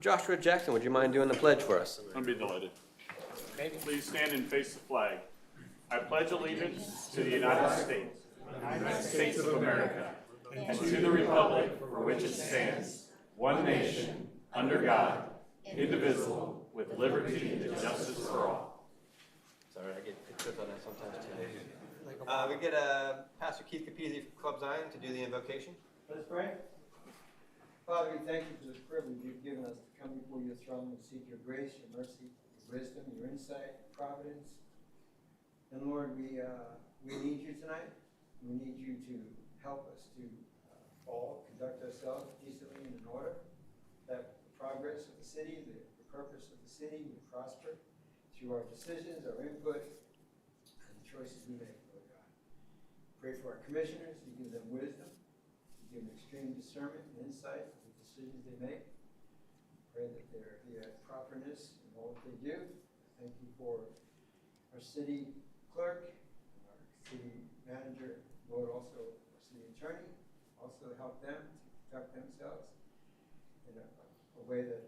Joshua Jackson, would you mind doing the pledge for us? I'd be delighted. Please stand and face the flag. I pledge allegiance to the United States of America, and to the republic for which it stands, one nation, under God, indivisible, with liberty and justice for all. Sorry, I get tripped on that sometimes too. We get Pastor Keith Capizzi from Club Zion to do the invocation. Let's pray. Father, we thank you for this privilege you've given us to come before your throne and seek your grace, your mercy, your wisdom, your insight, your providence. And Lord, we need you tonight. We need you to help us to all conduct ourselves decently and in order, that the progress of the city, the purpose of the city will prosper through our decisions, our input, and the choices we make, Lord God. Pray for our commissioners, you give them wisdom, you give them extreme discernment and insight in the decisions they make. Pray that there be a properness in all that they do. Thank you for our city clerk, our city manager, Lord, also our city attorney. Also help them to conduct themselves in a way that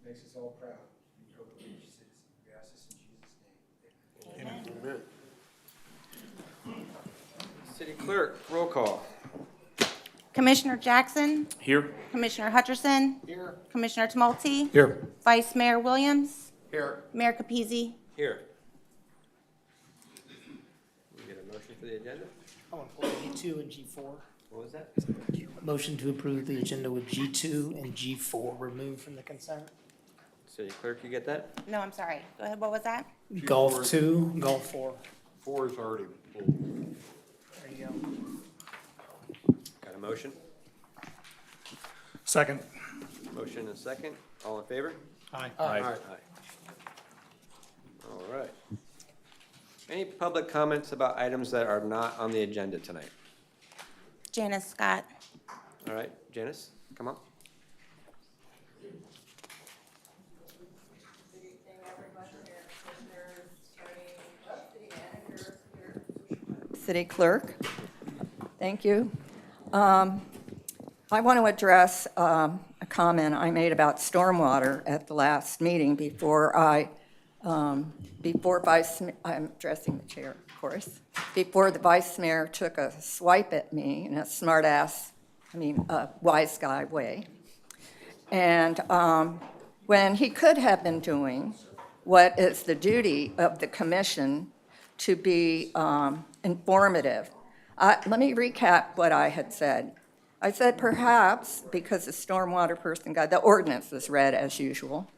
makes us all proud to be Cocoa Beach citizens. We ask this in Jesus' name. Amen. Amen. City Clerk, roll call. Commissioner Jackson. Here. Commissioner Hutcherson. Here. Commissioner Tumulty. Here. Vice Mayor Williams. Here. Mayor Capizzi. Here. We get a motion for the agenda? I want to pull G2 and G4. What was that? Motion to approve the agenda with G2 and G4 removed from the consent. City Clerk, you get that? No, I'm sorry. Go ahead. What was that? Golf 2, Golf 4. 4 is already pulled. There you go. Got a motion? Second. Motion and a second. All in favor? Aye. Aye. All right. Any public comments about items that are not on the agenda tonight? Janice Scott. All right, Janice, come on. City Clerk, thank you. I want to address a comment I made about stormwater at the last meeting before I'm addressing the chair, of course, before the Vice Mayor took a swipe at me in a wise guy way. And when he could have been doing what is the duty of the commission to be informative. Let me recap what I had said. I said perhaps because the stormwater person got, the ordinance was read as usual.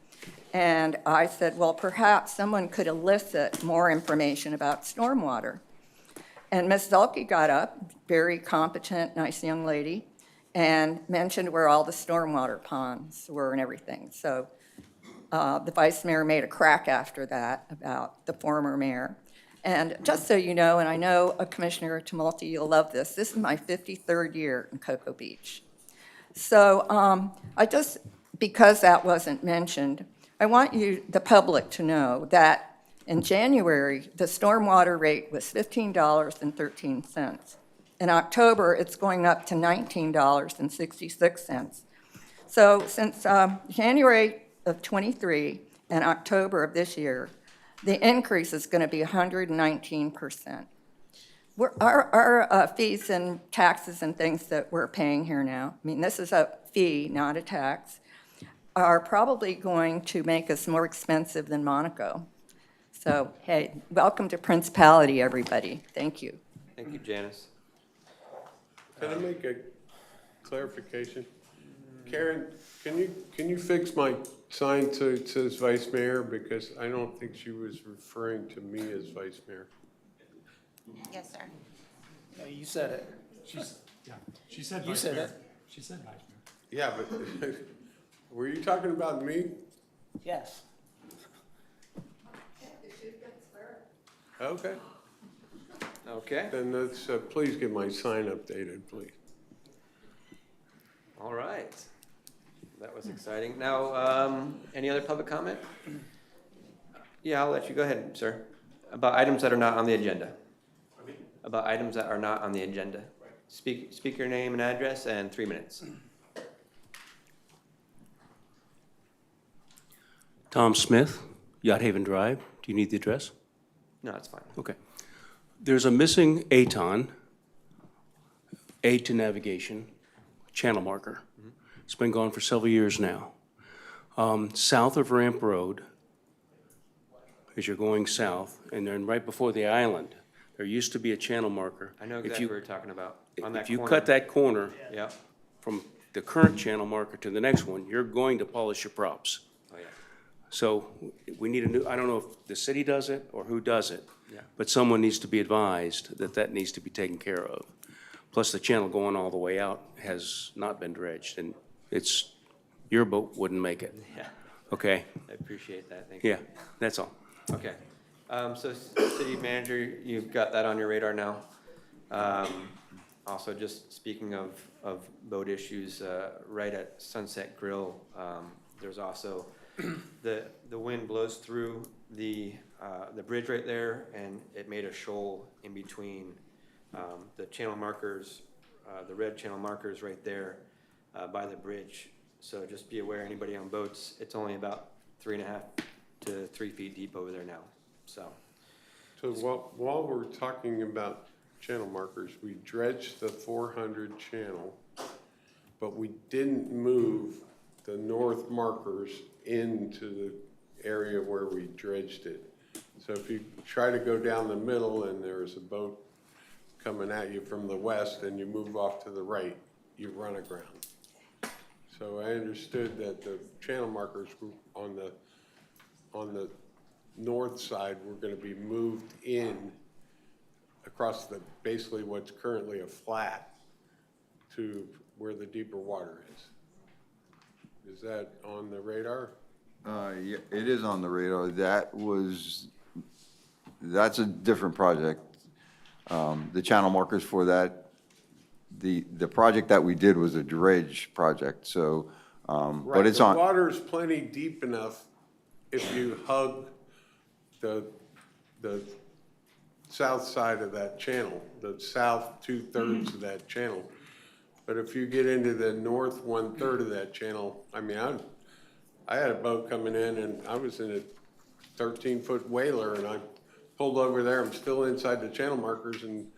And I said, well, perhaps someone could elicit more information about stormwater. And Ms. Zelke got up, very competent, nice young lady, and mentioned where all the stormwater ponds were and everything. So the vice mayor made a crack after that about the former mayor. And just so you know, and I know Commissioner Tumulty, you'll love this, this is my 53rd year in Cocoa Beach. So because that wasn't mentioned, I want you, the public, to know that in January, the stormwater rate was $15.13. In October, it's going up to $19.66. So since January of 23 and October of this year, the increase is going to be 119%. Our fees and taxes and things that we're paying here now, I mean, this is a fee, not a tax, are probably going to make us more expensive than Monaco. So, hey, welcome to Principality, everybody. Thank you. Thank you, Janice. Can I make a clarification? Karen, can you fix my sign so it says Vice Mayor? Because I don't think she was referring to me as Vice Mayor. Yes, sir. No, you said it. She said You said it. She said vice mayor. Yeah, but were you talking about me? Yes. Okay, Okay, then let's, please get my sign updated, please. all right. That was exciting. Now, any other public comment? Yeah, I'll let you go ahead, sir. About items that are not on the agenda. About items that are not on the agenda. Speak your name and address and 3 minutes. Tom Smith, Yacht Haven Drive. Do you need the address? No, it's fine. Okay. There's a missing ATON, aid to navigation, channel marker. It's been gone for several years now. South of Ramp Road, as you're going south, and then right before the island, there used to be a channel marker. I know If exactly you- what you're talking about, on that If you corner. cut that corner Yeah, from the current channel marker to the next one, you're going to polish your props. oh, yeah, So we need a new, I don't know if the city does it or who does it. Yeah. But someone needs to be advised that that needs to be taken care of. Plus, the channel going all the way out has not been dredged, and it's, your boat wouldn't make it, yeah, okay? I appreciate that, thank you. Yeah, that's all. Okay, so city manager, you've got that on your radar now. Also, just speaking of boat issues, right at Sunset Grill, there's also, the wind blows through the bridge right there, and it made a shoal in between, the channel markers, the red channel markers right there, by the bridge. So just be aware, anybody on boats, it's only about 3.5 to 3 feet deep over there now, so. So while we're talking about channel markers, we dredged the 400 channel, but we didn't move the north markers into the area where we dredged it. So if you try to go down the middle and there's a boat coming at you from the west and you move off to the right, you run aground. So I understood that the channel markers were on the north side were gonna be moved in across the, basically what's currently a flat to where the deeper water is. Is that on the radar? Yeah, it is on the radar. That's a different project. The channel markers for that, the project that we did was a dredge project, so, but it's The on, water's plenty deep enough if you hug the south side of that channel, the south 2/3 of that channel. But if you get into the north 1/3 of that channel, I mean, I had a boat coming in and I was in a 13-foot whaler and I pulled over there, I'm still inside the channel markers and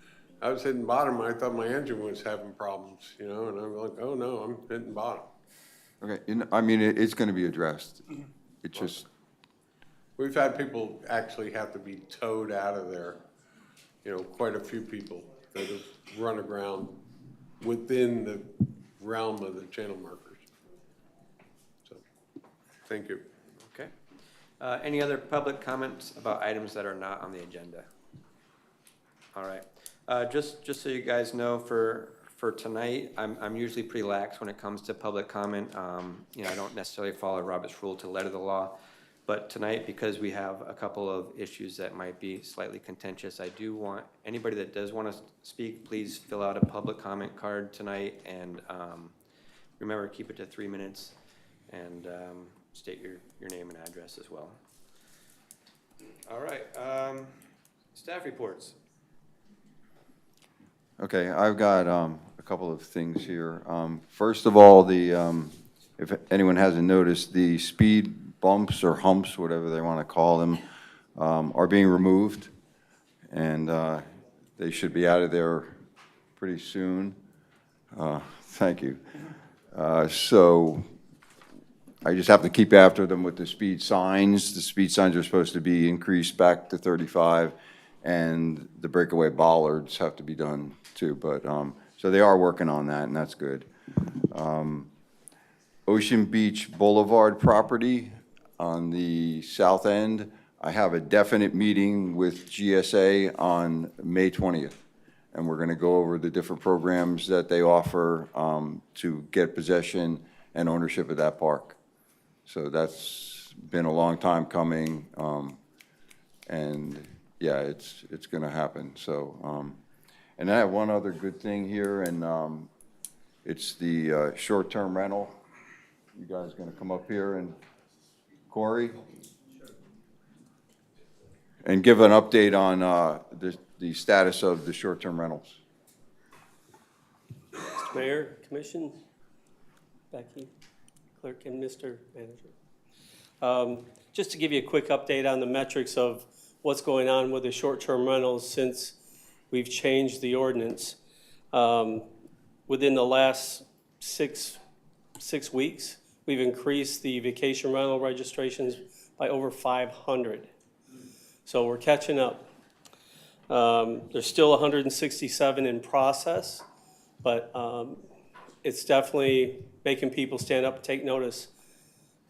I was hitting bottom, I thought my engine was having problems, and I'm like, oh no, I'm hitting bottom. okay, I mean, it's gonna be addressed. It just, We've had people actually have to be towed out of there, quite a few people that have run aground within the realm of the channel markers. So, thank you. Okay. Any other public comments about items that are not on the agenda? All right. Just so you guys know, for tonight, I'm usually pretty lax when it comes to public comment. I don't necessarily follow Robert's rule to the letter of the law. But tonight, because we have a couple of issues that might be slightly contentious, I do want, anybody that does want to speak, please fill out a public comment card tonight. And remember, keep it to 3 minutes and state your name and address as well. All right, staff reports. okay, I've got a couple of things here. First of all, if anyone hasn't noticed, the speed bumps or humps, whatever they want to call them, are being removed, and they should be out of there pretty soon. Thank you. So I just have to keep after them with the speed signs. The speed signs are supposed to be increased back to 35, and the breakaway bollards have to be done too. But so they are working on that, and that's good. Ocean Beach Boulevard property on the south end, I have a definite meeting with GSA on May 20th. And we're going to go over the different programs that they offer to get possession and ownership of that park. So that's been a long time coming. And yeah, it's going to happen. So, and I have one other good thing here, and it's the short-term rental. You guys going to come up here and Corey? And give an update on the status of the short-term rentals. Mr. Mayor, Commission, Becky, Clerk, and Mr. Manager. Just to give you a quick update on the metrics of what's going on with the short-term rentals since we've changed the ordinance. Within the last six weeks, we've increased the vacation rental registrations by over 500. So we're catching up. There's still 167 in process, but it's definitely making people stand up and take notice.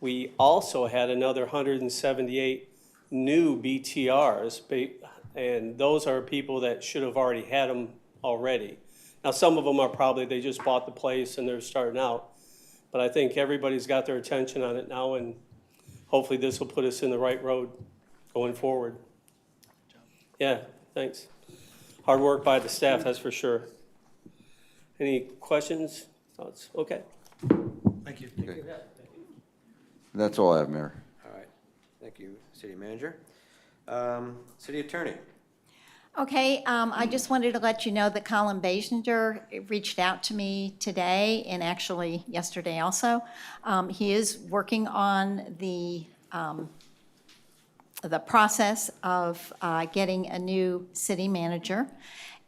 We also had another 178 new BTRs, and those are people that should have already had them already. Now, some of them are probably, they just bought the place and they're starting out, but I think everybody's got their attention on it now, and hopefully this will put us in the right road going forward. Yeah, thanks. Hard work by the staff, that's for sure. Any questions, thoughts? Okay. Thank you. Okay. That's all I have, Mayor. All right, thank you, City Manager. City Attorney. Okay, I just wanted to let you know that Colin Basinger reached out to me today and actually yesterday also. He is working on the process of getting a new city manager.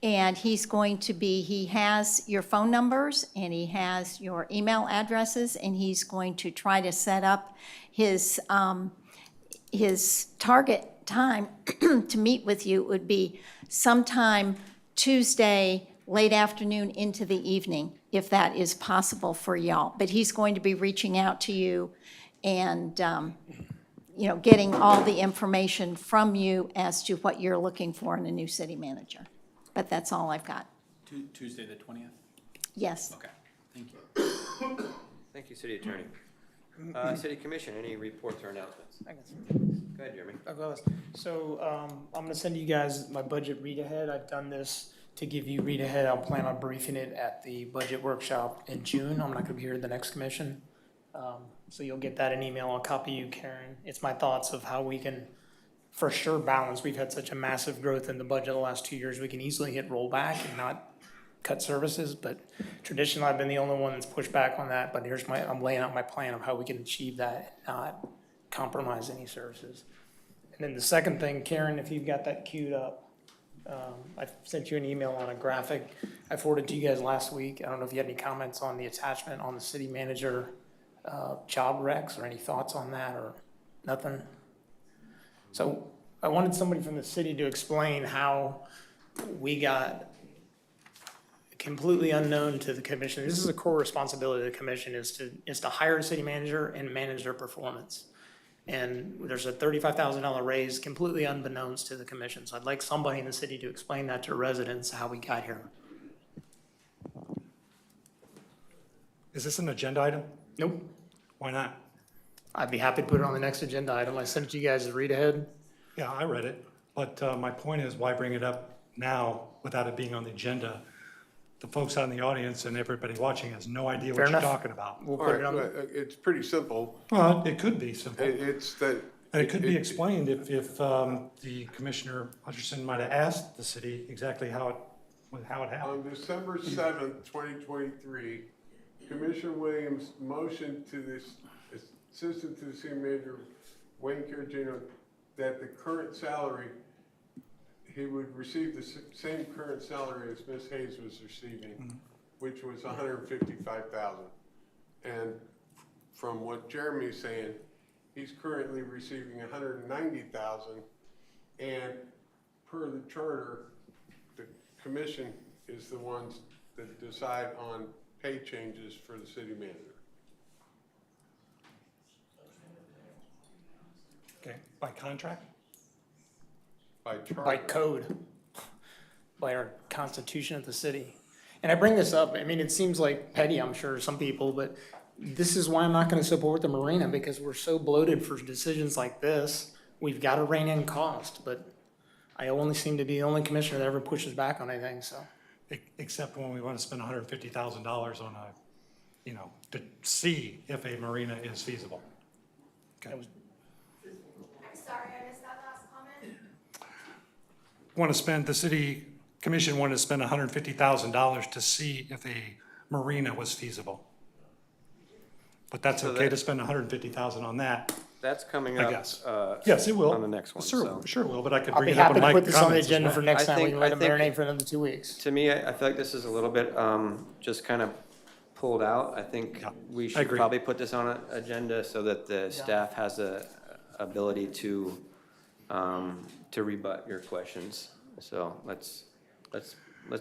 And he's going to be, he has your phone numbers and he has your email addresses, and he's going to try to set up his target time to meet with you would be sometime Tuesday, late afternoon into the evening, if that is possible for y'all. But he's going to be reaching out to you and, you know, getting all the information from you as to what you're looking for in a new city manager. But that's all I've got. Tuesday, the 20th? Yes. Okay, thank you. Thank you, City Attorney. City Commission, any reports or announcements? I got some. Go ahead, Jeremy. So I'm gonna send you guys my budget read ahead. I've done this to give you read ahead. I'll plan on briefing it at the budget workshop in June. I'm not gonna be here at the next commission. So you'll get that in email. I'll copy you, Karen. It's my thoughts of how we can for sure balance. We've had such a massive growth in the budget the last 2 years. We can easily hit rollback and not cut services, but traditionally I've been the only one that's pushed back on that. But I'm laying out my plan of how we can achieve that and not compromise any services. And then the second thing, Karen, if you've got that queued up, I sent you an email on a graphic I forwarded to you guys last week. I don't know if you had any comments on the attachment on the city manager job recs or any thoughts on that or nothing. So I wanted somebody from the city to explain how we got completely unknown to the commission. This is a core responsibility of the commission is to hire a city manager and manage their performance. And there's a $35,000 raise completely unbeknownst to the commission. So I'd like somebody in the city to explain that to residents, how we got here. Is this an agenda item? Nope. Why not? I'd be happy to put it on the next agenda item. I sent it to you guys to read ahead. Yeah, I read it, but my point is, why bring it up now without it being on the agenda? The folks out in the audience and everybody watching has no idea Fair what you're enough. talking about. We'll All put right, it on. it's pretty simple. Well, it could be simple. It's that. And it could be explained if the Commissioner Hutcherson might have asked the city exactly how it happened. On December 7th, 2023, Commissioner Williams motioned to this Assistant to the City Manager, Wayne Caragino, that the current salary, he would receive the same current salary as Ms. Hayes was receiving, which was $155,000. And from what Jeremy's saying, he's currently receiving $190,000, and per the charter, the commission is the ones that decide on pay changes for the city manager. Okay, by contract? By charter. By code, by our constitution of the city. And I bring this up, I mean, it seems like petty, I'm sure, to some people, but this is why I'm not gonna support the marina, because we're so bloated for decisions like this. We've gotta rein in cost, but I only seem to be the only commissioner that ever pushes back on anything, so. Except when we want to spend $150,000 on to see if a marina is feasible. Okay. Sorry, I missed that last comment. The city commission wanted to spend $150,000 to see if a marina was feasible. But that's So okay to spend $150,000 on that. That's coming I up. guess. uh, Yes, it will. On the next one, Sure, so. sure will, but I could I'll bring be it up happy in to my put this on the comments as agenda well. for next I time. We think- can let I it think- marinate for another 2 weeks. To me, I feel like this is a little bit just kind of pulled out. I think Yeah, we I should agree. probably put this on an agenda so that the staff has a ability to rebut your questions. So let's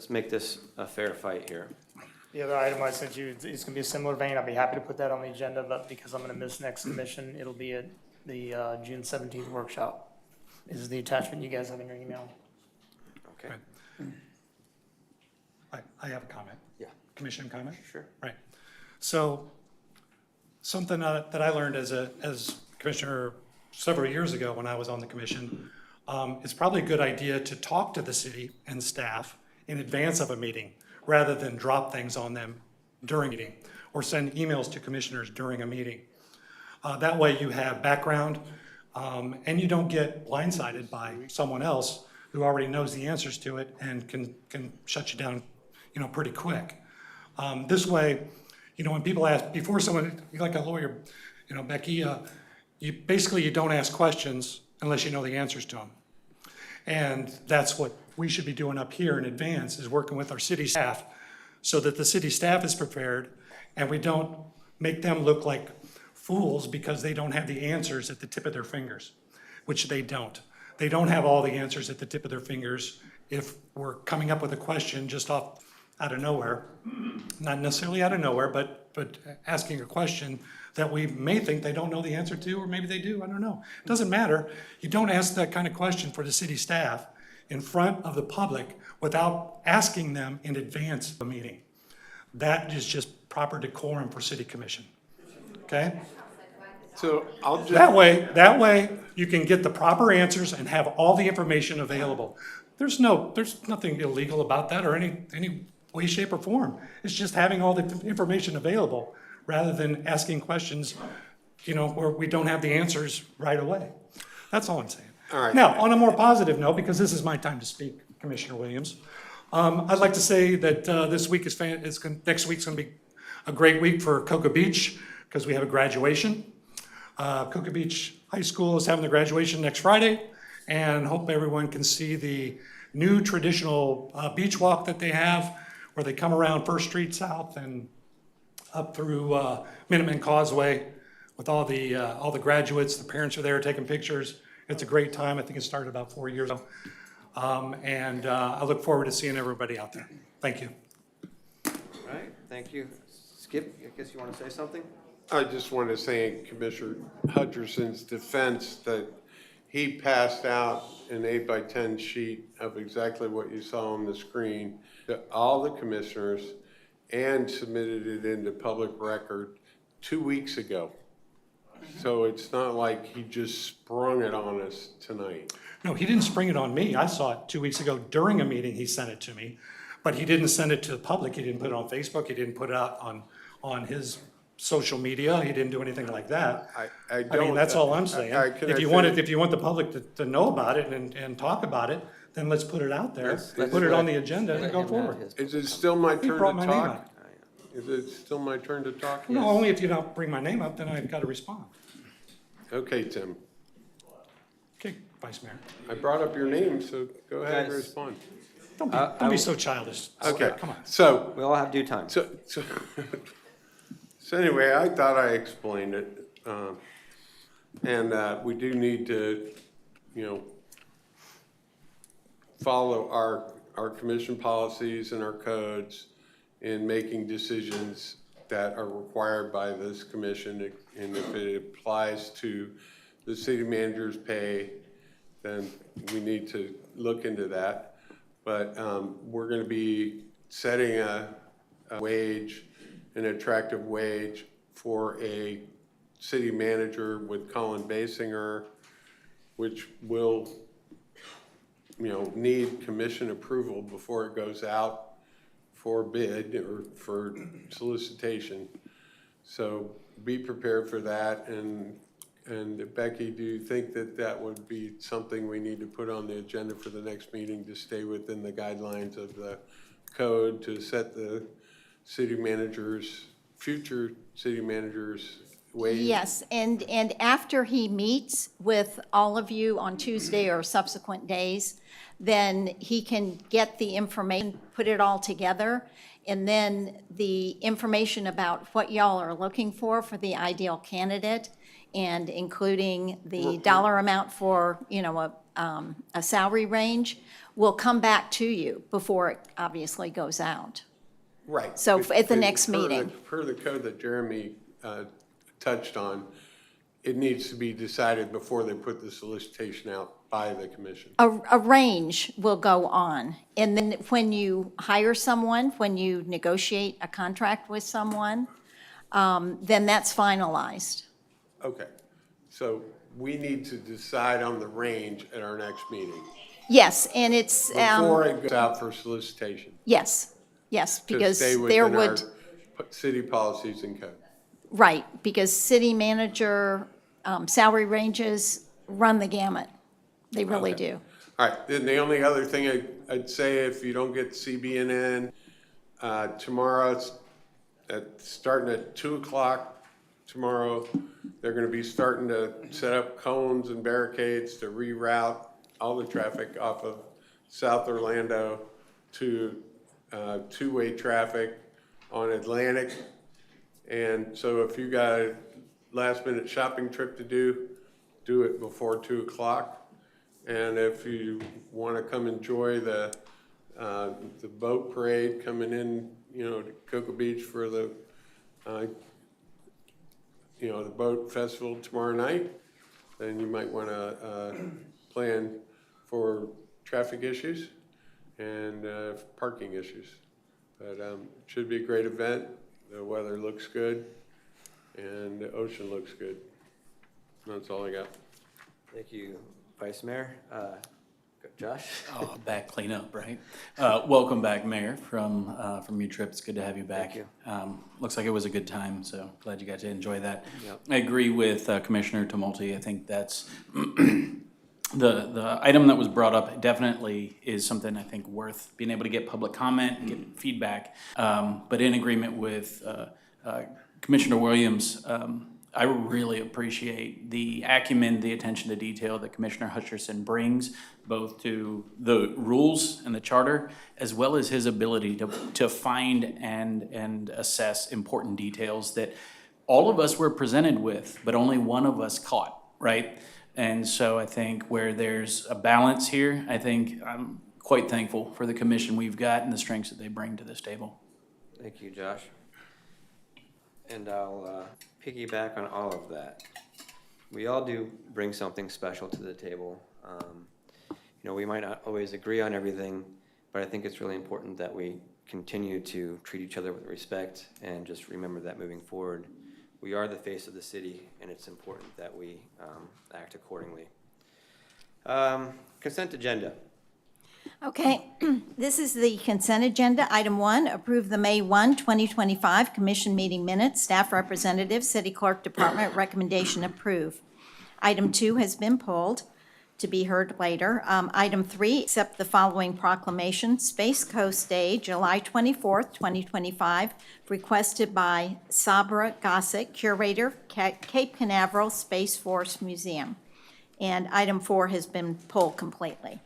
make this a fair fight here. The other item I sent you, it's gonna be a similar vein. I'll be happy to put that on the agenda, but because I'm gonna miss next commission, it'll be at the June 17th workshop. This is the attachment you guys have in your email. Okay. I have a comment. Yeah. Commission comment? Sure. Right. So something that I learned as commissioner several years ago when I was on the commission, it's probably a good idea to talk to the city and staff in advance of a meeting rather than drop things on them during a meeting or send emails to commissioners during a meeting. That way you have background and you don't get blindsided by someone else who already knows the answers to it and can shut you down, pretty quick. This way, when people ask, before someone, like a lawyer, Becky, you don't ask questions unless you know the answers to them. And that's what we should be doing up here in advance, is working with our city staff so that the city staff is prepared and we don't make them look like fools because they don't have the answers at the tip of their fingers, which they don't. They don't have all the answers at the tip of their fingers if we're coming up with a question just out of nowhere. Not necessarily out of nowhere, but asking a question that we may think they don't know the answer to, or maybe they do, I don't know. It doesn't matter. You don't ask that kind of question for the city staff in front of the public without asking them in advance of the meeting. That is just proper decorum for city commission, okay? So I'll just. That way, you can get the proper answers and have all the information available. There's nothing illegal about that or any way, shape, or form. It's just having all the information available rather than asking questions, where we don't have the answers right away. That's all I'm saying. All right. Now, on a more positive note, because this is my time to speak, Commissioner Williams, I'd like to say that next week's going to be a great week for Cocoa Beach because we have a graduation. Cocoa Beach High School is having the graduation next Friday, and hope everyone can see the new traditional beach walk that they have, where they come around First Street South and up through Minuteman Causeway with all the graduates. The parents are there taking pictures. It's a great time. I think it started about 4 years ago. And I look forward to seeing everybody out there. Thank you. All right, thank you. Skip, I guess you want to say something? I just want to say in Commissioner Hutcherson's defense that he passed out an 8x10 sheet of exactly what you saw on the screen to all the commissioners and submitted it into public record 2 weeks ago. So it's not like he just sprung it on us tonight. No, he didn't spring it on me. I saw it 2 weeks ago during a meeting. He sent it to me, but he didn't send it to the public. He didn't put it on Facebook. He didn't put it out on his social media. He didn't do anything like that. I I mean, that's all I'm saying. Can If I you want the public to know about it and talk about it, then let's put it out there, Let's put it on the let- agenda and let go him have forward. his- Is it still my He turn brought to my name talk? up. Is it still my turn to talk? No, only if you don't bring my name up, then I've got to respond. Okay, Tim. Okay, Vice Mayor. I brought up your name, so go ahead and Guys. respond. Don't be so childish. Okay, Come on. so, We all have due time. so anyway, I thought I explained it. And we do need to, follow our commission policies and our codes in making decisions that are required by this commission. And if it applies to the city manager's pay, then we need to look into that. But we're going to be setting a wage, an attractive wage for a city manager with Colin Basinger, which will, need commission approval before it goes out for bid or for solicitation. So be prepared for that. And Becky, do you think that that would be something we need to put on the agenda for the next meeting to stay within the guidelines of the code to set the city managers, future city managers' ways? Yes, and after he meets with all of you on Tuesday or subsequent days, then he can get the information, put it all together, and then the information about what y'all are looking for the ideal candidate, and including the dollar amount for, you know, a salary range, will come back to you before it obviously goes out. Right. So but at the to- next per the- meeting. Per the code that Jeremy touched on, it needs to be decided before they put the solicitation out by the commission. A range will go on, and then when you hire someone, when you negotiate a contract with someone, then that's finalized. Okay, so we need to decide on the range at our next meeting Yes, and it's, before it goes out for solicitation. yes, To because stay there within our would, city policies and code. right, because city manager salary ranges run the gamut. They really Okay. do. All right, then the only other thing I'd say, if you don't get CBNN, tomorrow, starting at 2:00 tomorrow, they're gonna be starting to set up cones and barricades to reroute all the traffic off of South Orlando to two-way traffic on Atlantic. And so if you got a last-minute shopping trip to do it before 2:00. And if you want to come enjoy the boat parade coming in, you know, to Cocoa Beach for the, the boat festival tomorrow night, then you might want to plan for traffic issues and parking issues. But it should be a great event. The weather looks good and the ocean looks good. That's all I got. Thank you, Vice Mayor. Josh? Oh, back cleanup, right? Welcome back, Mayor, from your trip. It's good to have you back. Thank Looks like it was a good time, so glad you got to enjoy that. Yep. I agree with Commissioner Tumulty. I think that's the item that was brought up definitely is something I think worth being able to get public comment and get feedback. But in agreement with Commissioner Williams, I really appreciate the acumen, the attention to detail that Commissioner Hutcherson brings, both to the rules and the charter, as well as his ability to find and assess important details that all of us were presented with, but only one of us caught, right? And so I think where there's a balance here, I think I'm quite thankful for the commission we've got and the strengths that they bring to this table. Thank you, Josh. And I'll piggyback on all of that. We all do bring something special to the table. We might not always agree on everything, but I think it's really important that we continue to treat each other with respect and just remember that moving forward, we are the face of the city, and it's important that we act accordingly. Consent agenda. Okay, this is the consent agenda. Item 1, approve the May 1, 2025 commission meeting minutes. Staff representative, city clerk department, recommendation approve. Item 2 has been pulled to be heard later. Item 3, accept the following proclamation. Space Coast Day, July 24th, 2025, requested by Sabra Gossick, curator, Cape Canaveral Space Force Museum. And item 4 has been pulled completely.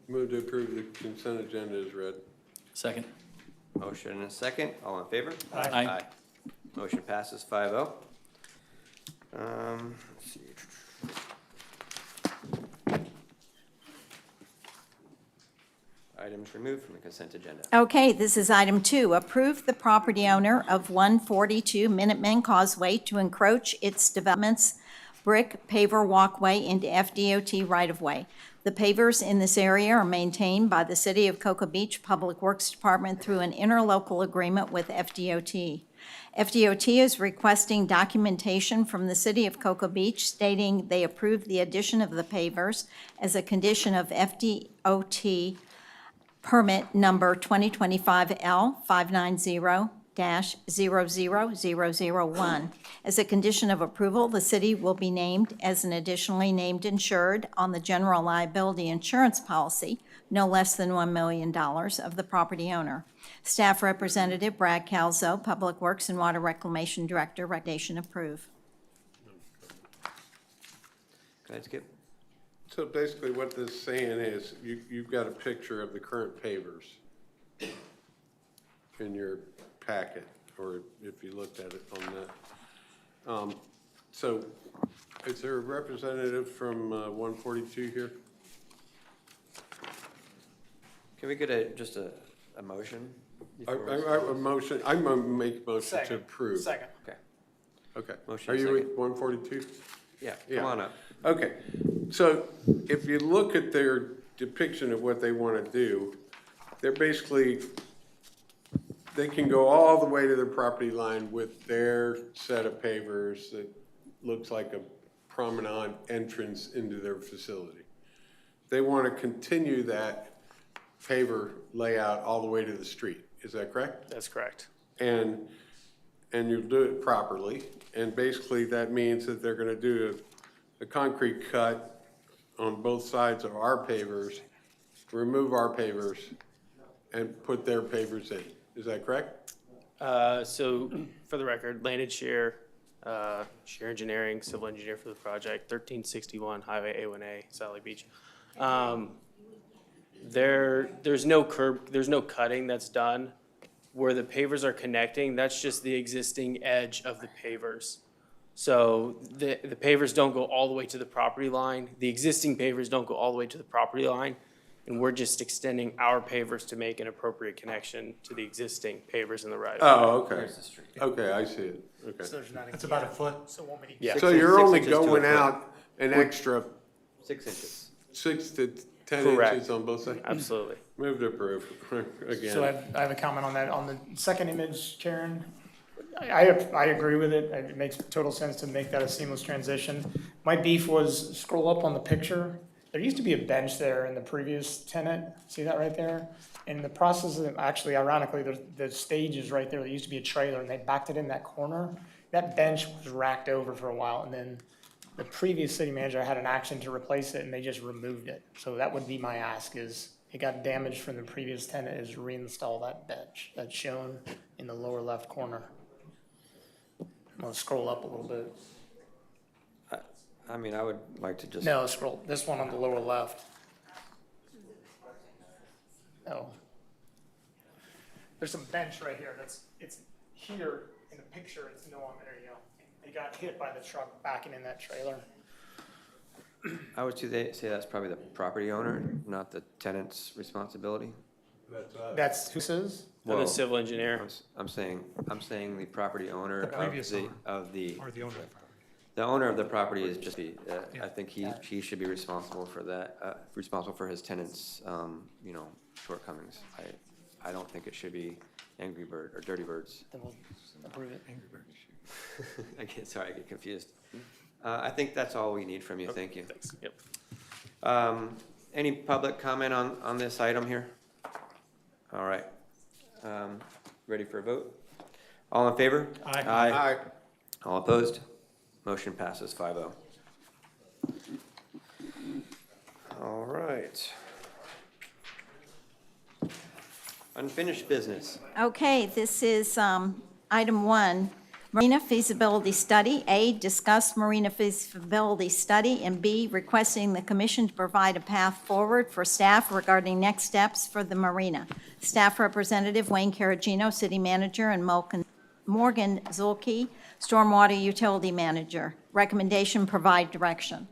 Move to approve the consent agenda as read. Second. Motion and a second. All in favor? Aye. Motion passes 5-0. Let's see. Items removed from the consent agenda. Okay, this is item 2. Approve the property owner of 142 Minuteman Causeway to encroach its development's brick paver walkway into FDOT right-of-way. The pavers in this area are maintained by the City of Cocoa Beach Public Works Department through an interlocal agreement with FDOT. FDOT is requesting documentation from the City of Cocoa Beach stating they approve the addition of the pavers as a condition of FDOT permit number 2025L590 2020-00001. As a condition of approval, the city will be named as an additionally named insured on the general liability insurance policy, no less than $1 million of the property owner. Staff Representative Brad Calzo, Public Works and Water Reclamation Director, recommendation approve. Go ahead, Skip. So basically what this is saying is you've got a picture of the current pavers in your packet, or if you looked at it on that. So is there a representative from 142 here? Can we get just a motion? I motion, I'm gonna make a motion to approve. Second. Okay, Okay. Motion Are you second. with 142? yeah, Yeah. come on up. Okay, so if you look at their depiction of what they want to do, they're basically, they can go all the way to their property line with their set of pavers that looks like a promenade entrance into their facility. They want to continue that paver layout all the way to the street. Is that correct? That's correct. And you'll do it properly. And basically that means that they're going to do a concrete cut on both sides of our pavers, remove our pavers, and put their pavers in. Is that correct? So for the record, Landon Shear, Shear Engineering, civil engineer for the project, 1361 Highway A1A, Sally Beach. There's no curb, there's no cutting that's done. Where the pavers are connecting, that's just the existing edge of the pavers. So the pavers don't go all the way to the property line. The existing pavers don't go all the way to the property line. And we're just extending our pavers to make an appropriate connection to the existing pavers in the right of way. Oh, okay. Okay, I see it. Okay. So there's not a. It's about a foot. So won't be. Yeah. So you're only 6 inches to a going foot. out an extra 6 inches. 6 to 10 Correct. inches on both sides? Absolutely. Move to approve, again. So I have a comment on that. On the second image, Karen, I agree with it. It makes total sense to make that a seamless transition. My beef was, scroll up on the picture. There used to be a bench there in the previous tenant. See that right there? In the process of, actually ironically, the stage is right there. There used to be a trailer and they backed it in that corner. That bench was racked over for a while, and then the previous city manager had an action to replace it and they just removed it. So that would be my ask, is it got damaged from the previous tenant, is reinstall that bench that's shown in the lower left corner. I'm gonna scroll up a little bit. I mean, I would like to just. No, scroll, this one on the lower left. No. There's some bench right here it's here in the picture, it's no on, there you go. They got hit by the truck backing in that trailer. I would say that's probably the property owner, not the tenant's responsibility. That's who says? I'm Whoa. a civil engineer. I'm saying the property owner The previous owner. of the, Or the owner of the property. the owner of the property is just, I think he should be responsible for that, responsible for his tenant's, shortcomings. I don't think it should be Angry Bird or Dirty Birds. Then we'll approve it. Angry Bird. I get confused. I think that's all we need from you. Thank you. Thanks. Yep. Any public comment on this item here? All right. Ready for a vote? All in favor? Aye. Aye. All opposed? Motion passes 5-0. All right. Unfinished business. Okay, this is item 1, marina feasibility study. A, discuss marina feasibility study, and B, requesting the commission to provide a path forward for staff regarding next steps for the marina. Staff Representative Wayne Caragino, City Manager, and Morgan Zulke, Stormwater Utility Manager. Recommendation, provide direction.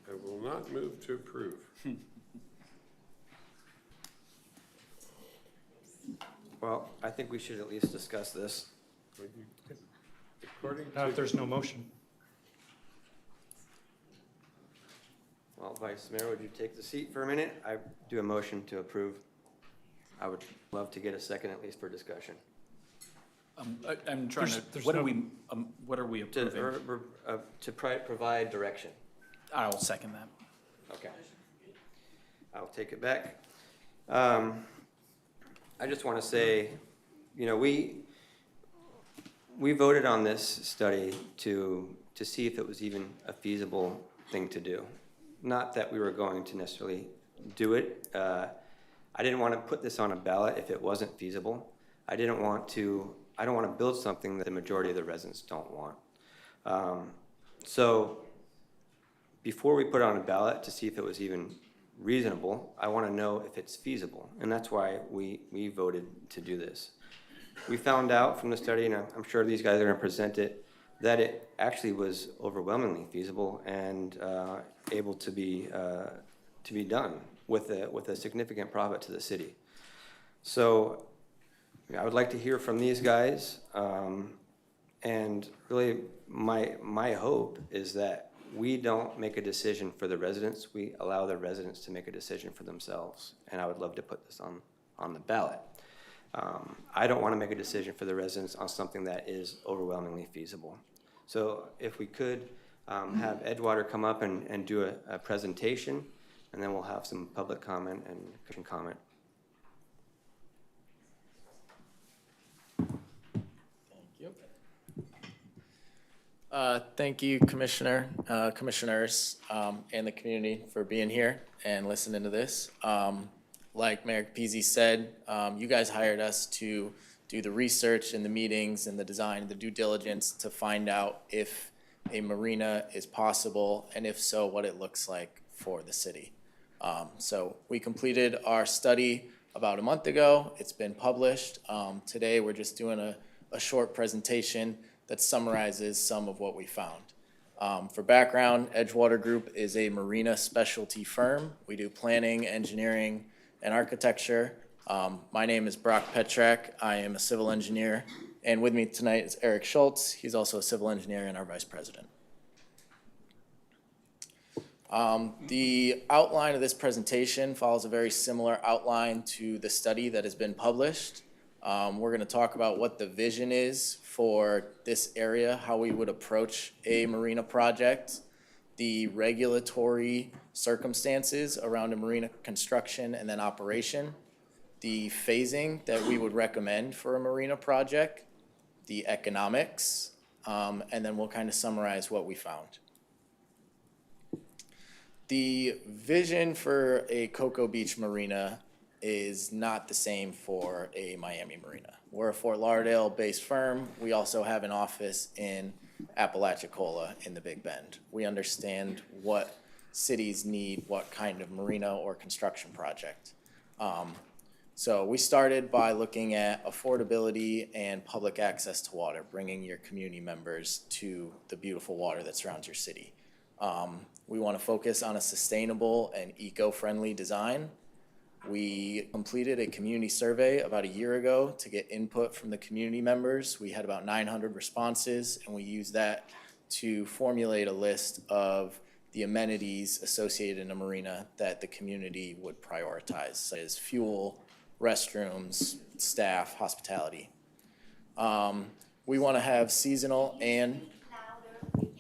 I will not move to approve. Well, I think we should at least discuss this. According Now, to, if there's no motion. Well, Vice Mayor, would you take the seat for a minute? I do a motion to approve. I would love to get a second at least for discussion. I'm trying to, There's what no- are we approving? To provide direction. I'll second that. Okay. I'll take it back. I just want to say, you know, we voted on this study to see if it was even a feasible thing to do. Not that we were going to necessarily do it. I didn't want to put this on a ballot if it wasn't feasible. I don't want to build something that the majority of the residents don't want. So before we put it on a ballot to see if it was even reasonable, I want to know if it's feasible. And that's why we voted to do this. We found out from the study, and I'm sure these guys are going to present it, that it actually was overwhelmingly feasible and able to be done with a significant profit to the city. So I would like to hear from these guys, and really my hope is that we don't make a decision for the residents, we allow the residents to make a decision for themselves, and I would love to put this on the ballot. I don't want to make a decision for the residents on something that is overwhelmingly feasible. So if we could have Edgewater come up and do a presentation, and then we'll have some public comment and commission comment. Thank you, Commissioner, Commissioners, and the community for being here and listening to this. Like Mayor Capizzi said, you guys hired us to do the research and the meetings and the design, the due diligence to find out if a marina is possible, and if so, what it looks like for the city. So we completed our study about a month ago. It's been published. Today, we're just doing a short presentation that summarizes some of what we found. For background, Edgewater Group is a marina specialty firm. We do planning, engineering, and architecture. My name is Brock Petrak. I am a civil engineer. And with me tonight is Eric Schultz. He's also a civil engineer and our vice president. The outline of this presentation follows a very similar outline to the study that has been published. We're going to talk about what the vision is for this area, how we would approach a marina project, the regulatory circumstances around a marina construction and then operation, the phasing that we would recommend for a marina project, the economics, and then we'll kind of summarize what we found. The vision for a Cocoa Beach marina is not the same for a Miami marina. We're a Fort Lauderdale-based firm. We also have an office in Apalachicola in the Big Bend. We understand what cities need, what kind of marina or construction project. So we started by looking at affordability and public access to water, bringing your community members to the beautiful water that surrounds your city. We want to focus on a sustainable and eco-friendly design. We completed a community survey about a year ago to get input from the community members. We had about 900 responses, and we used that to formulate a list of the amenities associated in a marina that the community would prioritize, such as fuel, restrooms, staff, hospitality. We want to have seasonal and...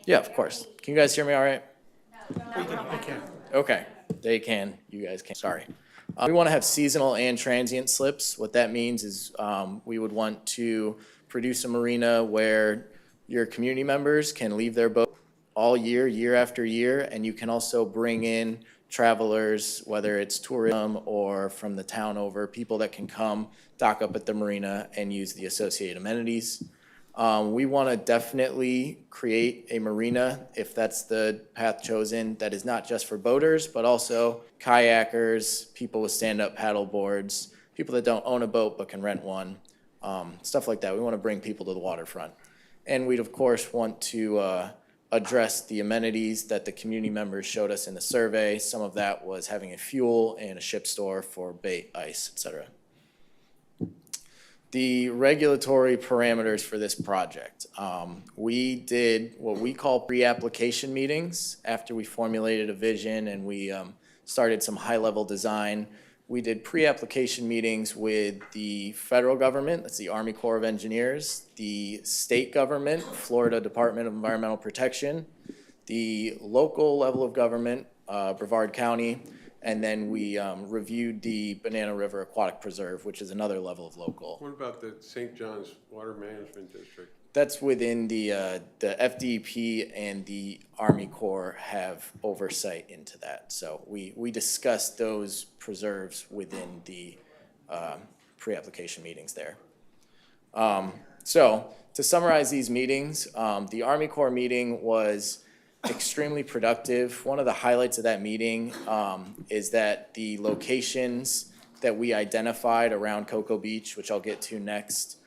Yeah, of course. Can you guys hear me all right? We can. Okay, they can, you guys can, sorry. We want to have seasonal and transient slips. What that means is we would want to produce a marina where your community members can leave their boat all year, year after year, and you can also bring in travelers, whether it's tourism or from the town over, people that can come dock up at the marina and use the associated amenities. We want to definitely create a marina, if that's the path chosen, that is not just for boaters, but also kayakers, people with stand-up paddle boards, people that don't own a boat but can rent one, stuff like that. We want to bring people to the waterfront. And we'd, of course, want to address the amenities that the community members showed us in the survey. Some of that was having a fuel and a ship store for bait, ice, etc. The regulatory parameters for this project. We did what we call pre-application meetings after we formulated a vision and we started some high-level design. We did pre-application meetings with the federal government, that's the Army Corps of Engineers, the state government, Florida Department of Environmental Protection, the local level of government, Brevard County, And then we reviewed the Banana River Aquatic Preserve, which is another level of local. What about the St. John's Water Management District? That's within the FDP and the Army Corps have oversight into that. So we discussed those preserves within the pre-application meetings there. So to summarize these meetings, the Army Corps meeting was extremely productive. One of the highlights of that meeting is that the locations that we identified around Cocoa Beach, which I'll get to next,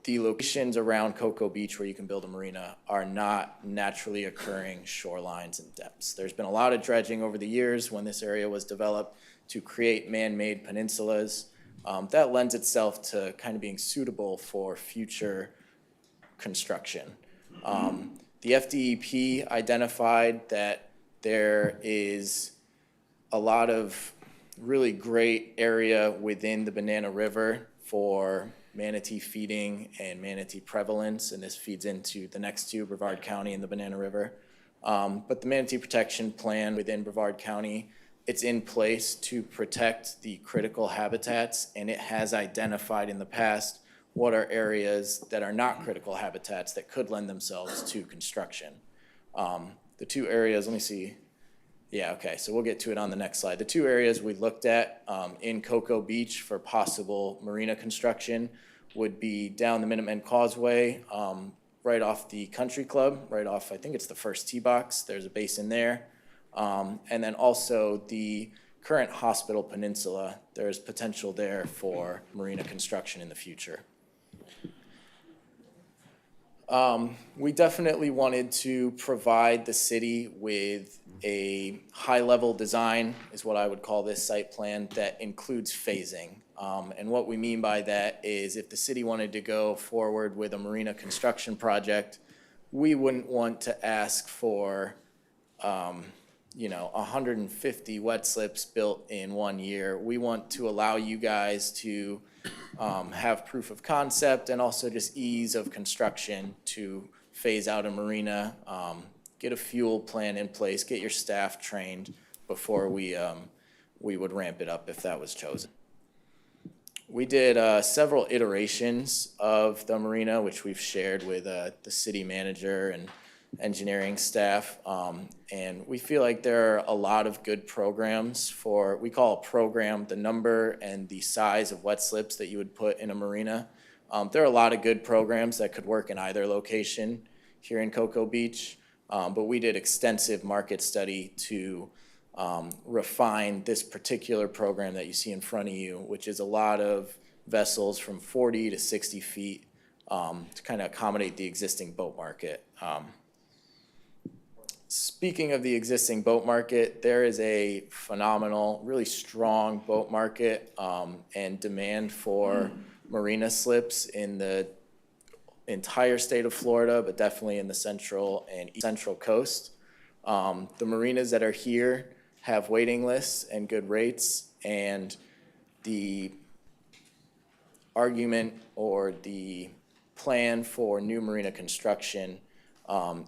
the locations around Cocoa Beach where you can build a marina are not naturally occurring shorelines and depths. There's been a lot of dredging over the years when this area was developed to create man-made peninsulas. That lends itself to kind of being suitable for future construction. The FDEP identified that there is a lot of really great area within the Banana River for manatee feeding and manatee prevalence, and this feeds into the next two, Brevard County and the Banana River. But the Manatee Protection Plan within Brevard County, it's in place to protect the critical habitats, and it has identified in the past what are areas that are not critical habitats that could lend themselves to construction. The two areas, let me see. Yeah, okay, so we'll get to it on the next slide. The two areas we looked at in Cocoa Beach for possible marina construction would be down the Minutemen Causeway, right off the Country Club, right off, I think it's the first tee box. There's a basin there. And then also the current Hospital Peninsula. There's potential there for marina construction in the future. We definitely wanted to provide the city with a high-level design, is what I would call this site plan, that includes phasing. And what we mean by that is if the city wanted to go forward with a marina construction project, we wouldn't want to ask for 150 wet slips built in 1 year. We want to allow you guys to have proof of concept and also just ease of construction to phase out a marina, get a fuel plan in place, get your staff trained before we would ramp it up if that was chosen. We did several iterations of the marina, which we've shared with the city manager and engineering staff, and we feel like there are a lot of good programs for, we call a program the number and the size of wet slips that you would put in a marina. There are a lot of good programs that could work in either location here in Cocoa Beach, but we did extensive market study to refine this particular program that you see in front of you, which is a lot of vessels from 40 to 60 feet to kind of accommodate the existing boat market. Speaking of the existing boat market, there is a phenomenal, really strong boat market and demand for marina slips in the entire state of Florida, but definitely in the central and central coast. The marinas that are here have waiting lists and good rates, and the argument or the plan for new marina construction,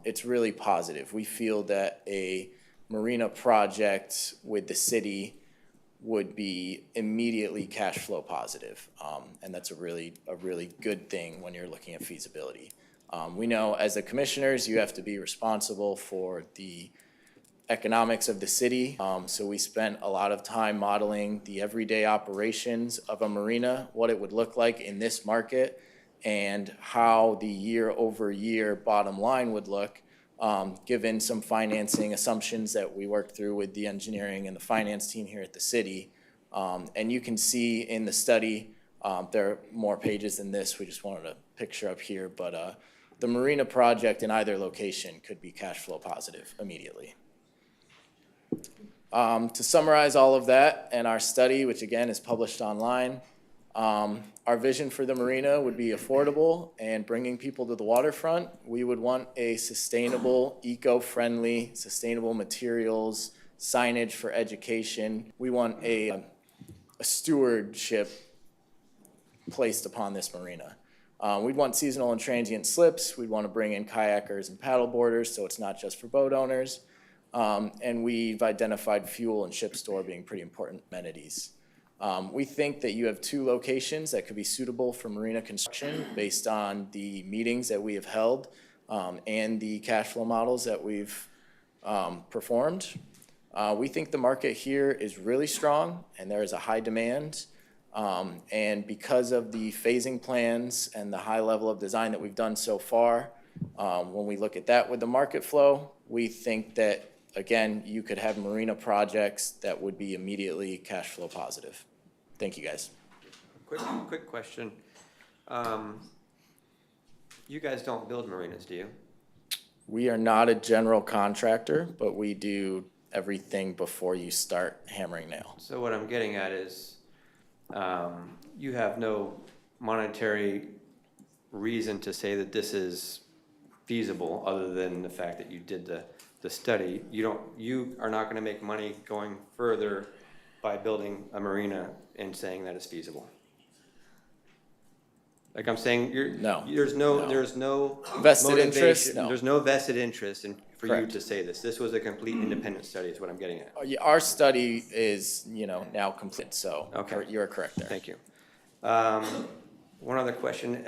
it's really positive. We feel that a marina project with the city would be immediately cash flow positive, and that's a really good thing when you're looking at feasibility. We know as the commissioners, you have to be responsible for the economics of the city, so we spent a lot of time modeling the everyday operations of a marina, what it would look like in this market, and how the year-over-year bottom line would look, given some financing assumptions that we worked through with the engineering and the finance team here at the city. And you can see in the study, there are more pages than this, we just wanted a picture up here, but the marina project in either location could be cash flow positive immediately. To summarize all of that and our study, which again is published online, our vision for the marina would be affordable and bringing people to the waterfront. We would want a sustainable, eco-friendly, sustainable materials, signage for education. We want a stewardship placed upon this marina. We'd want seasonal and transient slips. We'd want to bring in kayakers and paddleboarders, so it's not just for boat owners. And we've identified fuel and ship store being pretty important amenities. We think that you have 2 locations that could be suitable for marina construction based on the meetings that we have held and the cash flow models that we've performed. We think the market here is really strong and there is a high demand. And because of the phasing plans and the high level of design that we've done so far, when we look at that with the market flow, we think that, again, you could have marina projects that would be immediately cash flow positive. Thank you, guys. Quick question. You guys don't build marinas, do you? We are not a general contractor, but we do everything before you start hammering nail. So what I'm getting at is, you have no monetary reason to say that this is feasible, other than the fact that you did the study. You are not gonna make money going further by building a marina and saying that it's feasible. Like I'm saying, No. there's no Vested interest? motivation- No. There's no vested interest for you Correct. to say this. This was a complete independent study is what I'm getting at. Yeah, our study is, now complete, so Okay. you're correct there. Thank you. One other question,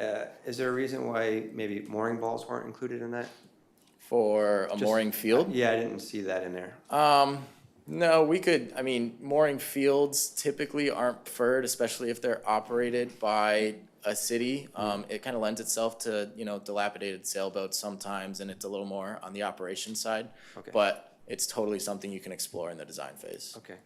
is there a reason why maybe mooring balls weren't included in that? For a Just- mooring field? Yeah, I didn't see that in there. No, mooring fields typically aren't preferred, especially if they're operated by a city. It kind of lends itself to, dilapidated sailboats sometimes, and it's a little more on the operation side. Okay. But it's totally something you can explore in the design phase. Okay.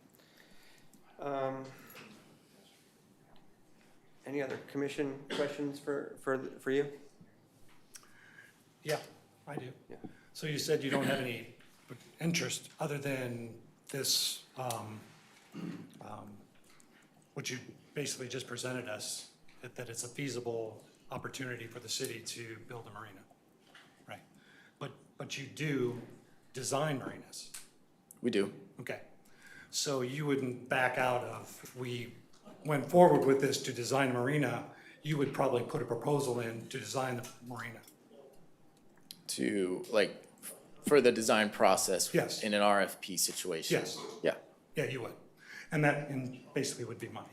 Any other commission questions for you? Yeah, I do. Yeah. So you said you don't have any interest other than this, what you basically just presented us, that it's a feasible opportunity for the city to build a marina, right? But you do design marinas. We do. Okay. So you wouldn't back out of, if we went forward with this to design a marina, you would probably put a proposal in to design the marina. For the design process. Yes. In an RFP situation. Yes. Yeah. Yeah, you would. And that basically would be money.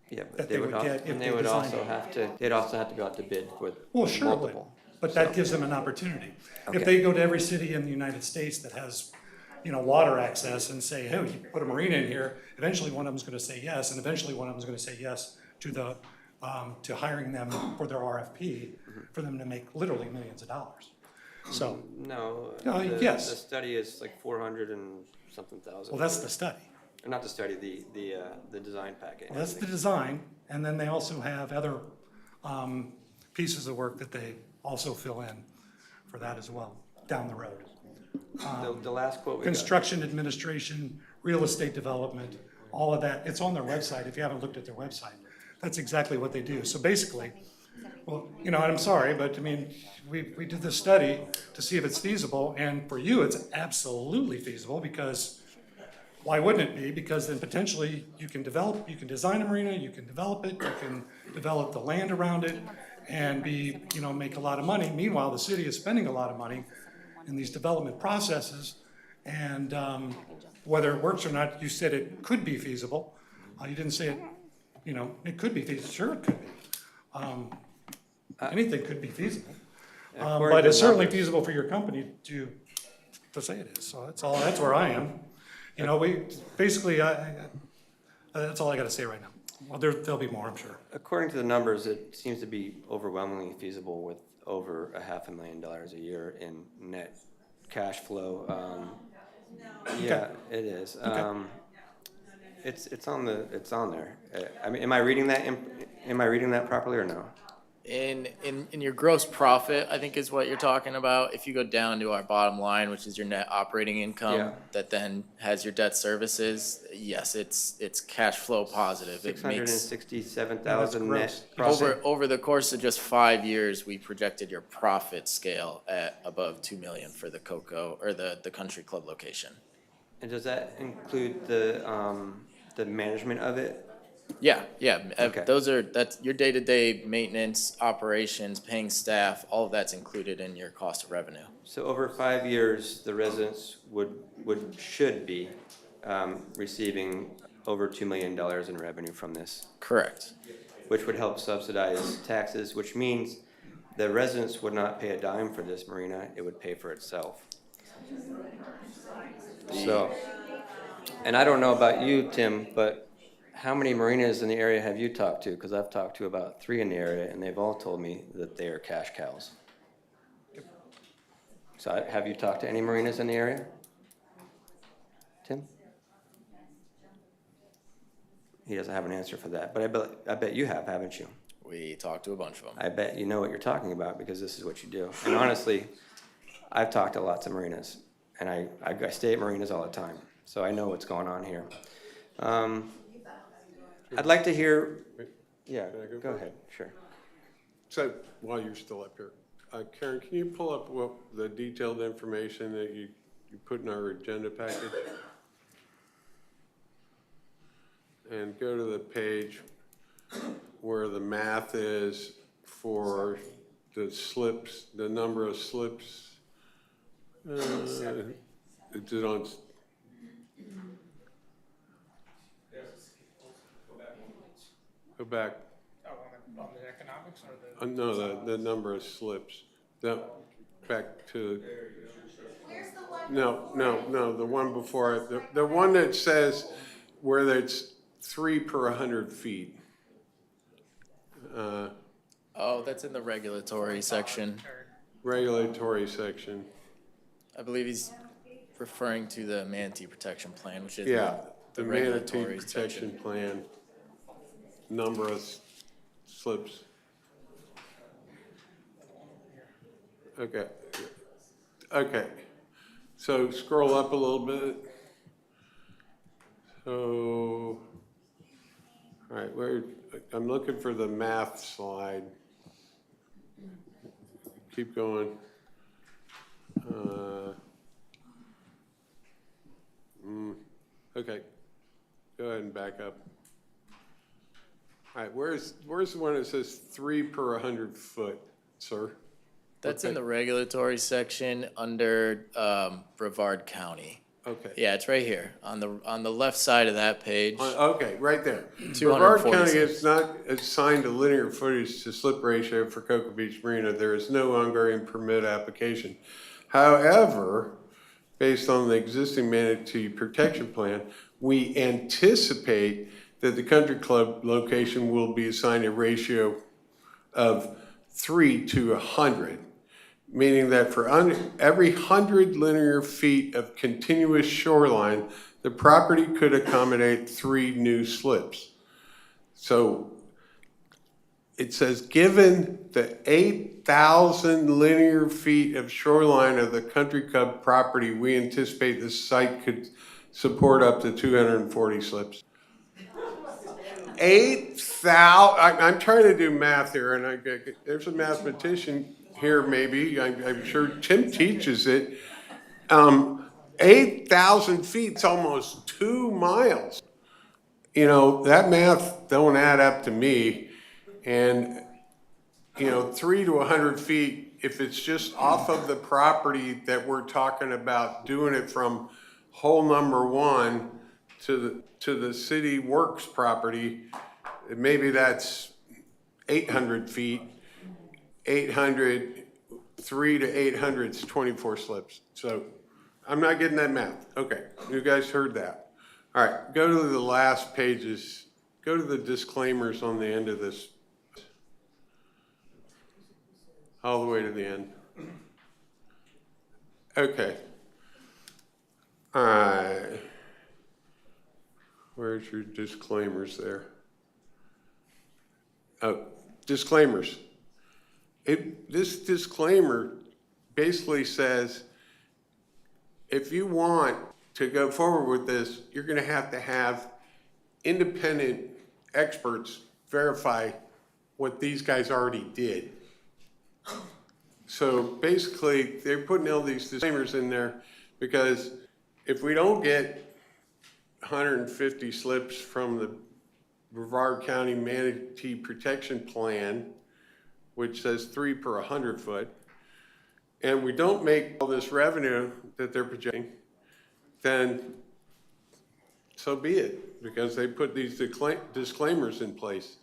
Yeah, That but they would get if and they they would designed also it. they'd also have to go out to bid with Well, sure it would, multiple. but that gives them an opportunity. Okay. If they go to every city in the United States that has, water access and say, hey, you put a marina in here, eventually one of them's gonna say yes, and eventually one of them's gonna say yes to to hiring them for their RFP, for them to make literally millions of dollars. So, No. yes. The study is like 400 and something thousand. well, that's the study. Or not the study, the design packet. Well, that's the design, and then they also have other pieces of work that they also fill in for that as well, down the road. The last quote we got. Construction administration, real estate development, all of that, it's on their website, if you haven't looked at their website. That's exactly what they do. So basically, well, and I'm sorry, but we did this study to see if it's feasible, and for you, it's absolutely feasible, because why wouldn't it be? Because then potentially you can design a marina, you can develop it, you can develop the land around it, and make a lot of money. Meanwhile, the city is spending a lot of money in these development processes, and whether it works or not, you said it could be feasible. You didn't say it, it could be feasible. Sure, it could be. Anything could be feasible. But it's certainly feasible for your company to say it is. So that's where I am. Basically, that's all I gotta say right now. Well, there'll be more, I'm sure. According to the numbers, it seems to be overwhelmingly feasible with over $500,000 a year in net cash flow. Yeah, it is. It's on there. Am I reading that properly or no? In your gross profit, I think is what you're talking about. If you go down to our bottom line, which is your net operating income, Yeah. that then has your debt services, yes, it's cash flow positive. It makes, $667,000 net profit. over the course of just 5 years, we projected your profit scale at above 2 million for the Cocoa, or the country club location. And does that include the management of it? Yeah, Okay. that's your day-to-day maintenance, operations, paying staff, all of that's included in your cost of revenue. So over 5 years, the residents should be receiving over $2 million in revenue from this, Correct. which would help subsidize taxes, which means the residents would not pay a dime for this marina, it would pay for itself. So, and I don't know about you, Tim, but how many marinas in the area have you talked to? Because I've talked to about 3 in the area, and they've all told me that they are cash cows. So have you talked to any marinas in the area? Tim? He doesn't have an answer for that, but I bet you have, haven't you? We talked to a bunch of them. I bet you know what you're talking about because this is what you do. And honestly, I've talked to lots of marinas, and I stay at marinas all the time, so I know what's going on here. I'd like to hear, yeah, Can I go go first? ahead, sure. So, while you're still up here, Karen, can you pull up the detailed information that you put in our agenda package? And go to the page where the math is for the slips, the number of slips. Is it on? Go back. Oh, on the economics or the? No, the number of slips. Back to. Where's the one? No, the one before it. The one that says where it's 3 per 100 feet. Oh, that's in the regulatory section. Regulatory section. I believe he's referring to the manatee protection plan, which is Yeah, the the manatee regulatory protection section. plan, number of slips. Okay, so scroll up a little bit. So, all right, I'm looking for the math slide. Keep going. Okay, go ahead and back up. All right, where's the one that says 3 per 100 foot, sir? That's in Okay. the regulatory section under Brevard County. Okay. Yeah, it's right here on the left side of that page. Okay, right there. Brevard County 246. has not assigned a linear footage to slip ratio for Cocoa Beach Marina. There is no ongoing permit application. However, based on the existing manatee protection plan, we anticipate that the country club location will be assigned a ratio of 3 to 100, meaning that for every 100 linear feet of continuous shoreline, the property could accommodate 3 new slips. So it says, given the 8,000 linear feet of shoreline of the country club property, we anticipate the site could support up to 240 slips. 8,000, I'm trying to do math here, and there's a mathematician here maybe, I'm sure Tim teaches it. 8,000 feet's almost 2 miles. You know, that math don't add up to me. And, 3 to 100 feet, if it's just off of the property that we're talking about, doing it from hole number 1 to the city works property, maybe that's 800 feet. 800, 3 to 800 is 24 slips. So I'm not getting that math. Okay, you guys heard that. All right, go to the last pages. Go to the disclaimers on the end of this. All the way to the end. Okay. All right. Where's your disclaimers there? Oh, disclaimers. This disclaimer basically says, if you want to go forward with this, you're going to have independent experts verify what these guys already did. So basically, they're putting all these disclaimers in there because if we don't get 150 slips from the Brevard County Manatee Protection Plan, which says 3 per 100 foot, and we don't make all this revenue that they're projecting, then so be it, because they put these disclaimers in place.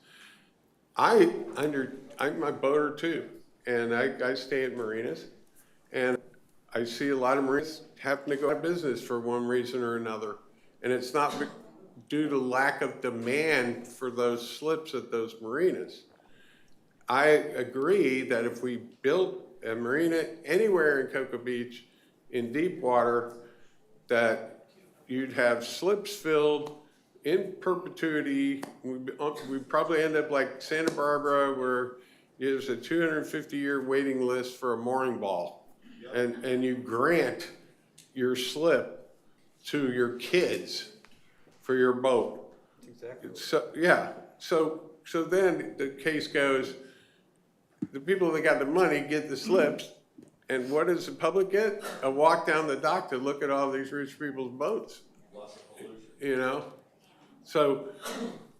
I'm a boater too, and I stay at marinas, and I see a lot of marinas having to go out of business for one reason or another, and it's not due to lack of demand for those slips at those marinas. I agree that if we built a marina anywhere in Cocoa Beach in deep water, that you'd have slips filled in perpetuity. We'd probably end up like Santa Barbara, where there's a 250-year waiting list for a mooring ball. And you grant your slip to your kids for your boat. Exactly. So, yeah, so then the case goes, the people that got the money get the slips, and what does the public get? A walk down the dock to look at all these rich people's boats. You know? So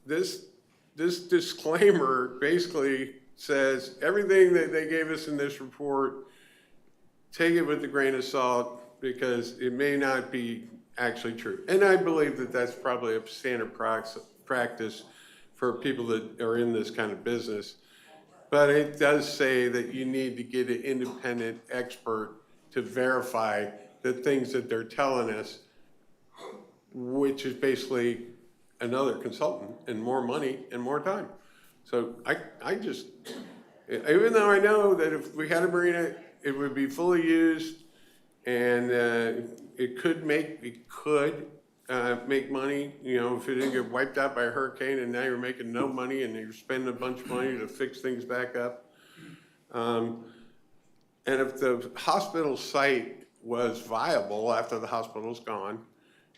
this disclaimer basically says everything that they gave us in this report, take it with a grain of salt, because it may not be actually true. And I believe that that's probably a standard practice for people that are in this kind of business. But it does say that you need to get an independent expert to verify the things that they're telling us, which is basically another consultant and more money and more time. So I just, even though I know that if we had a marina, it would be fully used, and it could make money, you know, if it didn't get wiped out by a hurricane and now you're making no money and you're spending a bunch of money to fix things back up. And if the hospital site was viable after the hospital's gone,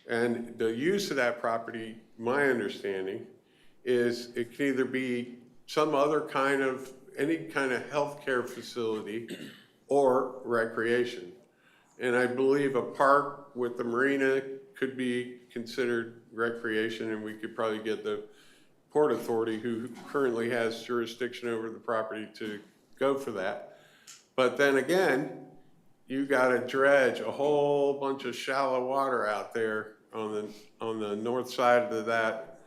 and the use of that property, my understanding, is it can either be some other kind of, any kind of healthcare facility or recreation. And I believe a park with the marina could be considered recreation, and we could probably get the Port Authority, who currently has jurisdiction over the property, to go for that. But then again, you gotta dredge a whole bunch of shallow water out there on the north side of that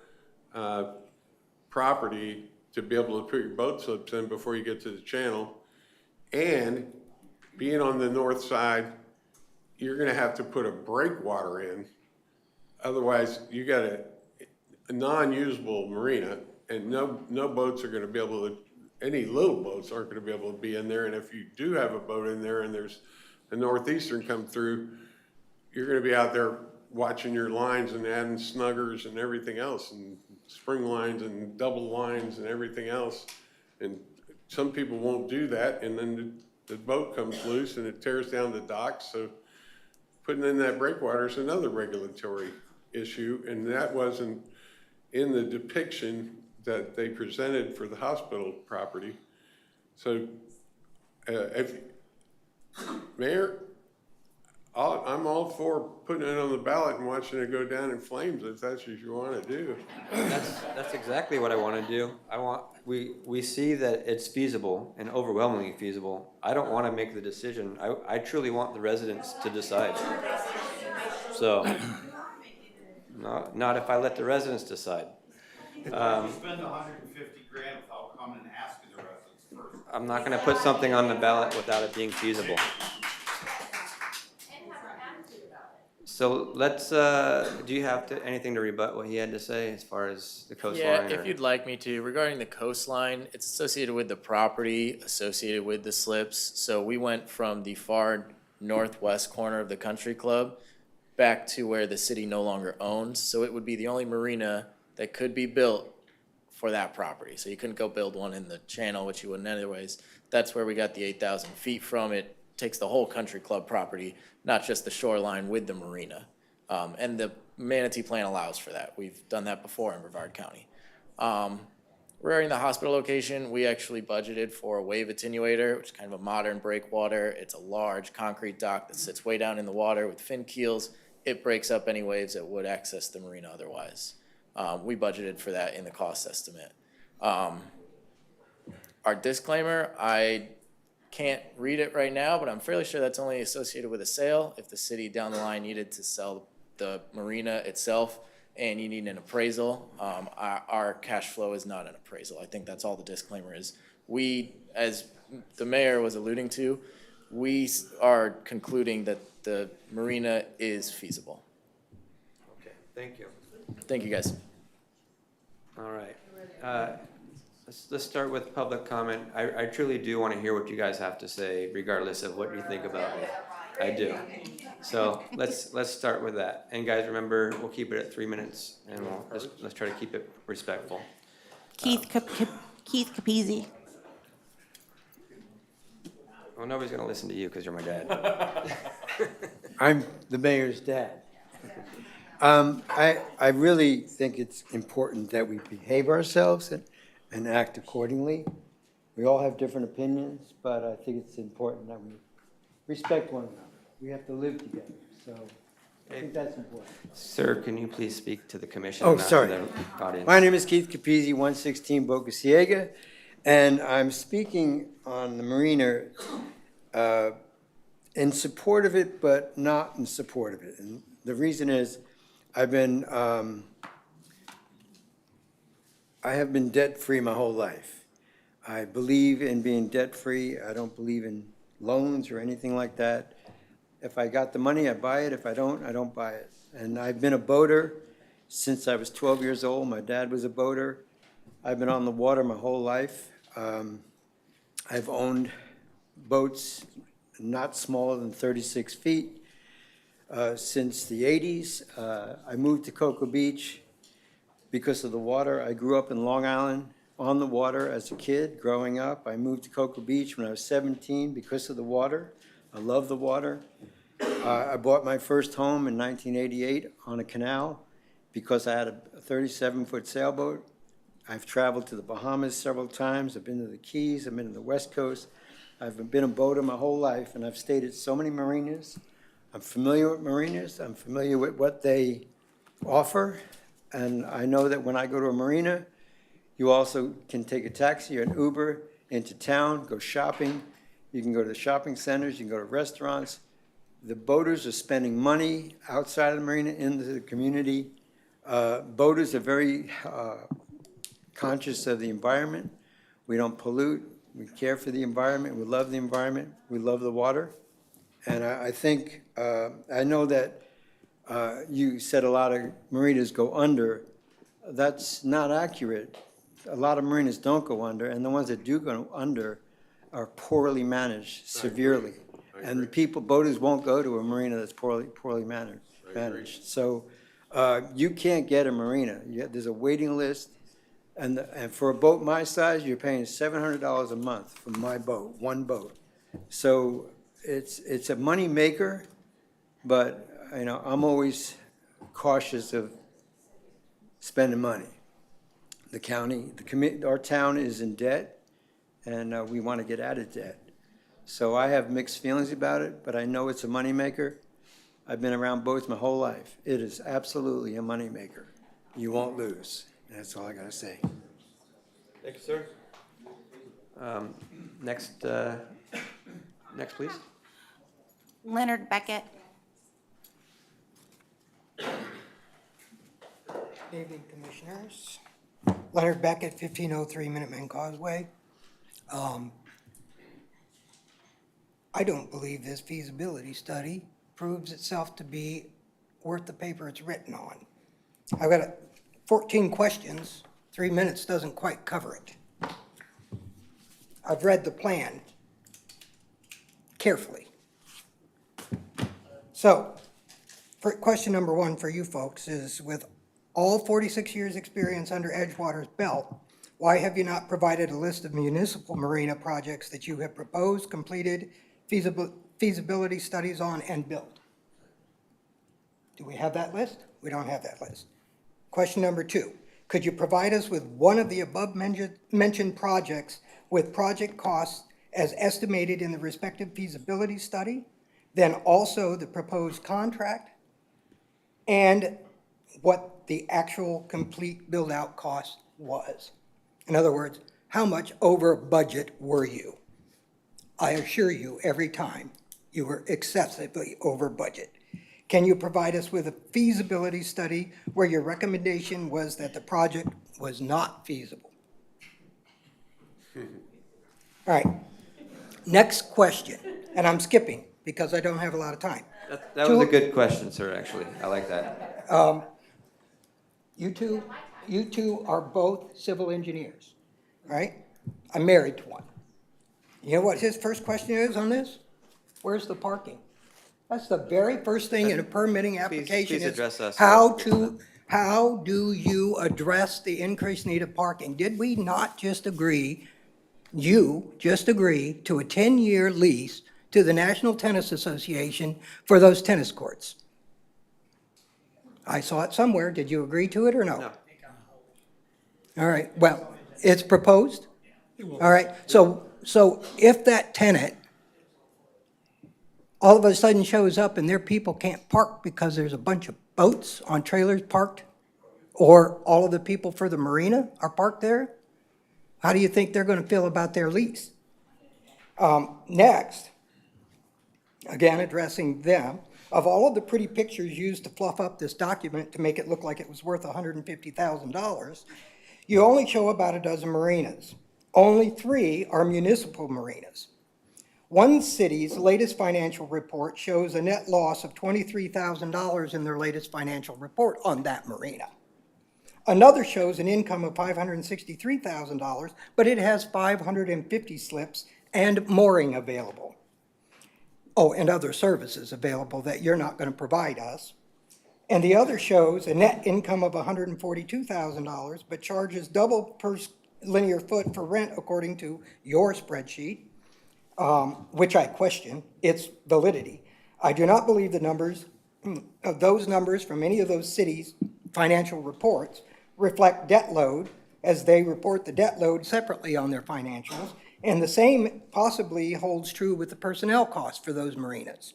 property to be able to put your boat slips in before you get to the channel. And being on the north side, you're gonna have to put a breakwater in. Otherwise, you got a non-usable marina, and no boats are gonna be able to, any little boats aren't gonna be able to be in there. And if you do have a boat in there and there's a northeastern come through, you're gonna be out there watching your lines and adding snuggers and everything else, and spring lines and double lines and everything else. And some people won't do that, and then the boat comes loose and it tears down the docks. So putting in that breakwater is another regulatory issue, and that wasn't in the depiction that they presented for the hospital property. So if Mayor, I'm all for putting it on the ballot and watching it go down in flames if that's what you want to do. That's exactly what I want to do. We see that it's feasible and overwhelmingly feasible. I don't want to make the decision. I truly want the residents to decide. So, not if I let the residents decide. Spend $150,000 without coming and asking the residents first. I'm not going to put something on the ballot without it being feasible. So let's, do you have anything to rebut what he had to say as far as the coastline? Yeah, if you'd like me to. Regarding the coastline, it's associated with the property, associated with the slips. So we went from the far northwest corner of the country club back to where the city no longer owns. So it would be the only marina that could be built for that property. So you couldn't go build one in the channel, which you wouldn't anyways. That's where we got the 8,000 feet from. It takes the whole country club property, not just the shoreline with the marina. And the Manatee Plan allows for that. We've done that before in Brevard County. Regarding the hospital location, we actually budgeted for a wave attenuator, which is kind of a modern breakwater. It's a large concrete dock that sits way down in the water with fin keels. It breaks up any waves that would access the marina otherwise. We budgeted for that in the cost estimate. Our disclaimer, I can't read it right now, but I'm fairly sure that's only associated with a sale. If the city down the line needed to sell the marina itself and you need an appraisal, our cash flow is not an appraisal. I think that's all the disclaimer is. We, as the mayor was alluding to, we are concluding that the marina is feasible. Okay, thank you. Thank you, guys. All right. Let's start with public comment. I truly do want to hear what you guys have to say, regardless of what you think about it. I do. So let's start with that. And guys, remember, we'll keep it at 3 minutes, and let's try to keep it respectful. Keith Capizzi. Well, nobody's going to listen to you because you're my dad. I'm the mayor's dad. I really think it's important that we behave ourselves and act accordingly. We all have different opinions, but I think it's important that we respect one another. We have to live together, so I think that's important. Sir, can you please speak to the commission? Oh, not to sorry. the audience? My name is Keith Capizzi, 116 Boca Ciega, and I'm speaking on the marina in support of it, but not in support of it. And the reason is I have been debt-free my whole life. I believe in being debt-free. I don't believe in loans or anything like that. If I got the money, I buy it. If I don't buy it. And I've been a boater since I was 12 years old. My dad was a boater. I've been on the water my whole life. I've owned boats not smaller than 36 feet since the 80s. I moved to Cocoa Beach because of the water. I grew up in Long Island on the water as a kid growing up. I moved to Cocoa Beach when I was 17 because of the water. I love the water. I bought my first home in 1988 on a canal because I had a 37-foot sailboat. I've traveled to the Bahamas several times. I've been to the Keys. I've been to the West Coast. I've been a boater my whole life, and I've stayed at so many marinas. I'm familiar with marinas. I'm familiar with what they offer. And I know that when I go to a marina, you also can take a taxi or an Uber into town, go shopping. You can go to the shopping centers, you can go to restaurants. The boaters are spending money outside of the marina into the community. Boaters are very conscious of the environment. We don't pollute. We care for the environment. We love the environment. We love the water. And I think, I know that you said a lot of marinas go under. That's not accurate. A lot of marinas don't go under, and the ones that do go under are poorly managed severely. And the people, boaters won't go to a marina that's poorly managed. So you can't get a marina. There's a waiting list. And for a boat my size, you're paying $700 a month for my boat, one boat. So it's a money maker, but I'm always cautious of spending money. The county, our town is in debt, and we want to get out of debt. So I have mixed feelings about it, but I know it's a moneymaker. I've been around boats my whole life. It is absolutely a moneymaker. You won't lose. That's all I got to say. Thank you, sir. Next, please. Leonard Beckett. Good evening, Commissioners. Leonard Beckett, 1503 Minuteman Causeway. I don't believe this feasibility study proves itself to be worth the paper it's written on. I've got 14 questions. 3 minutes doesn't quite cover it. I've read the plan carefully. So, question number one for you folks is, with all 46 years' experience under Edgewater's belt, why have you not provided a list of municipal marina projects that you have proposed, completed, feasibility studies on, and built? Do we have that list? We don't have that list. Question number two, could you provide us with one of the above mentioned projects with project costs as estimated in the respective feasibility study, then also the proposed contract, and what the actual complete build-out cost was? In other words, how much over budget were you? I assure you, every time, you were excessively over budget. Can you provide us with a feasibility study where your recommendation was that the project was not feasible? All right, next question, and I'm skipping because I don't have a lot of time. That was a good question, sir, actually. I like that. You two are both civil engineers, right? I'm married to one. You know what his first question is on this? Where's the parking? That's the very first thing in a permitting application please address us. how do you address the increased need of parking? Did we not just agree, you just agreed to a 10-year lease to the National Tennis Association for those tennis courts? I saw it somewhere. Did you agree to it or no? No. All right, well, it's proposed? All right, so if that tenant all of a sudden shows up and their people can't park because there's a bunch of boats on trailers parked, or all of the people for the marina are parked there, how do you think they're going to feel about their lease? Next, again addressing them, of all of the pretty pictures used to fluff up this document to make it look like it was worth $150,000, you only show about a dozen marinas. Only 3 are municipal marinas. One city's latest financial report shows a net loss of $23,000 in their latest financial report on that marina. Another shows an income of $563,000, but it has 550 slips and mooring available. Oh, and other services available that you're not going to provide us. And the other shows a net income of $142,000, but charges double per linear foot for rent according to your spreadsheet, which I question its validity. I do not believe the numbers of those numbers from any of those cities' financial reports reflect debt load, as they report the debt load separately on their financials, and the same possibly holds true with the personnel costs for those marinas.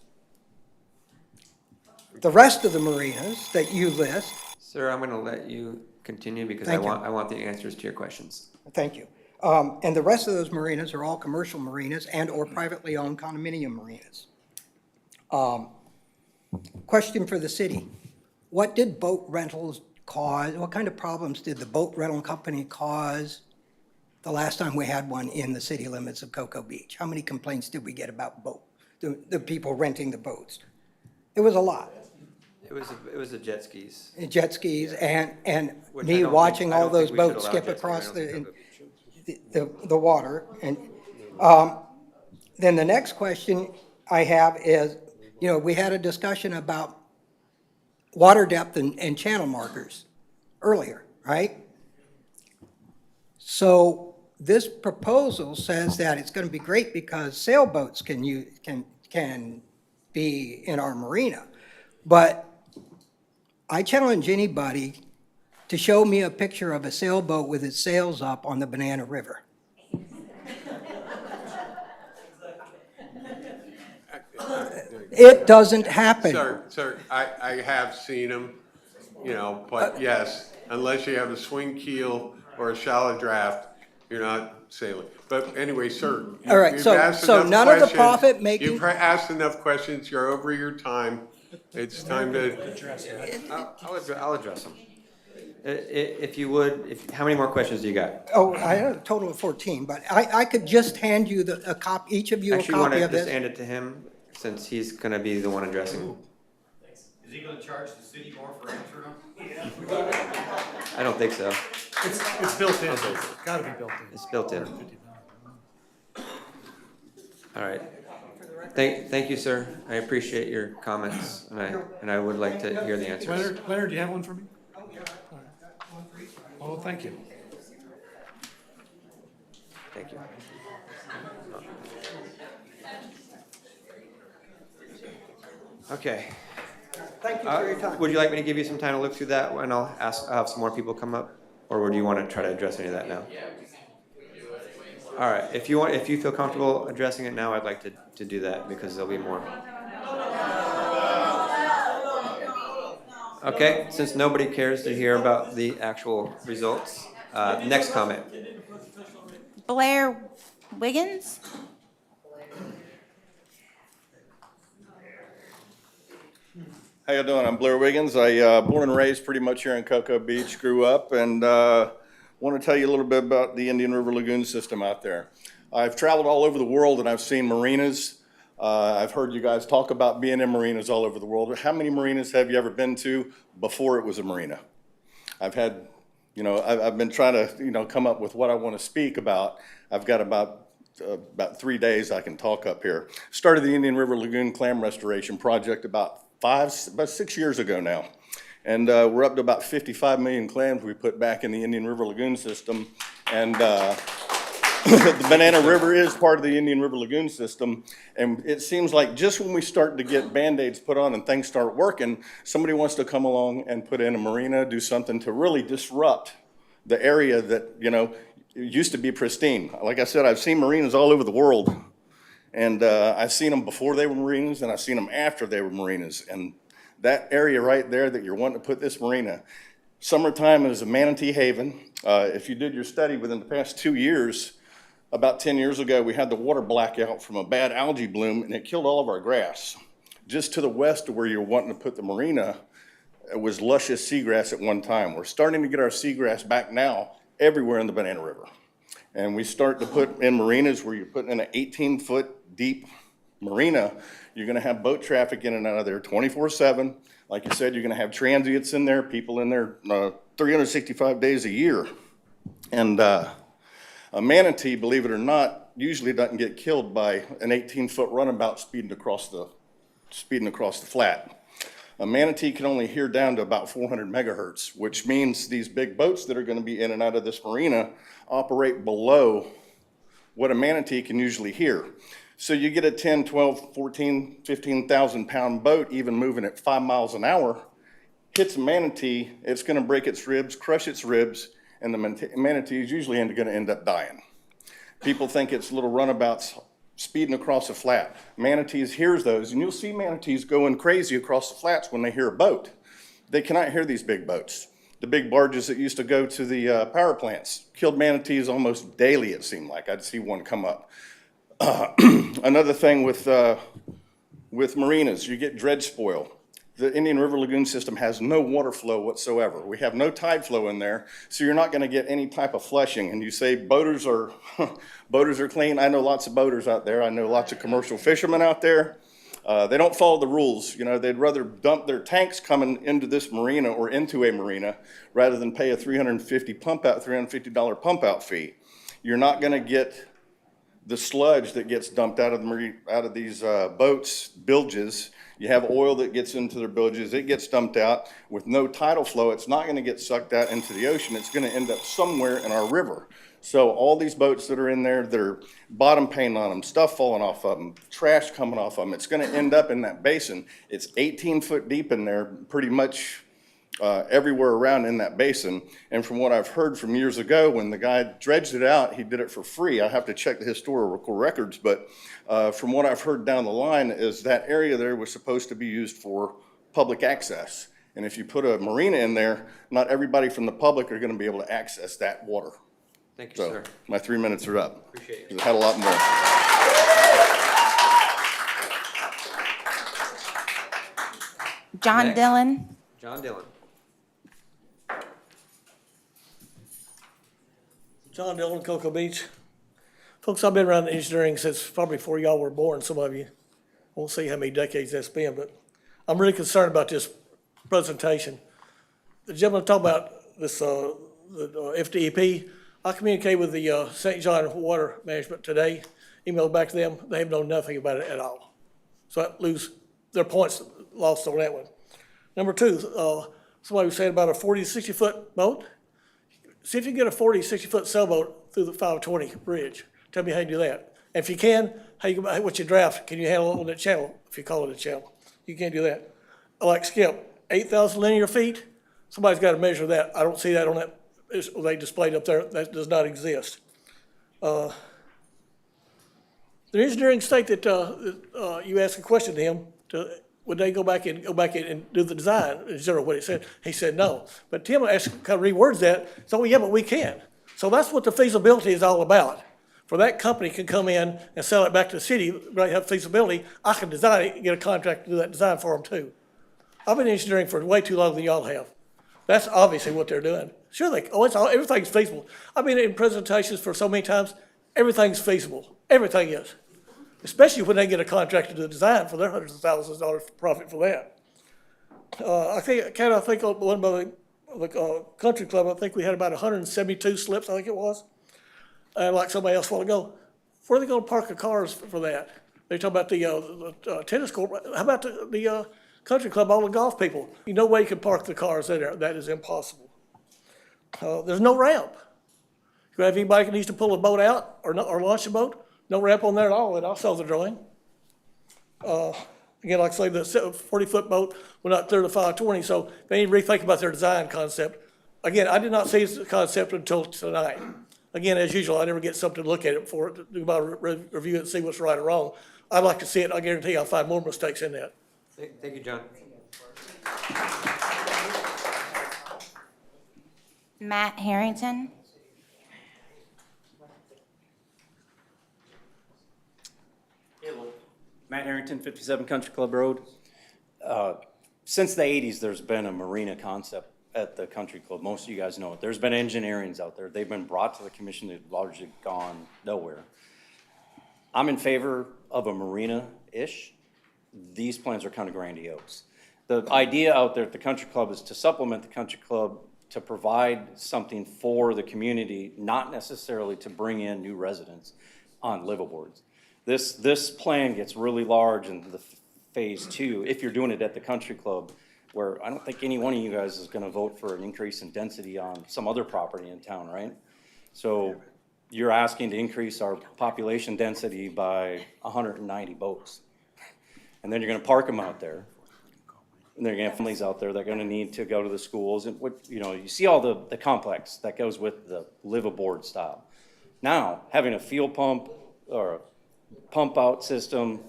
The rest of the marinas that you list. Sir, I'm going to let you continue because Thank you. I want the answers to your questions. Thank you. And the rest of those marinas are all commercial marinas and or privately owned condominium marinas. Question for the city. What did boat rentals cause? What kind of problems did the boat rental company cause the last time we had one in the city limits of Cocoa Beach? How many complaints did we get about the people renting the boats? It was a lot. It was the jet skis. Jet skis and Which me watching I all don't those think we should boats allow skip jet ski across rentals in the water. And then the next question I have is, you know, we had a discussion about water depth and channel markers earlier, right? So this proposal says that it's going to be great because sailboats can be in our marina, but I challenge anybody to show me a picture of a sailboat with its sails up on the Banana River. It doesn't happen. Sir, I have seen them, you know, but yes, unless you have a swing keel or a shallow draft, you're not sailing. But anyway, sir. All right, you've so asked none enough of the questions. profit making. You've asked enough questions, you're over your time. It's time to. I'll address them. If you would, how many more questions do you got? Oh, I have a total of 14, but I could just hand you a copy, each of you a Actually, you want copy to of just this. hand it to him since he's going to be the one addressing. Is he gonna charge the city more for answering them? I don't think so. It's built in, gotta be built in. It's built in. All right. Thank you, sir. I appreciate your comments, and I would like to hear the answers. Leonard, do you have one for me? Oh, thank you. Thank you. Okay. Thank you for your time. Would you like me to give you some time to look through that, and I'll have some more people come up, or do you want to try to address any of that now? All right. If you feel comfortable addressing it now, I'd like to do that because there'll be more. Okay, since nobody cares to hear about the actual results, next comment. Blair Wiggins? How you doing? I'm Blair Wiggins. I born and raised pretty much here in Cocoa Beach, grew up, and want to tell you a little bit about the Indian River Lagoon system out there. I've traveled all over the world and I've seen marinas. I've heard you guys talk about being in marinas all over the world. How many marinas have you ever been to before it was a marina? I've had, I've been trying to, come up with what I want to speak about. I've got about 3 days I can talk up here. Started the Indian River Lagoon Clam Restoration Project about 6 years ago now. And we're up to about 55 million clams we put back in the Indian River Lagoon system. And the Banana River is part of the Indian River Lagoon system. And it seems like just when we start to get Band-Aids put on and things start working, somebody wants to come along and put in a marina, do something to really disrupt the area that, used to be pristine. Like I said, I've seen marinas all over the world. And I've seen them before they were marinas, and I've seen them after they were marinas. And that area right there that you're wanting to put this marina, summertime is a manatee haven. If you did your study within the past 2 years, about 10 years ago, we had the water blackout from a bad algae bloom, and it killed all of our grass. Just to the west of where you're wanting to put the marina, it was luscious seagrass at one time. We're starting to get our seagrass back now everywhere in the Banana River. And we start to put in marinas where you're putting in an 18-foot deep marina. You're gonna have boat traffic in and out of there 24/7. Like you said, you're gonna have transients in there, people in there 365 days a year. And a manatee, believe it or not, usually doesn't get killed by an 18-foot runabout speeding across the flat. A manatee can only hear down to about 400 megahertz, which means these big boats that are going to be in and out of this marina operate below what a manatee can usually hear. So you get a 10, 12, 14, 15,000 pound boat, even moving at 5 miles an hour, hits a manatee, it's going to break its ribs, crush its ribs, and the manatee is usually going to end up dying. People think it's little runabouts speeding across a flat. Manatees hears those, and you'll see manatees going crazy across the flats when they hear a boat. They cannot hear these big boats. The big barges that used to go to the power plants killed manatees almost daily, it seemed like. I'd see one come up. Another thing with marinas, you get dredge spoil. The Indian River Lagoon system has no water flow whatsoever. We have no tide flow in there, so you're not going to get any type of flushing. And you say boaters are clean. I know lots of boaters out there. I know lots of commercial fishermen out there. They don't follow the rules. They'd rather dump their tanks coming into this marina or into a marina rather than pay a $350 pump out fee. You're not going to get the sludge that gets dumped out of these boats, bilges. You have oil that gets into their bilges, it gets dumped out. With no tidal flow, it's not going to get sucked out into the ocean. It's going to end up somewhere in our river. So all these boats that are in there, they're bottom paint on them, stuff falling off of them, trash coming off of them. It's going to end up in that basin. It's 18 foot deep in there, pretty much everywhere around in that basin. And from what I've heard from years ago, when the guy dredged it out, he did it for free. I have to check the historical records, but from what I've heard down the line is that area there was supposed to be used for public access. And if you put a marina in there, not everybody from the public are going to be able to access that water. Thank you, So, sir. my 3 minutes are up. Appreciate it. I had a lot more. John Next. Dillon? John Dillon. John Dillon, Cocoa Beach. Folks, I've been around engineering since probably before y'all were born, some of you. Won't see how many decades that's been, but I'm really concerned about this presentation. The gentleman talked about this, the FDEP. I communicated with the St. John Water Management today, emailed back to them. They have known nothing about it at all. So I lose their points lost on that one. Number two, somebody was saying about a 40 to 60 foot boat. See if you can get a 40, 60 foot sailboat through the 520 bridge. Tell me how you do that. And if you can, what's your draft? Can you handle it on that channel, if you call it a channel? You can't do that. Like Skip, 8,000 linear feet. Somebody's got to measure that. I don't see that on that. They displayed up there. That does not exist. The engineering state that you asked a question to him, to would they go back in and do the design? Is that what he said? He said no. But Tim asked, kind of rewords that, so yeah, but we can. So that's what the feasibility is all about. For that company can come in and sell it back to the city, right, have feasibility, I can design it and get a contract to do that design for them too. I've been engineering for way too long than y'all have. That's obviously what they're doing. Sure, everything's feasible. I've been in presentations for so many times, everything's feasible. Everything is. Especially when they get a contract to do the design for their hundreds of thousands of dollars profit for that. I think on one by the country club, I think we had about 172 slips, I think it was. And like somebody else a while ago, where are they gonna park the cars for that? They talk about the tennis court, how about the country club, all the golf people? No way you can park the cars in there, that is impossible. There's no ramp. You have anybody that needs to pull a boat out or launch a boat? No ramp on there at all, and I'll sell the drawing. Again, like I say, the 40-foot boat will not clear the 520, so they need to rethink about their design concept. Again, I did not see the concept until tonight. Again, as usual, I never get something to look at it before, to do my review it and see what's right or wrong. I'd like to see it, I guarantee I'll find more mistakes in that. Thank you, John. Matt Harrington. Matt Harrington, 57 Country Club Road. Since the 80s, there's been a marina concept at the country club. Most of you guys know it. There's been engineerings out there. They've been brought to the commission. They've largely gone nowhere. I'm in favor of a marina-ish. These plans are kind of grandiose. The idea out there at the country club is to supplement the country club to provide something for the community, not necessarily to bring in new residents on liveaboards. This plan gets really large in the phase 2, if you're doing it at the country club, where I don't think any one of you guys is gonna vote for an increase in density on some other property in town, right? So you're asking to increase our population density by 190 boats. And then you're gonna park them out there. And they're gonna have families out there that are gonna need to go to the schools, and what, you see all the complex that goes with the liveaboard style. Now, having a fuel pump or a pump out system,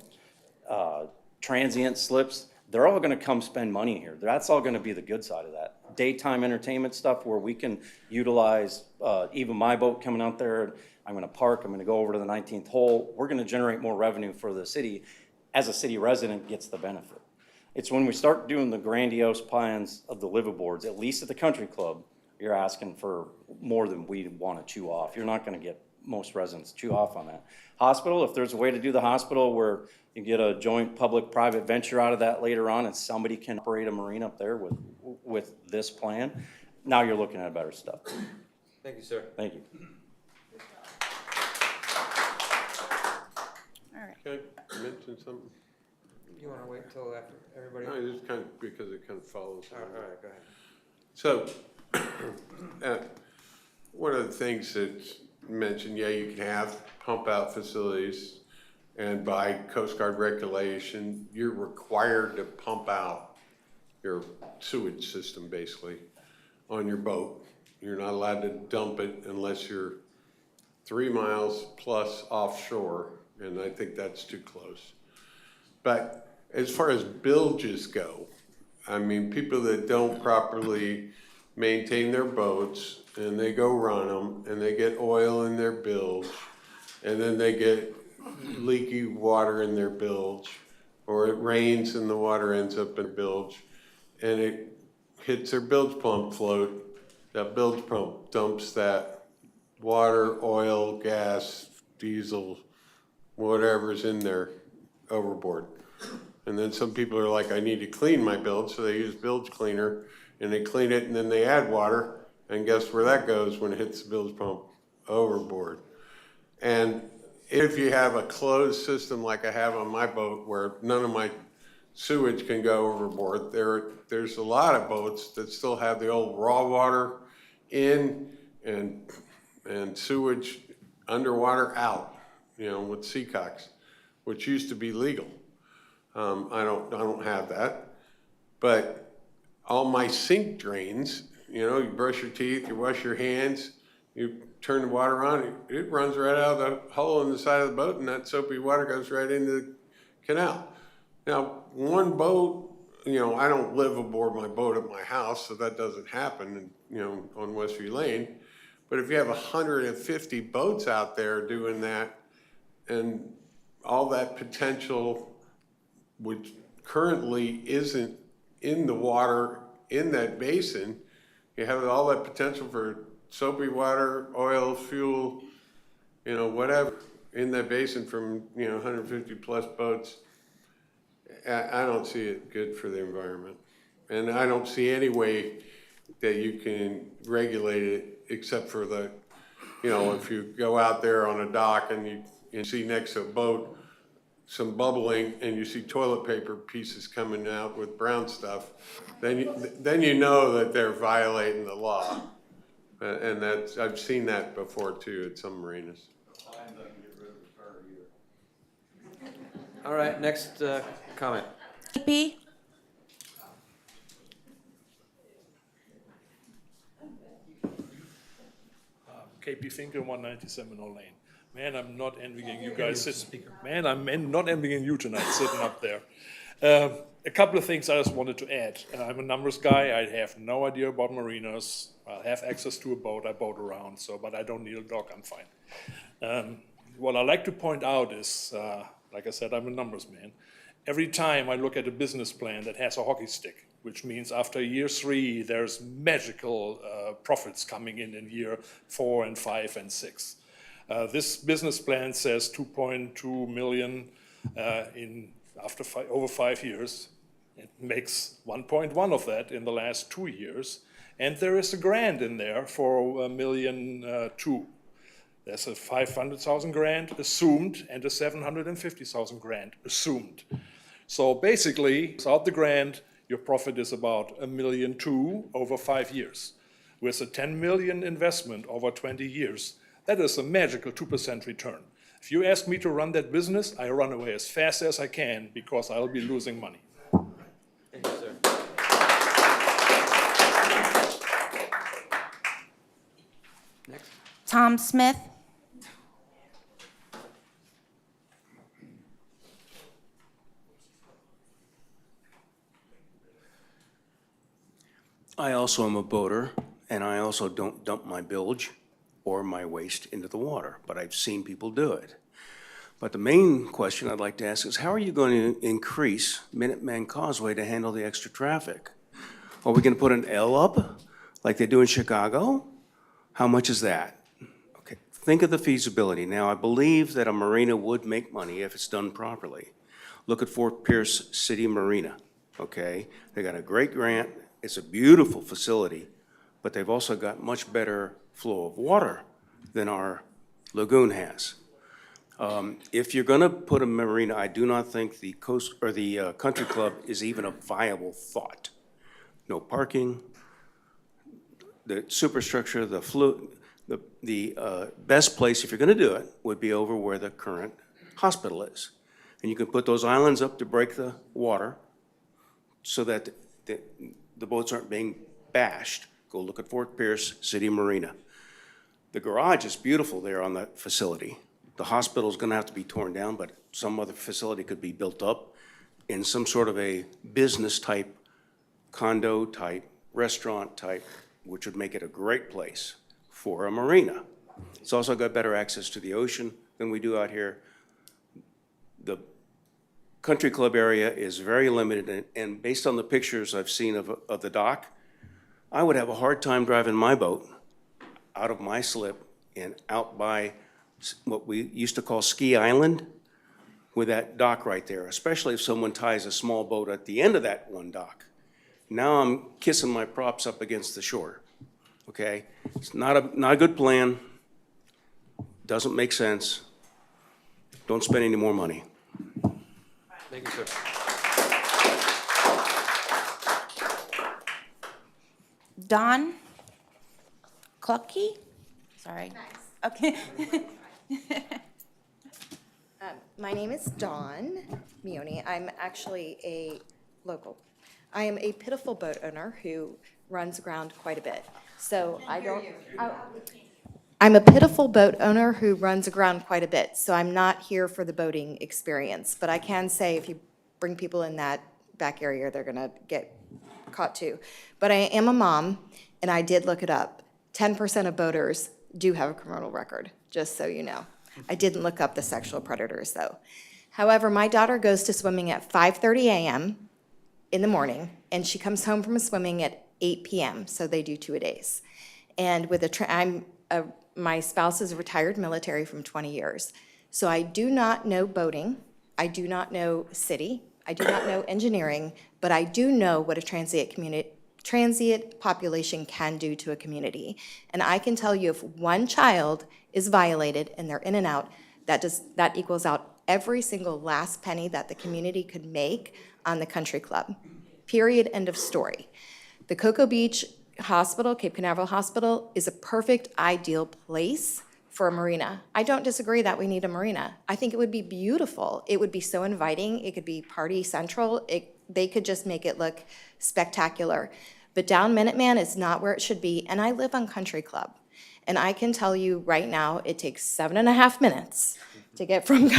transient slips, they're all gonna come spend money here. That's all gonna be the good side of that. Daytime entertainment stuff where we can utilize, even my boat coming out there, I'm gonna park, I'm gonna go over to the 19th hole. We're gonna generate more revenue for the city. As a city resident gets the benefit. It's when we start doing the grandiose plans of the liveaboards, at least at the country club, you're asking for more than we want to chew off. You're not gonna get most residents chew off on that. Hospital, if there's a way to do the hospital where you get a joint public-private venture out of that later on and somebody can operate a marina up there with this plan, now you're looking at better stuff. Thank you, sir. Thank you. All right. Can I mention something? You wanna wait till after everybody? No, just kind of, because it kind of follows. All right, go ahead. So, one of the things that's mentioned, yeah, you can have pump out facilities, and by Coast Guard regulation, you're required to pump out your sewage system, basically, on your boat. You're not allowed to dump it unless you're 3 miles plus offshore, and I think that's too close. But as far as bilges go, I mean, people that don't properly maintain their boats and they go run them and they get oil in their bilge and then they get leaky water in their bilge, or it rains and the water ends up in a bilge and it hits their bilge pump float. That bilge pump dumps that water, oil, gas, diesel, whatever's in there overboard. And then some people are like, I need to clean my bilge, so they use bilge cleaner, and they clean it, and then they add water, and guess where that goes when it hits the bilge pump? Overboard. And if you have a closed system like I have on my boat, where none of my sewage can go overboard, there's a lot of boats that still have the old raw water in and sewage underwater out, with seacocks, which used to be legal. I don't have that, but all my sink drains, you brush your teeth, you wash your hands, you turn the water on, it runs right out of the hole in the side of the boat, and that soapy water goes right into the canal. Now, one boat, you know, I don't live aboard my boat at my house, so that doesn't happen, you know, on Westview Lane. But if you have 150 boats out there doing that, and all that potential, which currently isn't in the water in that basin, you have all that potential for soapy water, oil, fuel, you know, whatever, in that basin from, you know, 150 plus boats. I don't see it good for the environment. And I don't see any way that you can regulate it except for the, you know, if you go out there on a dock and you see next to a boat some bubbling and you see toilet paper pieces coming out with brown stuff, then you know that they're violating the law. And that's, I've seen that before too at some marinas. All right, next comment. B. KP Finkel, 197 Lane. Man, I'm not envying you guys. Man, I'm not envying you tonight, sitting up there. A couple of things I just wanted to add. I'm a numbers guy. I have no idea about marinas. I have access to a boat. I boat around, but I don't need a dog. I'm fine. What I like to point out is, like I said, I'm a numbers man. Every time I look at a business plan that has a hockey stick, which means after year 3, there's magical profits coming in year 4 and 5 and 6. This business plan says 2.2 million over 5 years. It makes 1.1 of that in the last 2 years. And there is a grant in there for $1.2 million. There's a 500,000 grant assumed and a 750,000 grant assumed. So basically, without the grant, your profit is about $1.2 million over 5 years. With a 10 million investment over 20 years, that is a magical 2% return. If you ask me to run that business, I run away as fast as I can because I'll be losing money. Thank you, sir. Next. Tom Smith. I also am a boater, and I also don't dump my bilge or my waste into the water, but I've seen people do it. But the main question I'd like to ask is, how are you going to increase Minuteman Causeway to handle the extra traffic? Are we going to put an L up like they do in Chicago? How much is that? Okay, think of the feasibility. Now, I believe that a marina would make money if it's done properly. Look at Fort Pierce City Marina, okay? They got a great grant. It's a beautiful facility, but they've also got much better flow of water than our lagoon has. If you're gonna put a marina, I do not think the coast or the country club is even a viable thought. No parking, the superstructure, the best place, if you're gonna do it, would be over where the current hospital is. And you can put those islands up to break the water so that the boats aren't being bashed. Go look at Fort Pierce City Marina. The garage is beautiful there on that facility. The hospital's gonna have to be torn down, but some other facility could be built up in some sort of a business type, condo type, restaurant type, which would make it a great place for a marina. It's also got better access to the ocean than we do out here. The country club area is very limited, and based on the pictures I've seen of the dock, I would have a hard time driving my boat out of my slip and out by what we used to call Ski Island with that dock right there, especially if someone ties a small boat at the end of that one dock. Now I'm kissing my props up against the shore, okay? It's not a good plan, doesn't make sense. Don't spend any more money. Thank you, sir. Don Clucky? Sorry. Okay. My name is Dawn Mione. I'm actually a local. I am a pitiful boat owner who runs aground quite a bit. So I don't. I'm a pitiful boat owner who runs aground quite a bit. So I'm not here for the boating experience. But I can say if you bring people in that back area, they're gonna get caught too. But I am a mom, and I did look it up. 10% of boaters do have a criminal record, just so you know. I didn't look up the sexual predators, though. However, my daughter goes to swimming at 5:30 a.m. in the morning, and she comes home from swimming at 8 p.m., so they do 2 a days. And with my spouse is retired military from 20 years. So I do not know boating, I do not know city, I do not know engineering, but I do know what a transient population can do to a community. And I can tell you if one child is violated and they're in and out, that equals out every single last penny that the community could make on the country club. Period, end of story. The Cocoa Beach Hospital, Cape Canaveral Hospital, is a perfect, ideal place for a marina. I don't disagree that we need a marina. I think it would be beautiful. It would be so inviting. It could be party central. They could just make it look spectacular. But down Minuteman is not where it should be, and I live on Country Club. And I can tell you right now, it takes 7.5 minutes to get from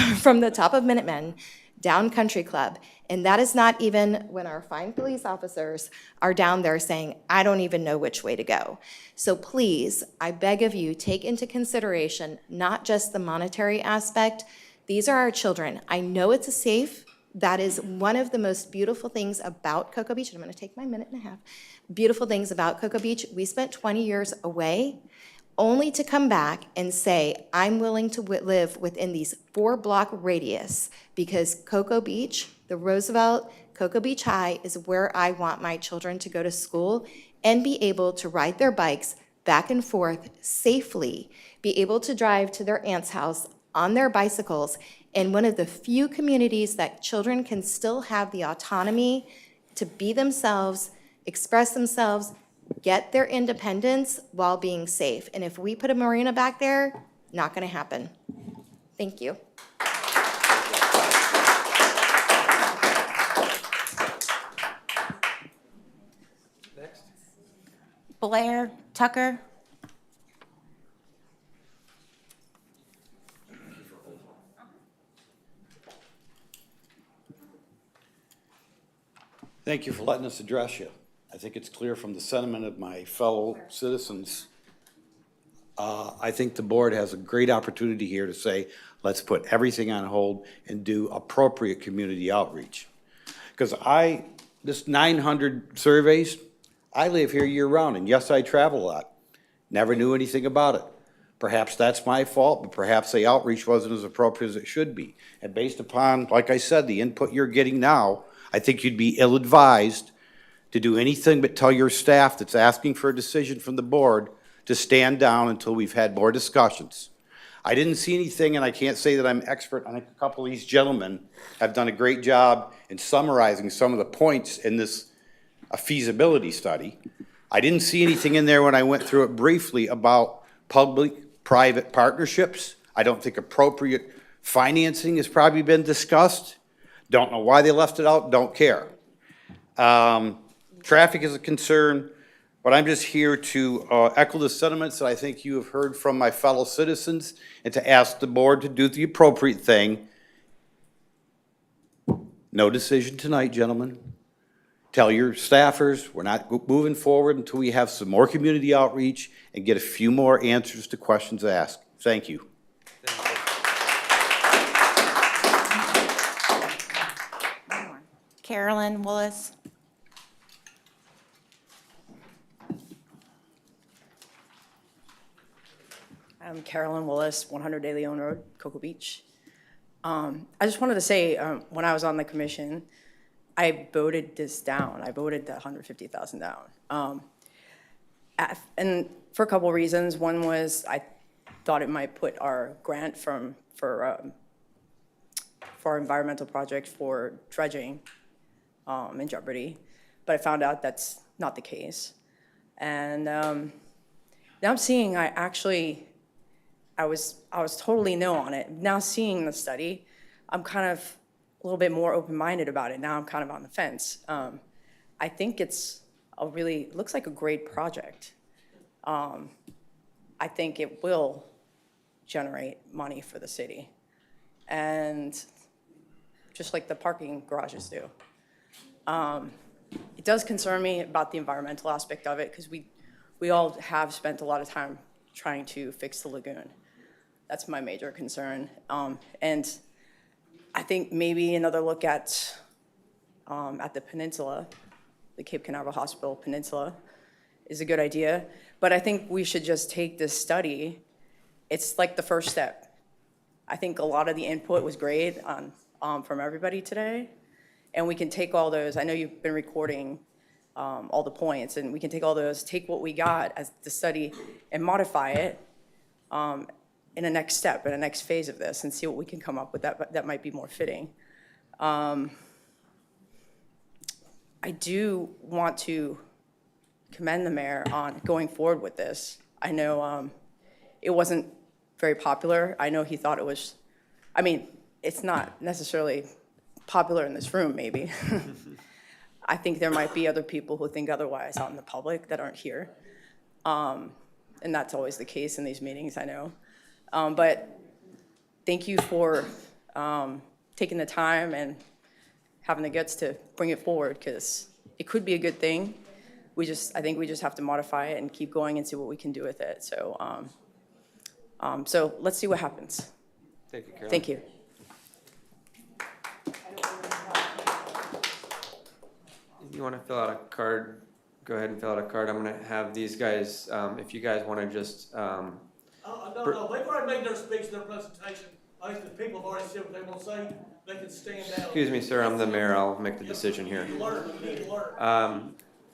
the top of Minuteman down Country Club. And that is not even when our fine police officers are down there saying, I don't even know which way to go. So please, I beg of you, take into consideration not just the monetary aspect. These are our children. I know it's a safe. That is one of the most beautiful things about Cocoa Beach. And I'm going to take my 1.5 minutes. Beautiful things about Cocoa Beach. We spent 20 years away only to come back and say, I'm willing to live within these 4-block radius because Cocoa Beach, the Roosevelt, Cocoa Beach High is where I want my children to go to school and be able to ride their bikes back and forth safely, be able to drive to their aunt's house on their bicycles, and one of the few communities that children can still have the autonomy to be themselves, express themselves, get their independence while being safe. And if we put a marina back there, not gonna happen. Thank you. Next. Blair Tucker. Thank you for letting us address you. I think it's clear from the sentiment of my fellow citizens. I think the board has a great opportunity here to say, let's put everything on hold and do appropriate community outreach. Because this 900 surveys, I live here year-round, and yes, I travel a lot. Never knew anything about it. Perhaps that's my fault, but perhaps the outreach wasn't as appropriate as it should be. And based upon, like I said, the input you're getting now, I think you'd be ill-advised to do anything but tell your staff that's asking for a decision from the board to stand down until we've had more discussions. I didn't see anything, and I can't say that I'm expert. I think a couple of these gentlemen have done a great job in summarizing some of the points in this feasibility study. I didn't see anything in there when I went through it briefly about public-private partnerships. I don't think appropriate financing has probably been discussed. Don't know why they left it out, don't care. Traffic is a concern, but I'm just here to echo the sentiments that I think you have heard from my fellow citizens and to ask the board to do the appropriate thing. No decision tonight, gentlemen. Tell your staffers we're not moving forward until we have some more community outreach and get a few more answers to questions asked. Thank you. Carolyn Willis. I'm Carolyn Willis, 100 De Leon Road, Cocoa Beach. I just wanted to say, when I was on the commission, I voted this down. I voted the 150,000 down. And for a couple of reasons. One was I thought it might put our grant for our environmental project for dredging in jeopardy. But I found out that's not the case. And now I'm seeing I was totally no on it. Now seeing the study, I'm kind of a little bit more open-minded about it. Now I'm kind of on the fence. I think it's looks like a great project. I think it will generate money for the city. And just like the parking garages do. It does concern me about the environmental aspect of it, because we all have spent a lot of time trying to fix the lagoon. That's my major concern. And I think maybe another look at the peninsula, the Cape Canaveral Hospital Peninsula, is a good idea. But I think we should just take this study. It's like the first step. I think a lot of the input was great from everybody today. And we can take all those, I know you've been recording all the points, and we can take all those, take what we got as the study and modify it in a next step, in a next phase of this, and see what we can come up with that might be more fitting. I do want to commend the mayor on going forward with this. I know it wasn't very popular. I know he thought it was, I mean, it's not necessarily popular in this room, maybe. I think there might be other people who think otherwise out in the public that aren't here. And that's always the case in these meetings, I know. But thank you for taking the time and having the guts to bring it forward, because it could be a good thing. I think we just have to modify it and keep going and see what we can do with it. So, so let's see what happens. Thank you, Caroline. Thank you. If you want to fill out a card, go ahead and fill out a card. I'm going to have these guys, if you guys want to just. No, they've already made their speech, their presentation. I think the people have already said what they want to say. They can stand down. Excuse me, sir, I'm the mayor. I'll make the decision here.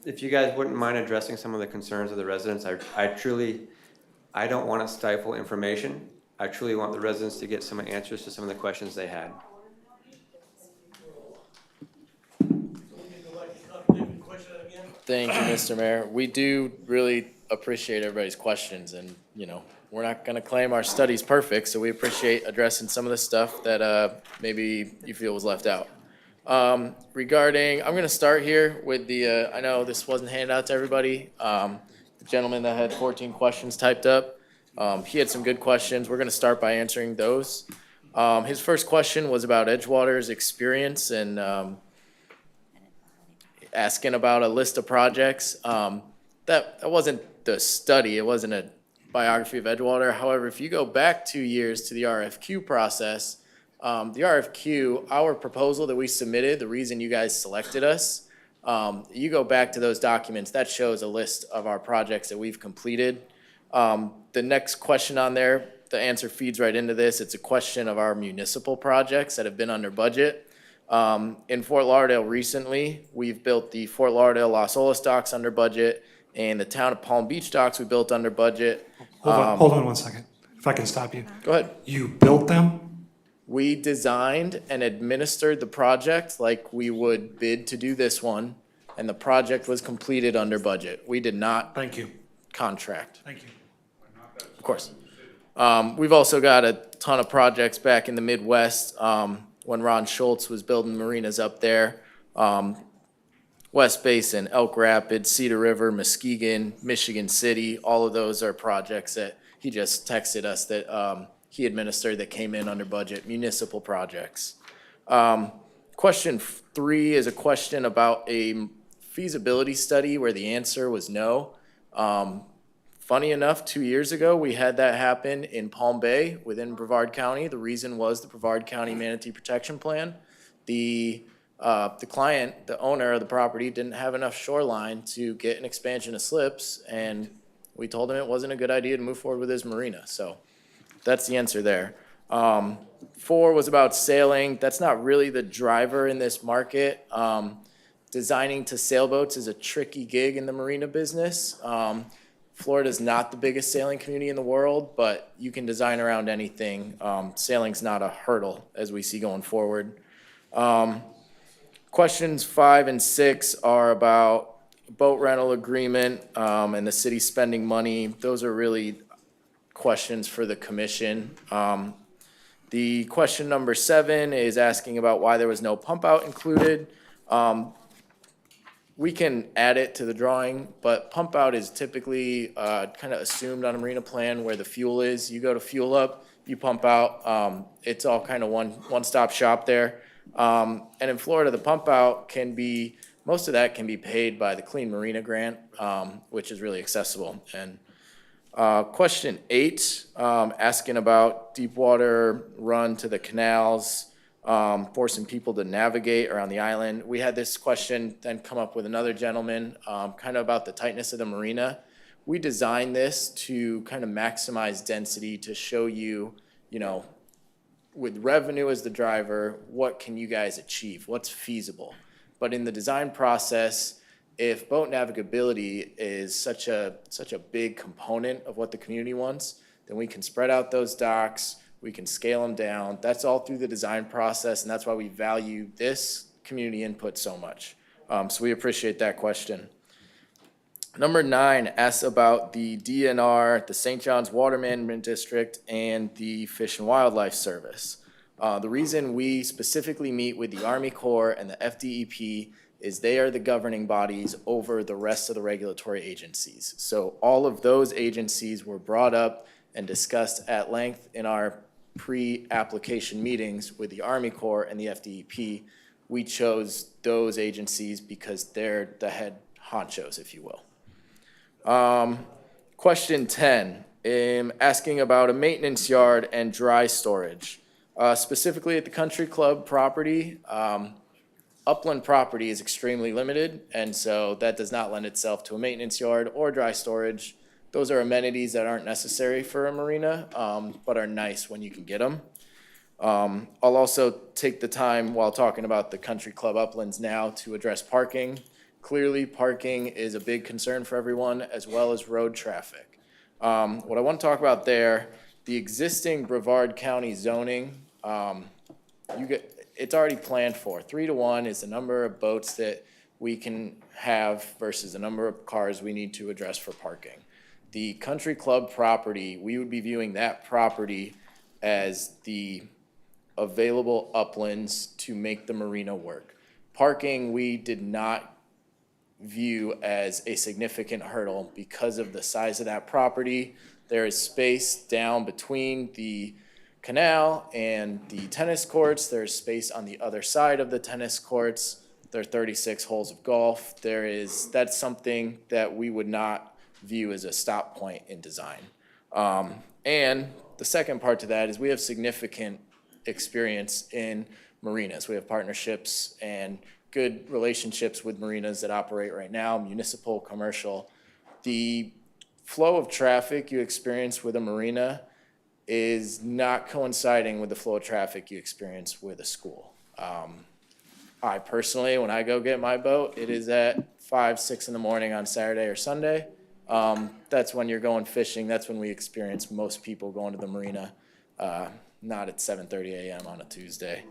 If you guys wouldn't mind addressing some of the concerns of the residents, I don't want to stifle information. I truly want the residents to get some answers to some of the questions they had. Thank you, Mr. Mayor. We do really appreciate everybody's questions, and, you know, we're not gonna claim our study's perfect, so we appreciate addressing some of the stuff that, maybe you feel was left out. Regarding, I'm gonna start here with I know this wasn't handed out to everybody, the gentleman that had 14 questions typed up. He had some good questions. We're gonna start by answering those. His first question was about Edgewater's experience and, asking about a list of projects. That wasn't the study, it wasn't a biography of Edgewater. However, if you go back 2 years to the RFQ process, the RFQ, our proposal that we submitted, the reason you guys selected us, you go back to those documents, that shows a list of our projects that we've completed. The next question on there, the answer feeds right into this. It's a question of our municipal projects that have been under budget. In Fort Lauderdale recently, we've built the Fort Lauderdale Las Olas docks under budget, and the town of Palm Beach docks we built under budget. Hold on 1 second, if I can stop you. Go ahead. You built them? We designed and administered the project like we would bid to do this one, and the project was completed under budget. We did not. Thank you. Contract. Thank you. Of course. We've also got a ton of projects back in the Midwest. When Ron Schultz was building marinas up there, West Basin, Elk Rapids, Cedar River, Muskegon, Michigan City, all of those are projects that he just texted us that he administered that came in under budget, municipal projects. Question 3 is a question about a feasibility study where the answer was no. Funny enough, 2 years ago, we had that happen in Palm Bay within Brevard County. The reason was the Brevard County Manatee Protection Plan. The client, the owner of the property, didn't have enough shoreline to get an expansion of slips, and we told him it wasn't a good idea to move forward with his marina. So that's the answer there. 4 was about sailing. That's not really the driver in this market. Designing to sailboats is a tricky gig in the marina business. Florida's not the biggest sailing community in the world, but you can design around anything. Sailing's not a hurdle as we see going forward. Questions 5 and 6 are about boat rental agreement and the city spending money. Those are really questions for the commission. The question number 7 is asking about why there was no pump out included. We can add it to the drawing, but pump out is typically kind of assumed on a marina plan where the fuel is. You go to fuel up, you pump out. It's all kind of one-stop shop there. And in Florida, the pump out can be, most of that can be paid by the Clean Marina Grant, which is really accessible. And question 8, asking about deep water run to the canals, forcing people to navigate around the island. We had this question then come up with another gentleman, kind of about the tightness of the marina. We designed this to kind of maximize density to show you, you know, with revenue as the driver, what can you guys achieve? What's feasible? But in the design process, if boat navigability is such a big component of what the community wants, then we can spread out those docks, we can scale them down. That's all through the design process, and that's why we value this community input so much. So we appreciate that question. Number 9 asks about the DNR, the St. John's Water Management District, and the Fish and Wildlife Service. The reason we specifically meet with the Army Corps and the FDEP is they are the governing bodies over the rest of the regulatory agencies. So all of those agencies were brought up and discussed at length in our pre-application meetings with the Army Corps and the FDEP. We chose those agencies because they're the head honchos, if you will. Question 10, asking about a maintenance yard and dry storage. Specifically at the country club property, upland property is extremely limited, and so that does not lend itself to a maintenance yard or dry storage. Those are amenities that aren't necessary for a marina, but are nice when you can get them. I'll also take the time while talking about the country club uplands now to address parking. Clearly, parking is a big concern for everyone, as well as road traffic. What I want to talk about there, the existing Brevard County zoning, it's already planned for. 3 to 1 is the number of boats that we can have versus the number of cars we need to address for parking. The country club property, we would be viewing that property as the available uplands to make the marina work. Parking, we did not view as a significant hurdle because of the size of that property. There is space down between the canal and the tennis courts. There's space on the other side of the tennis courts. There are 36 holes of golf. That's something that we would not view as a stop point in design. And the second part to that is we have significant experience in marinas. We have partnerships and good relationships with marinas that operate right now, municipal, commercial. The flow of traffic you experience with a marina is not coinciding with the flow of traffic you experience with a school. I personally, when I go get my boat, it is at 5, 6 in the morning on Saturday or Sunday. That's when you're going fishing. That's when we experience most people going to the marina, not at 7:30 a.m. on a Tuesday.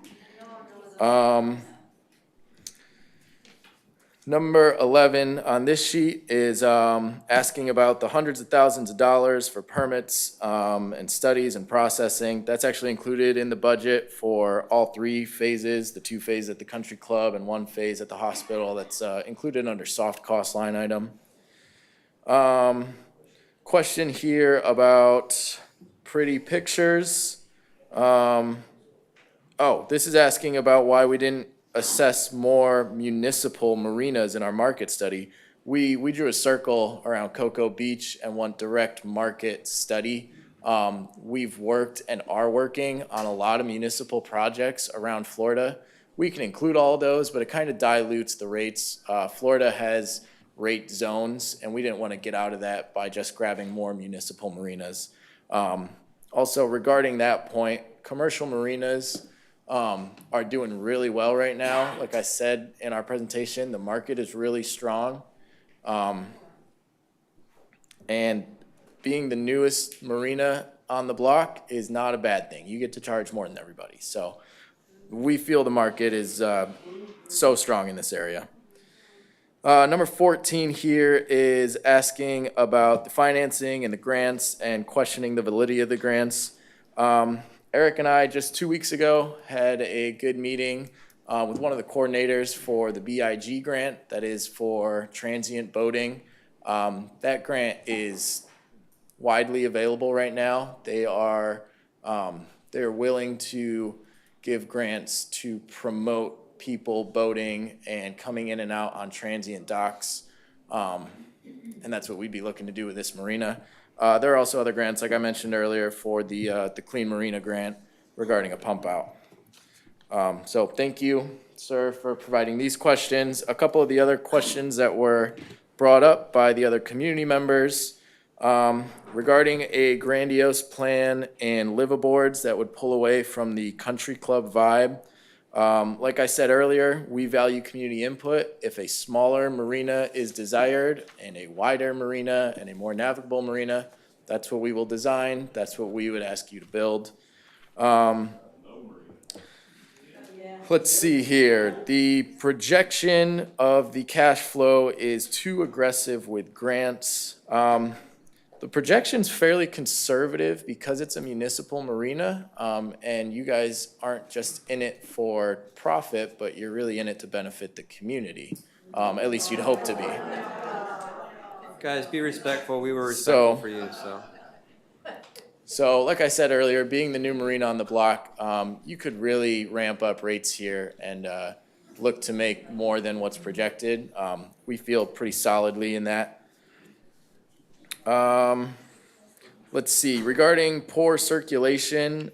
Number 11 on this sheet is asking about the hundreds of thousands of dollars for permits and studies and processing. That's actually included in the budget for all 3 phases, the 2 phases at the country club and 1 phase at the hospital. That's included under soft cost line item. Question here about pretty pictures. This is asking about why we didn't assess more municipal marinas in our market study. We drew a circle around Cocoa Beach and want direct market study. We've worked and are working on a lot of municipal projects around Florida. We can include all of those, but it kind of dilutes the rates. Florida has rate zones, and we didn't want to get out of that by just grabbing more municipal marinas. Also, regarding that point, commercial marinas are doing really well right now. Like I said in our presentation, the market is really strong. And being the newest marina on the block is not a bad thing. You get to charge more than everybody. So we feel the market is so strong in this area. Number 14 here is asking about the financing and the grants and questioning the validity of the grants. Eric and I just 2 weeks ago had a good meeting with one of the coordinators for the BIG grant that is for transient boating. That grant is widely available right now. They're willing to give grants to promote people boating and coming in and out on transient docks. And that's what we'd be looking to do with this marina. There are also other grants, like I mentioned earlier, for the Clean Marina grant regarding a pump out. So thank you, sir, for providing these questions. A couple of the other questions that were brought up by the other community members regarding a grandiose plan and liveaboards that would pull away from the country club vibe. Like I said earlier, we value community input. If a smaller marina is desired and a wider marina and a more navigable marina, that's what we will design. That's what we would ask you to build. Let's see here. The projection of the cash flow is too aggressive with grants. The projection's fairly conservative because it's a municipal marina, and you guys aren't just in it for profit, but you're really in it to benefit the community. At least you'd hope to be. Guys, be respectful. We were respectful for you, so. So like I said earlier, being the new marina on the block, you could really ramp up rates here and look to make more than what's projected. We feel pretty solidly in that. Let's see, regarding poor circulation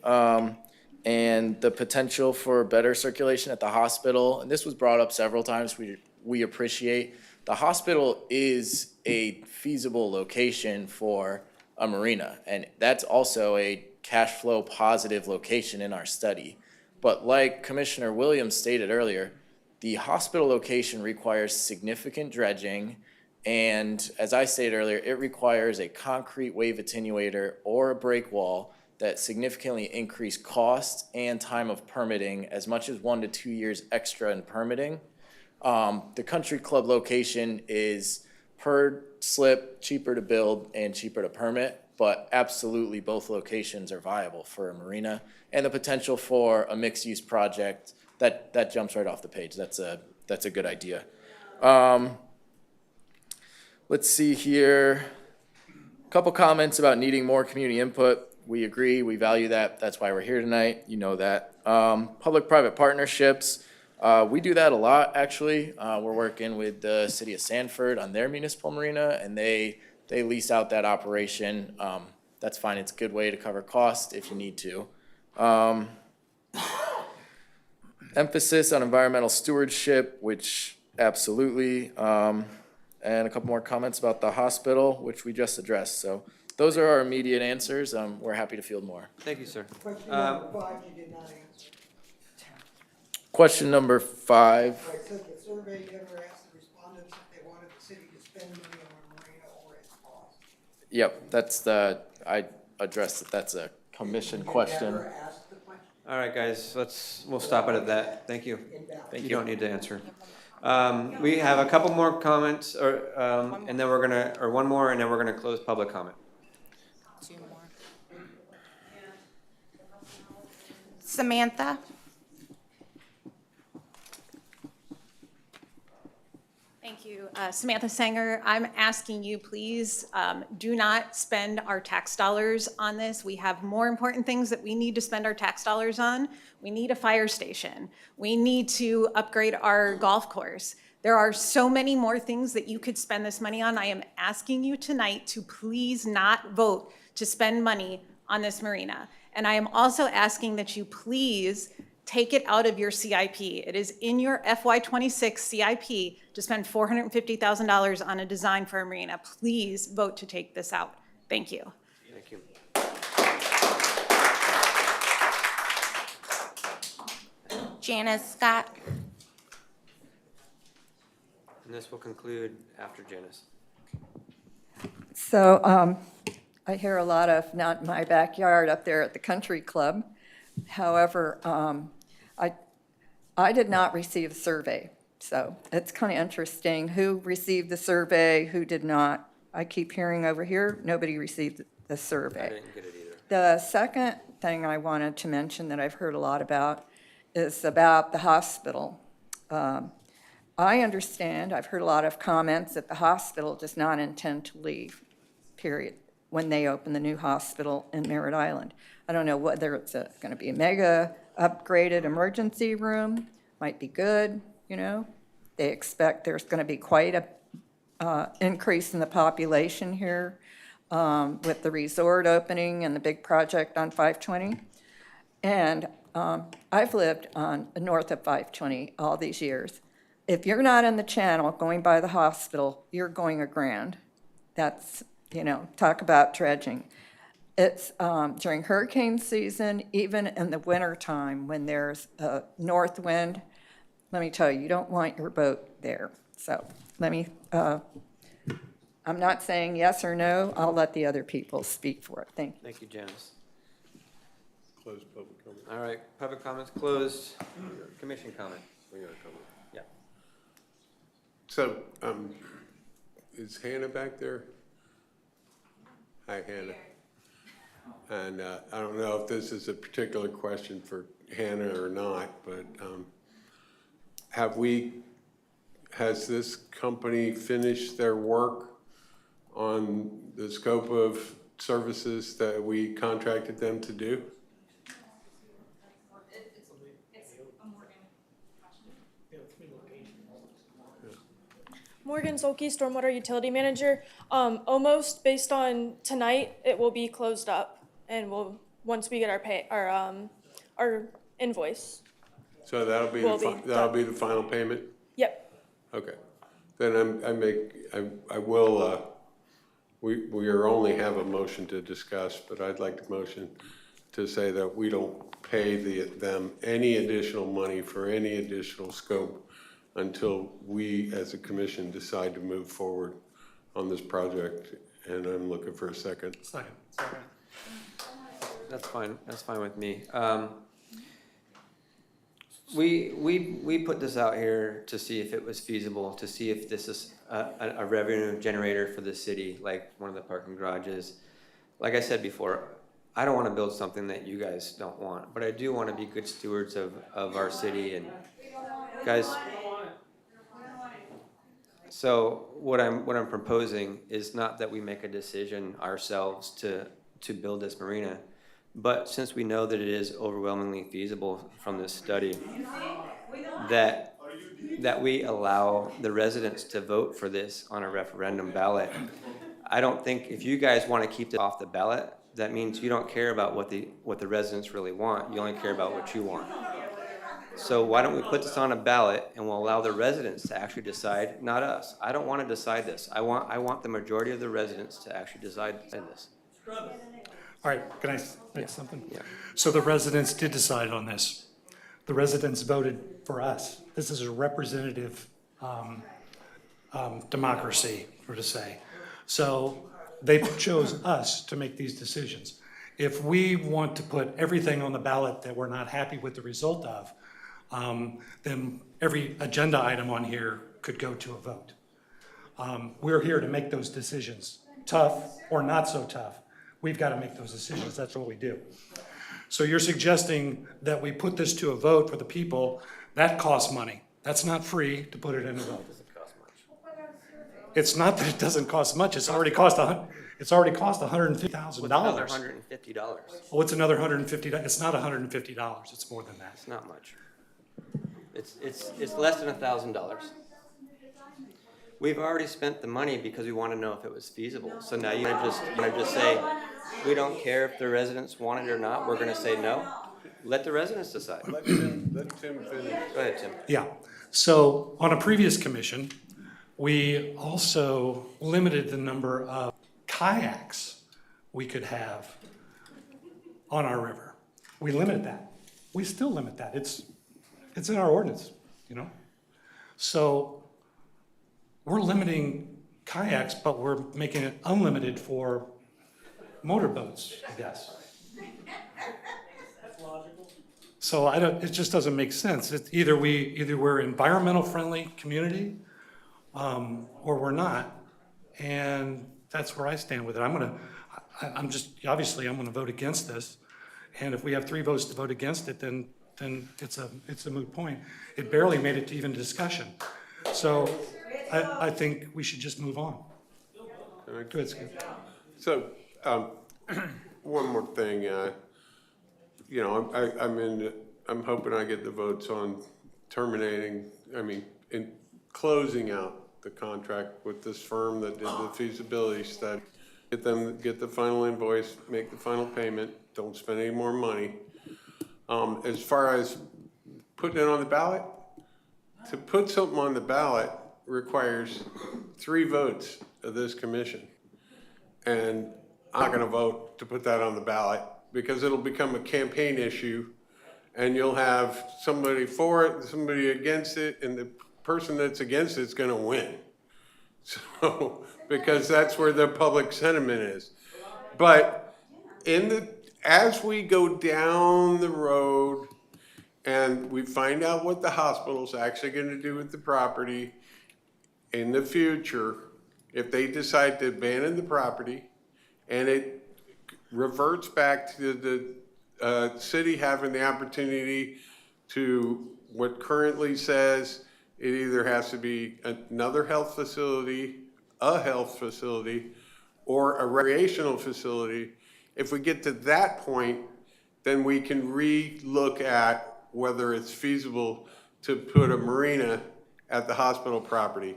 and the potential for better circulation at the hospital, and this was brought up several times, we appreciate. The hospital is a feasible location for a marina, and that's also a cash flow positive location in our study. But like Commissioner Williams stated earlier, the hospital location requires significant dredging, and as I stated earlier, it requires a concrete wave attenuator or a break wall that significantly increase cost and time of permitting, as much as 1 to 2 years extra in permitting. The country club location is per slip, cheaper to build and cheaper to permit, but absolutely both locations are viable for a marina, and the potential for a mixed-use project, that jumps right off the page. That's a good idea. Let's see here. A couple comments about needing more community input. We agree, we value that. That's why we're here tonight. You know that. Public-private partnerships. We do that a lot, actually. We're working with the city of Sanford on their municipal marina, and they lease out that operation. That's fine. It's a good way to cover costs if you need to. Emphasis on environmental stewardship, which absolutely. And a couple more comments about the hospital, which we just addressed. So those are our immediate answers. We're happy to field more. Thank you, sir. Question number 5, you did not answer. Question number 5. Right, so the survey never asked the respondents if they wanted the city to spend money on a marina or its cost. Yep, I addressed it. That's a commission question. Never asked the question. All right, guys, we'll stop it at that. Thank you. You don't need to answer. We have a couple more comments, and then one more, and then we're gonna close public comment. 2 more. Samantha? Thank you. Samantha Sanger, I'm asking you, please, do not spend our tax dollars on this. We have more important things that we need to spend our tax dollars on. We need a fire station. We need to upgrade our golf course. There are so many more things that you could spend this money on. I am asking you tonight to please not vote to spend money on this marina. And I am also asking that you please take it out of your CIP. It is in your FY26 CIP to spend $450,000 on a design for a marina. Please vote to take this out. Thank you. Thank you. Janice Scott. And this will conclude after Janice. So I hear a lot of not in my backyard up there at the country club. However, I did not receive a survey. So it's kind of interesting who received the survey, who did not. I keep hearing over here, nobody received the survey. I didn't get it either. The second thing I wanted to mention that I've heard a lot about is about the hospital. I understand, I've heard a lot of comments that the hospital does not intend to leave, period, when they open the new hospital in Merritt Island. I don't know whether it's going to be a mega upgraded emergency room, might be good, you know. They expect there's going to be quite a increase in the population here with the resort opening and the big project on 520. And I've lived on north of 520 all these years. If you're not in the channel going by the hospital, you're going aground. That's, you know, talk about dredging. It's during hurricane season, even in the winter time when there's a north wind, let me tell you, you don't want your boat there. So let me, I'm not saying yes or no. I'll let the other people speak for it. Thank you. Thank you, Janice. Close public comment. All right, public comments closed. Commission comment. We got a comment. Yeah. So, is Hannah back there? Hi, Hannah. And I don't know if this is a particular question for Hannah or not, but has this company finished their work on the scope of services that we contracted them to do? Morgan Zolke, Stormwater Utility Manager. Almost based on tonight, it will be closed up, and once we get our invoice. So that'll be the final payment? Yep. Okay. Then I will, we are only have a motion to discuss, but I'd like to motion to say that we don't pay them any additional money for any additional scope until we, as a commission, decide to move forward on this project, and I'm looking for a second. Second. That's fine with me. We put this out here to see if it was feasible, to see if this is a revenue generator for the city, like one of the parking garages. Like I said before, I don't want to build something that you guys don't want, but I do want to be good stewards of our city. And guys, so what I'm proposing is not that we make a decision ourselves to build this marina, but since we know that it is overwhelmingly feasible from this study, that we allow the residents to vote for this on a referendum ballot. I don't think, if you guys want to keep it off the ballot, that means you don't care about what the residents really want. You only care about what you want. So why don't we put this on a ballot and we'll allow the residents to actually decide, not us. I don't want to decide this. I want the majority of the residents to actually decide this. All right, can I say something? Yeah. So the residents did decide on this. The residents voted for us. This is a representative democracy, so to say. So they chose us to make these decisions. If we want to put everything on the ballot that we're not happy with the result of, then every agenda item on here could go to a vote. We're here to make those decisions, tough or not so tough. We've got to make those decisions. That's what we do. So you're suggesting that we put this to a vote for the people. That costs money. That's not free to put it in a vote. It's not that it doesn't cost much. It's already cost $150,000. Another $150. Oh, it's another $150. It's not $150. It's more than that. It's not much. It's less than $1,000. We've already spent the money because we want to know if it was feasible. So now you want to just say, we don't care if the residents want it or not. We're going to say no. Let the residents decide. Let Tim finish. Go ahead, Tim. Yeah. So on a previous commission, we also limited the number of kayaks we could have on our river. We limited that. We still limit that. It's in our ordinance, you know? So we're limiting kayaks, but we're making it unlimited for motorboats, I guess. So it just doesn't make sense. It's either we're environmental friendly community, or we're not. And that's where I stand with it. I'm gonna vote against this. And if we have 3 votes to vote against it, then it's a moot point. It barely made it to even discussion. So I think we should just move on. Go ahead, Skip. So, one more thing, I'm in I'm hoping I get the votes on in closing out the contract with this firm that did the feasibility study. Get the final invoice, make the final payment, don't spend any more money. As far as putting it on the ballot, to put something on the ballot requires 3 votes of this commission. And I'm not gonna vote to put that on the ballot because it'll become a campaign issue and you'll have somebody for it, somebody against it, and the person that's against it's gonna win. So, because that's where the public sentiment is. But as we go down the road and we find out what the hospital's actually gonna do with the property in the future, if they decide to abandon the property and it reverts back to the city having the opportunity to what currently says it either has to be another health facility, a health facility, or a recreational facility. If we get to that point, then we can re-look at whether it's feasible to put a marina at the hospital property.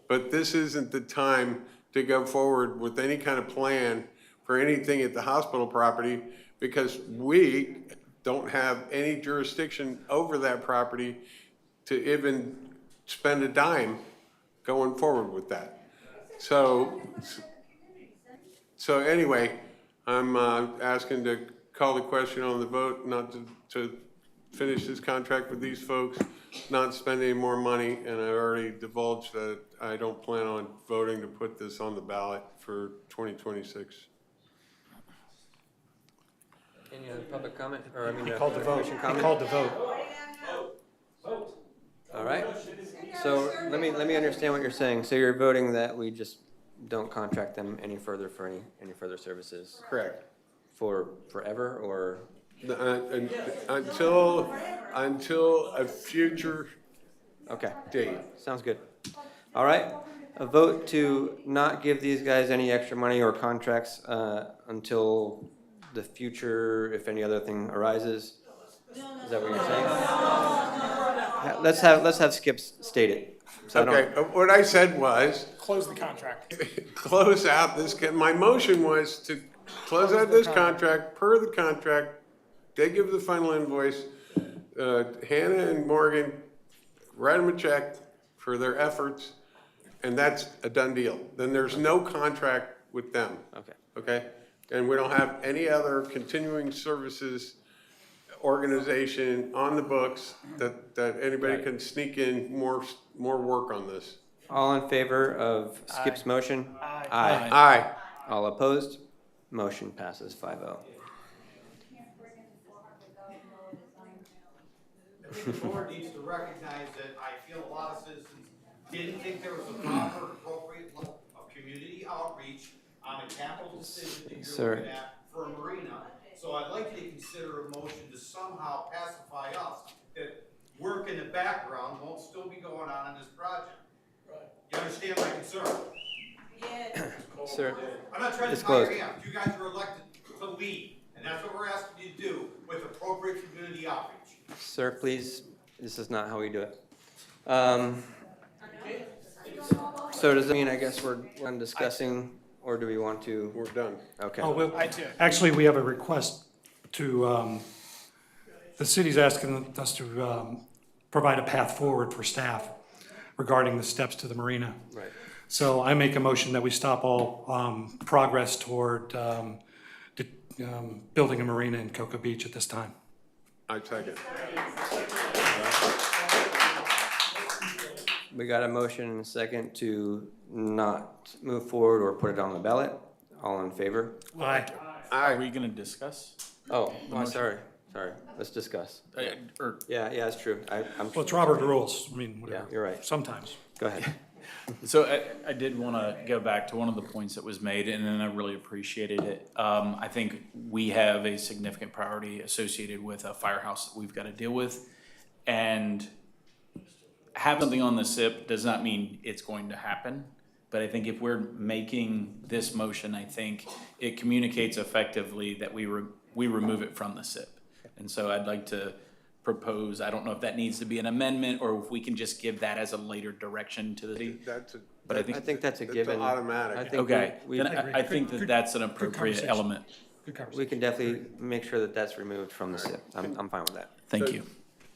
But this isn't the time to go forward with any kind of plan for anything at the hospital property because we don't have any jurisdiction over that property to even spend a dime going forward with that. So anyway, I'm asking to call the question on the vote, not to finish this contract with these folks, not spend any more money, and I already divulged that I don't plan on voting to put this on the ballot for 2026. Any other public comment, or He called the vote. commission He comment? called the vote. All right, so let me understand what you're saying. So you're voting that we just don't contract them any further for any further services? Correct. For forever, or? Until a future Okay. date. Sounds good. All right, a vote to not give these guys any extra money or contracts until the future, if any other thing arises? Is that what you're saying? Let's have Skip state it. So I don't- Okay, what I said was, Close the contract. close out this, my motion was to close out this contract, per the contract. They give the final invoice, Hannah and Morgan write them a check for their efforts, and that's a done deal. Then there's no contract with them. Okay. Okay? And we don't have any other continuing services organization on the books that anybody can sneak in more work on this. All in favor of Skip's motion? Aye. Aye. All opposed? Motion passes 5-0. I think the board needs to recognize that I feel a lot of citizens didn't think there was a proper, appropriate level of community outreach on a capital decision that Sir. you're looking at for a marina. So I'd like you to consider a motion to somehow pacify us that work in the background won't still be going on in this project. You understand my concern? Sir, I'm not trying to it's tie your closed. hands. You guys were elected to lead, and that's what we're asking you to do with appropriate community outreach. Sir, please, this is not how we do it. So does that mean, I guess we're done discussing, or do we want to? We're done. Okay. Oh, well, actually, we have a request to, the city's asking us to provide a path forward for staff regarding the steps to the marina. Right. So I make a motion that we stop all progress toward building a marina in Cocoa Beach at this time. I second. We got a motion and a second to not move forward or put it on the ballot. All in favor? Aye. Are we gonna discuss? Oh, sorry. Let's discuss. Yeah, it's true. I'm. Well, it's Robert rules. I mean, whatever. Yeah, you're right. Sometimes. Go ahead. So I did want to go back to one of the points that was made, and then I really appreciated it. I think we have a significant priority associated with a firehouse that we've got to deal with. And have something on the SIP does not mean it's going to happen. But I think if we're making this motion, I think it communicates effectively that we remove it from the SIP. And so I'd like to propose. I don't know if that needs to be an amendment or if we can just give that as a later direction to the city. But I think that's a given. Automatic. I think Okay, we- then I think that that's an appropriate element. We can definitely make sure that that's removed from the SIP. I'm fine with that. Thank you.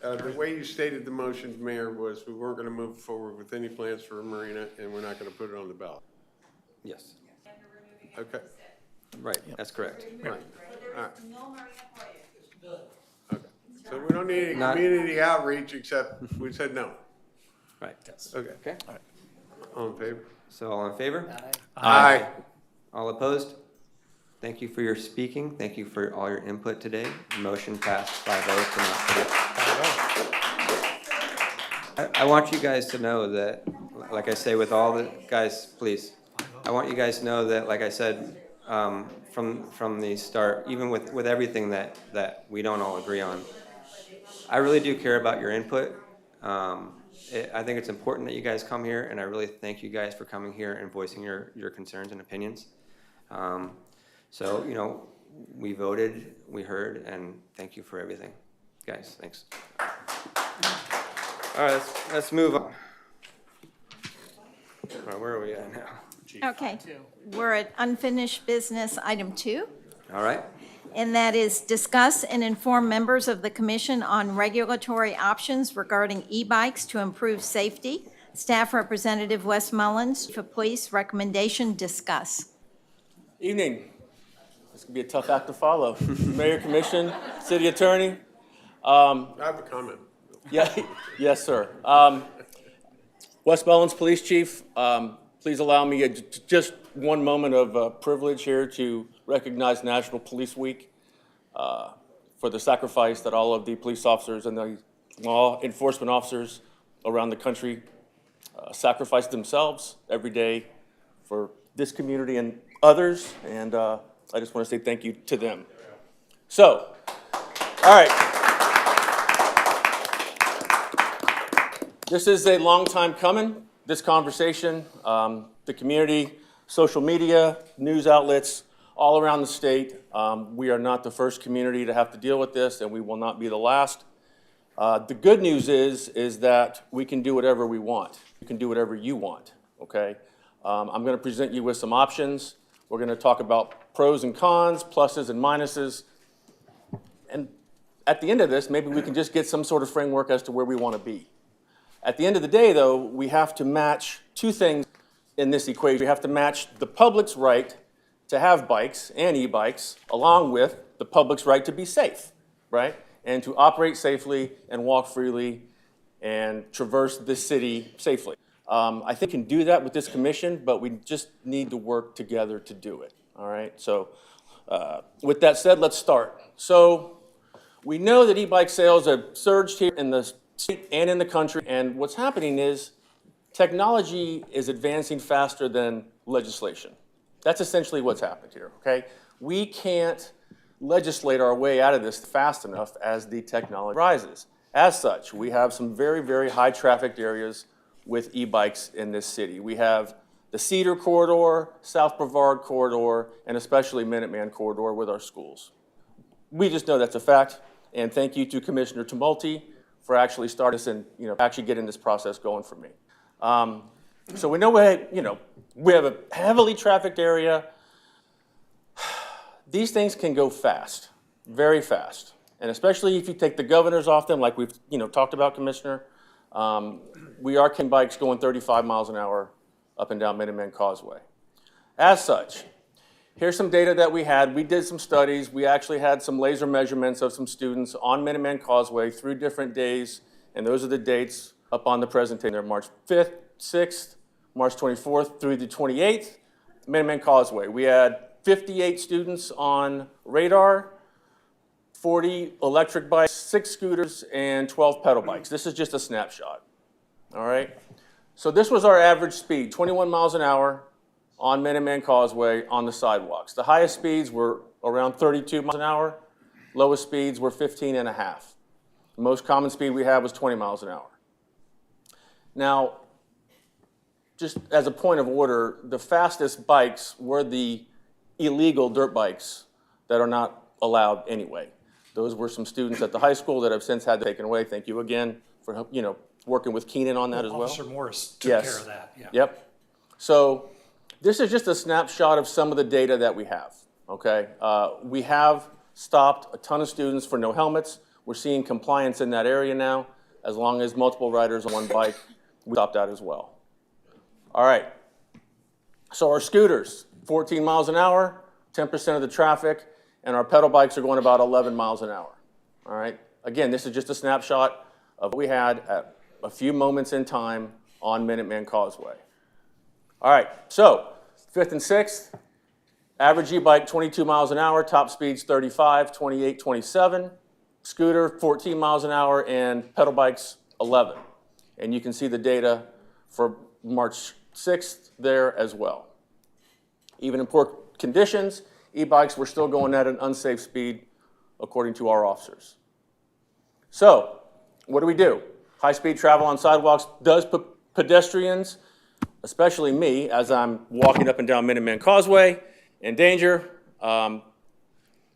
The way you stated the motion, Mayor, was we weren't gonna move forward with any plans for a marina, and we're not gonna put it on the ballot. Yes, Okay, right, that's correct. all right. Okay, so we don't need any Not- community outreach, except we said no. Right. Okay. Okay. All in favor? So all in favor? Aye. All opposed? Thank you for your speaking. Thank you for all your input today. Motion passed 5-0 to not put it. I want you guys to know that, like I say with all the, guys, please. I want you guys to know that, like I said, from the start, even with everything that we don't all agree on, I really do care about your input. I think it's important that you guys come here, and I really thank you guys for coming here and voicing your concerns and opinions. So, you know, we voted, we heard, and thank you for everything. Guys, thanks. All right, let's move on. All right, where are we at now? Okay, we're at unfinished business, item 2. All right. And that is discuss and inform members of the commission on regulatory options regarding e-bikes to improve safety. Staff Representative Wes Mullins for police recommendation, discuss. Evening. This could be a tough act to follow. Mayor, Commission, City Attorney. I have a comment. Yeah, yes, sir. Wes Mullins, Police Chief. Please allow me just one moment of privilege here to recognize National Police Week for the sacrifice that all of the police officers and the law enforcement officers around the country sacrifice themselves every day for this community and others, and I just want to say thank you to them. So, all right. This is a long time coming, this conversation. The community, social media, news outlets, all around the state. We are not the first community to have to deal with this, and we will not be the last. The good news is that we can do whatever we want. You can do whatever you want, okay? I'm going to present you with some options. We're going to talk about pros and cons, pluses and minuses. And at the end of this, maybe we can just get some sort of framework as to where we want to be. At the end of the day, though, we have to match two things in this equation. We have to match the public's right to have bikes and e-bikes along with the public's right to be safe, right? And to operate safely and walk freely and traverse this city safely. I think we can do that with this commission, but we just need to work together to do it, all right? So with that said, let's start. So we know that e-bike sales have surged here in the state and in the country, and what's happening is technology is advancing faster than legislation. That's essentially what's happened here, okay? We can't legislate our way out of this fast enough as the technology rises. As such, we have some very, very high trafficked areas with e-bikes in this city. We have the Cedar Corridor, South Brevard Corridor, and especially Minuteman Corridor with our schools. We just know that's a fact, and thank you to Commissioner Tumulty for actually starting this and actually getting this process going for me. So we know we have a heavily trafficked area. These things can go fast, very fast, and especially if you take the governors off them, like we've talked about, Commissioner. We are carrying bikes going 35 miles an hour up and down Minuteman Causeway. As such, here's some data that we had. We did some studies. We actually had some laser measurements of some students on Minuteman Causeway through different days, and those are the dates up on the presentation there, March 5th, 6th, March 24th through the 28th, Minuteman Causeway. We had 58 students on radar, 40 electric bikes, 6 scooters, and 12 pedal bikes. This is just a snapshot, all right? So this was our average speed, 21 miles an hour on Minuteman Causeway on the sidewalks. The highest speeds were around 32 miles an hour. Lowest speeds were 15 and a half. The most common speed we had was 20 miles an hour. Now, just as a point of order, the fastest bikes were the illegal dirt bikes that are not allowed anyway. Those were some students at the high school that have since had that taken away. Thank you again for, working with Keenan on that as well. Officer Morris took Yes. care of that, yeah. Yep. So this is just a snapshot of some of the data that we have, okay? We have stopped a ton of students for no helmets. We're seeing compliance in that area now. As long as multiple riders on one bike, we stopped that as well. All right. So our scooters, 14 miles an hour, 10% of the traffic, and our pedal bikes are going about 11 miles an hour. All right. Again, this is just a snapshot of what we had at a few moments in time on Minuteman Causeway. All right. So 5th and 6th, average e-bike 22 miles an hour, top speeds 35, 28, 27. Scooter 14 miles an hour, and pedal bikes 11. And you can see the data for March 6th there as well. Even in poor conditions, e-bikes were still going at an unsafe speed according to our officers. So what do? High-speed travel on sidewalks does put pedestrians, especially me, as I'm walking up and down Minuteman Causeway, in danger.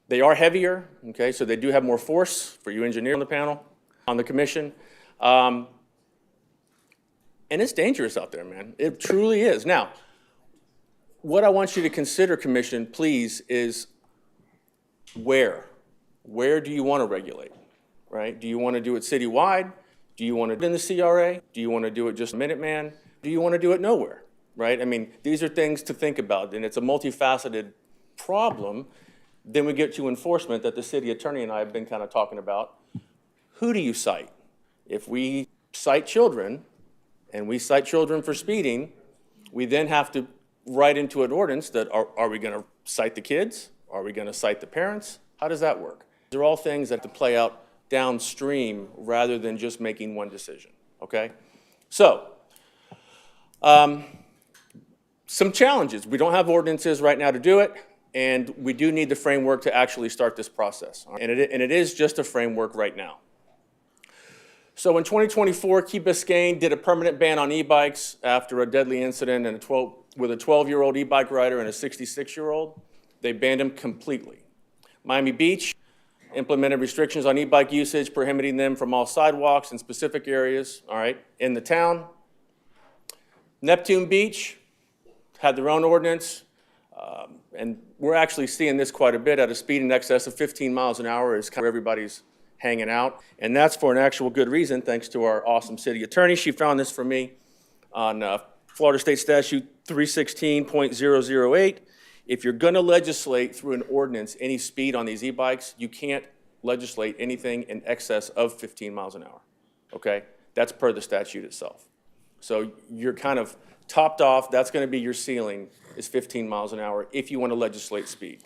They are heavier, okay, so they do have more force for you engineer on the panel, on the commission. And it's dangerous out there, man. It truly is. Now, what I want you to consider, commission, please, is where? Where do you want to regulate, right? Do you want to do it citywide? Do you want to do it in the CRA? Do you want to do it just Minuteman? Do you want to do it nowhere, right? I mean, these are things to think about, and it's a multifaceted problem. Then we get to enforcement that the city attorney and I have been kind of talking about. Who do you cite? If we cite children, and we cite children for speeding, we then have to write into an ordinance that are we going to cite the kids? Are we going to cite the parents? How does that work? They're all things that have to play out downstream rather than just making one decision, okay? So, some challenges. We don't have ordinances right now to do it. And we do need the framework to actually start this process. And it is just a framework right now. So in 2024, Key Biscayne did a permanent ban on e-bikes after a deadly incident with a 12-year-old e-bike rider and a 66-year-old. They banned them completely. Miami Beach implemented restrictions on e-bike usage, prohibiting them from all sidewalks in specific areas, all right, in the town. Neptune Beach had their own ordinance. And we're actually seeing this quite a bit at a speed in excess of 15 miles an hour is kind of where everybody's hanging out. And that's for an actual good reason, thanks to our awesome city attorney. She found this for me on Florida State Statute 316.008. If you're going to legislate through an ordinance any speed on these e-bikes, you can't legislate anything in excess of 15 miles an hour, okay? That's per the statute itself. So you're kind of topped off. That's going to be your ceiling, is 15 miles an hour if you want to legislate speed,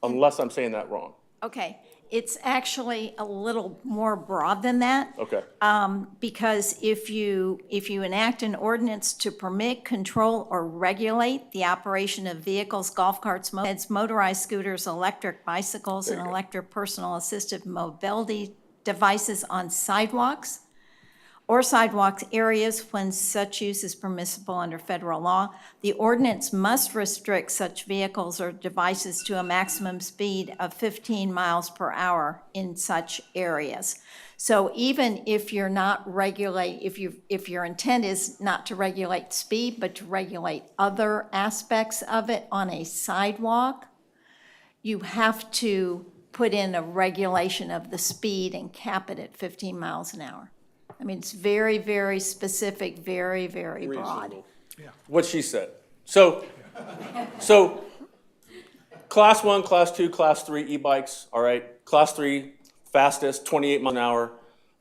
unless I'm saying that wrong. Okay, it's actually a little more broad than that. Okay. Because if you enact an ordinance to permit, control, or regulate the operation of vehicles, golf carts, mopeds, motorized scooters, electric bicycles, and electric personal assistive mobility devices on sidewalks or sidewalk areas when such use is permissible under federal law, the ordinance must restrict such vehicles or devices to a maximum speed of 15 miles per hour in such areas. So even if you're not if your intent is not to regulate speed, but to regulate other aspects of it on a sidewalk, you have to put in a regulation of the speed and cap it at 15 miles an hour. I mean, it's very, very specific, very, very broad. What she said. So class 1, class 2, class 3 e-bikes, all right? Class 3, fastest, 28 miles an hour.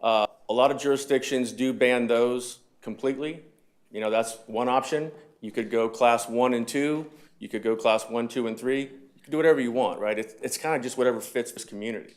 A lot of jurisdictions do ban those completely. You know, that's one option. You could go class 1 and 2. You could go class 1, 2, and 3. You can do whatever you want, right? It's kind of just whatever fits this community.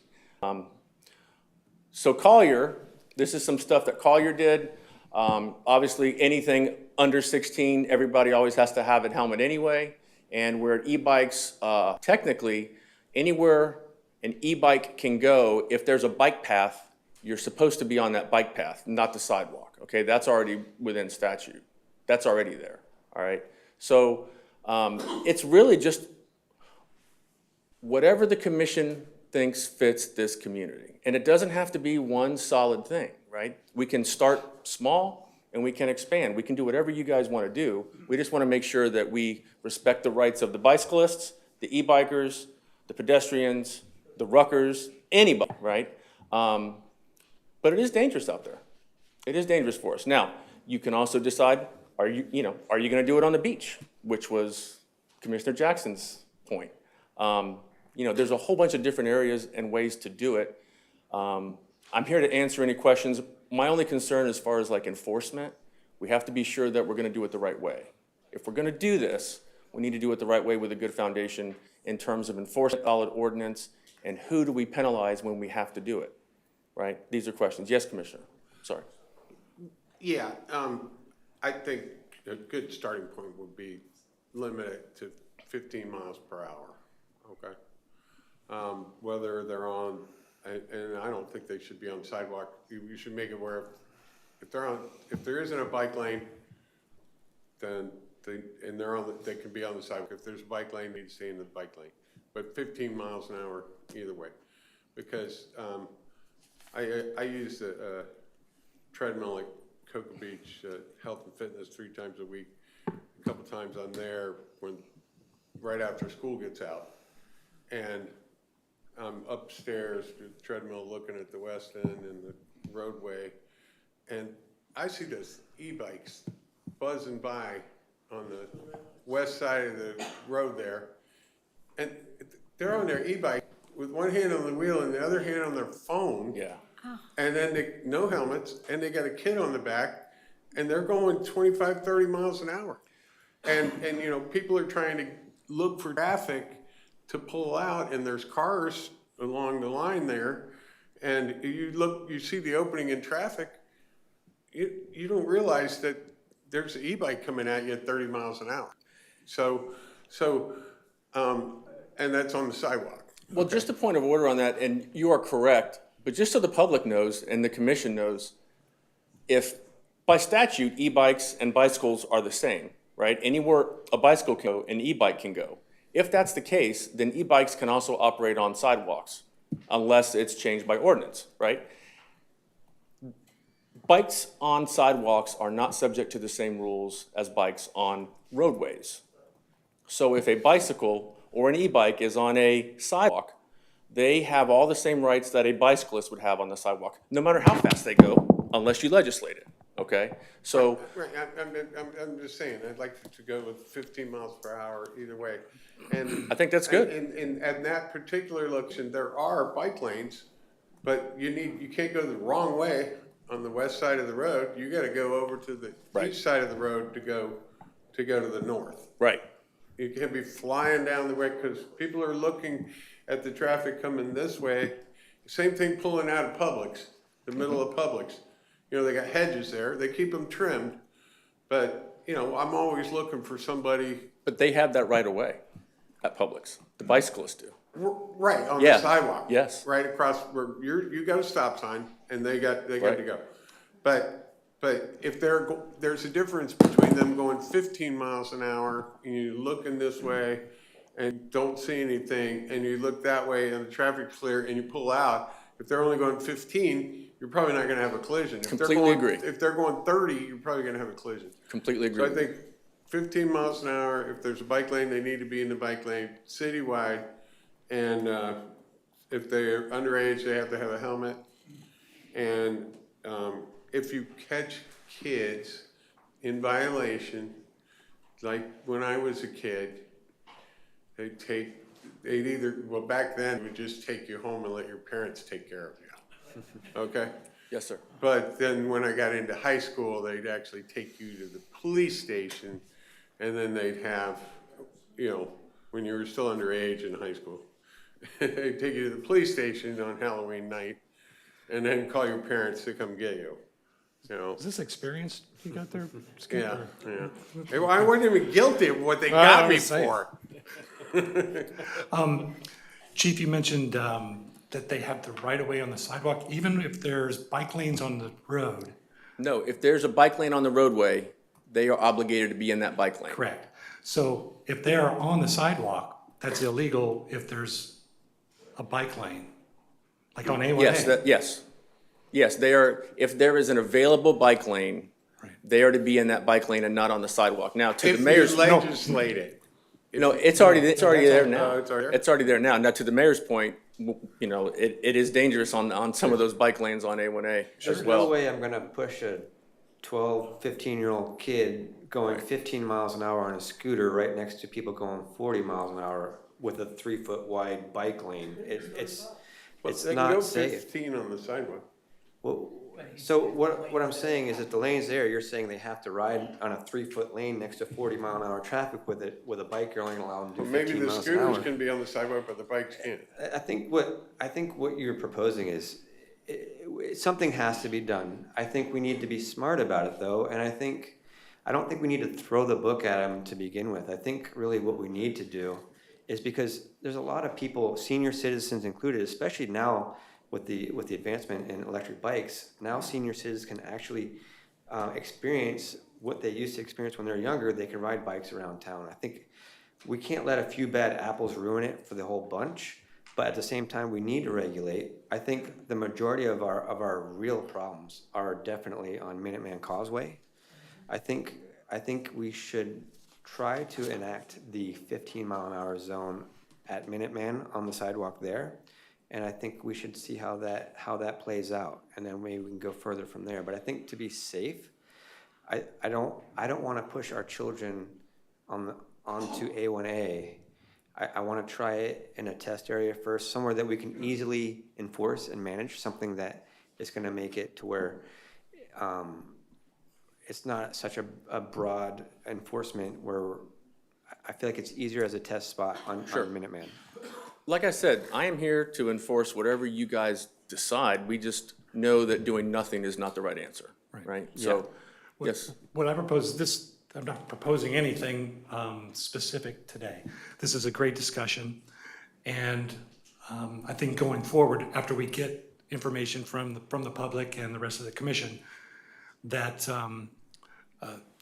So Collier, this is some stuff that Collier did. Obviously, anything under 16, everybody always has to have a helmet anyway. And where e-bikes, technically, anywhere an e-bike can go, if there's a bike path, you're supposed to be on that bike path, not the sidewalk, okay? That's already within statute. That's already there, all right? So it's really just whatever the commission thinks fits this community. And it doesn't have to be one solid thing, right? We can start small and we can expand. We can do whatever you guys want to do. We just want to make sure that we respect the rights of the bicyclists, the e-bikers, the pedestrians, the ruckers, anybody, right? But it is dangerous out there. It is dangerous for us. Now, you can also decide, are you going to do it on the beach, which was Commissioner Jackson's point. There's a whole bunch of different areas and ways to do it. I'm here to answer any questions. My only concern as far as like enforcement, we have to be sure that we're going to do it the right way. If we're going to do this, we need to do it the right way with a good foundation in terms of enforcement, solid ordinance, and who do we penalize when we have to do it, right? These are questions. Yes, Commissioner. Sorry. Yeah, I think a good starting point would be limit it to 15 miles per hour, okay? Whether they're on, and I don't think they should be on sidewalk. You should make it where if there isn't a bike lane, then they can be on the sidewalk. If there's a bike lane, they need to stay in the bike lane. But 15 miles an hour either way, because I use a treadmill at Cocoa Beach Health and Fitness 3 times a week. A couple times I'm there right after school gets out, and I'm upstairs with the treadmill looking at the west end and the roadway, and I see those e-bikes buzzing by on the west side of the road there, and they're on their e-bike with one hand on the wheel and the other hand on their phone. Yeah. And then no helmets, and they got a kid on the back, and they're going 25, 30 miles an hour. And people are trying to look for traffic to pull out, and there's cars along the line there, and you see the opening in traffic, you don't realize that there's an e-bike coming at you at 30 miles an hour. And that's on the sidewalk. Well, just a point of order on that, and you are correct, but just so the public knows and the commission knows, if by statute, e-bikes and bicycles are the same, right? Anywhere a bicycle can go, an e-bike can go. If that's the case, then e-bikes can also operate on sidewalks unless it's changed by ordinance, right? Bikes on sidewalks are not subject to the same rules as bikes on roadways. So if a bicycle or an e-bike is on a sidewalk, they have all the same rights that a bicyclist would have on the sidewalk, no matter how fast they go, unless you legislate it, okay? So. Right, I'm just saying, I'd like to go with 15 miles per hour either way. And I think that's good. And at that particular location, there are bike lanes, but you can't go the wrong way on the west side of the road. You gotta go over to the east side of the road to go to the north. Right. You can't be flying down the way, because people are looking at the traffic coming this way. Same thing pulling out of Publix, the middle of Publix. They got hedges there, they keep them trimmed, but, I'm always looking for somebody. But they have that right away at Publix, the bicyclists do. Right, on Yeah. the sidewalk. Yes. Right across where you got a stop sign and they got to go. But if there's a difference between them going 15 miles an hour and you looking this way and don't see anything, and you look that way and the traffic's clear and you pull out, if they're only going 15, you're probably not gonna have a collision. Completely agree. If they're going 30, you're probably gonna have a collision. Completely agree. So I think 15 miles an hour, if there's a bike lane, they need to be in the bike lane citywide. And if they're underage, they have to have a helmet. And if you catch kids in violation, like when I was a kid, back then, we'd just take you home and let your parents take care of you. Okay? Yes, sir. But then when I got into high school, they'd actually take you to the police station, and then they'd have, when you were still underage in high school, they'd take you to the police station on Halloween night, and then call your parents to come get you. Is this experience you got there? Yeah. Well, I wasn't even guilty of what they got me for. Chief, you mentioned that they have the right of way on the sidewalk, even if there's bike lanes on the road. No, if there's a bike lane on the roadway, they are obligated to be in that bike lane. Correct. So if they're on the sidewalk, that's illegal if there's a bike lane, like on A1A. Yes, yes, they are, if there is an available bike lane, they are to be in that bike lane and not on the sidewalk. Now, to the mayor's. If you legislate it. No, it's already there now. Oh, it's already there? It's already there now. Now, to the mayor's point, you know, it is dangerous on some of those bike lanes on A1A as There's no well. way I'm gonna push a 12, 15-year-old kid going 15 miles an hour on a scooter right next to people going 40 miles an hour with a 3-foot wide bike lane. It's They can not go safe. 15 on the sidewalk. Well, so what I'm saying is that the lane's there, you're saying they have to ride on a 3-foot lane next to 40-mile-an-hour traffic with a bike, you're only allowed to Well, do maybe 15 the miles an scooters hour. can be on the sidewalk, but the bikes can't. I think what you're proposing is, something has to be done. I think we need to be smart about it though, and I don't think we need to throw the book at them to begin with. I think really what we need to do is, because there's a lot of people, senior citizens included, especially now with the advancement in electric bikes, now senior citizens can actually experience what they used to experience when they were younger. They can ride bikes around town. I think we can't let a few bad apples ruin it for the whole bunch, but at the same time, we need to regulate. I think the majority of our real problems are definitely on Minuteman Causeway. I think we should try to enact the 15-mile-an-hour zone at Minuteman on the sidewalk there. And I think we should see how that plays out, and then maybe we can go further from there. But I think to be safe, I don't want to push our children onto A1A. I want to try it in a test area first, somewhere that we can easily enforce and manage, something that is going to make it to where it's not such a broad enforcement, where I feel like it's easier as a test spot on Minuteman. Like I said, I am here to enforce whatever you guys decide. We just know that doing nothing is not the right answer, right? So, yes. What I propose, I'm not proposing anything specific today. This is a great discussion, and I think going forward, after we get information from the public and the rest of the commission, that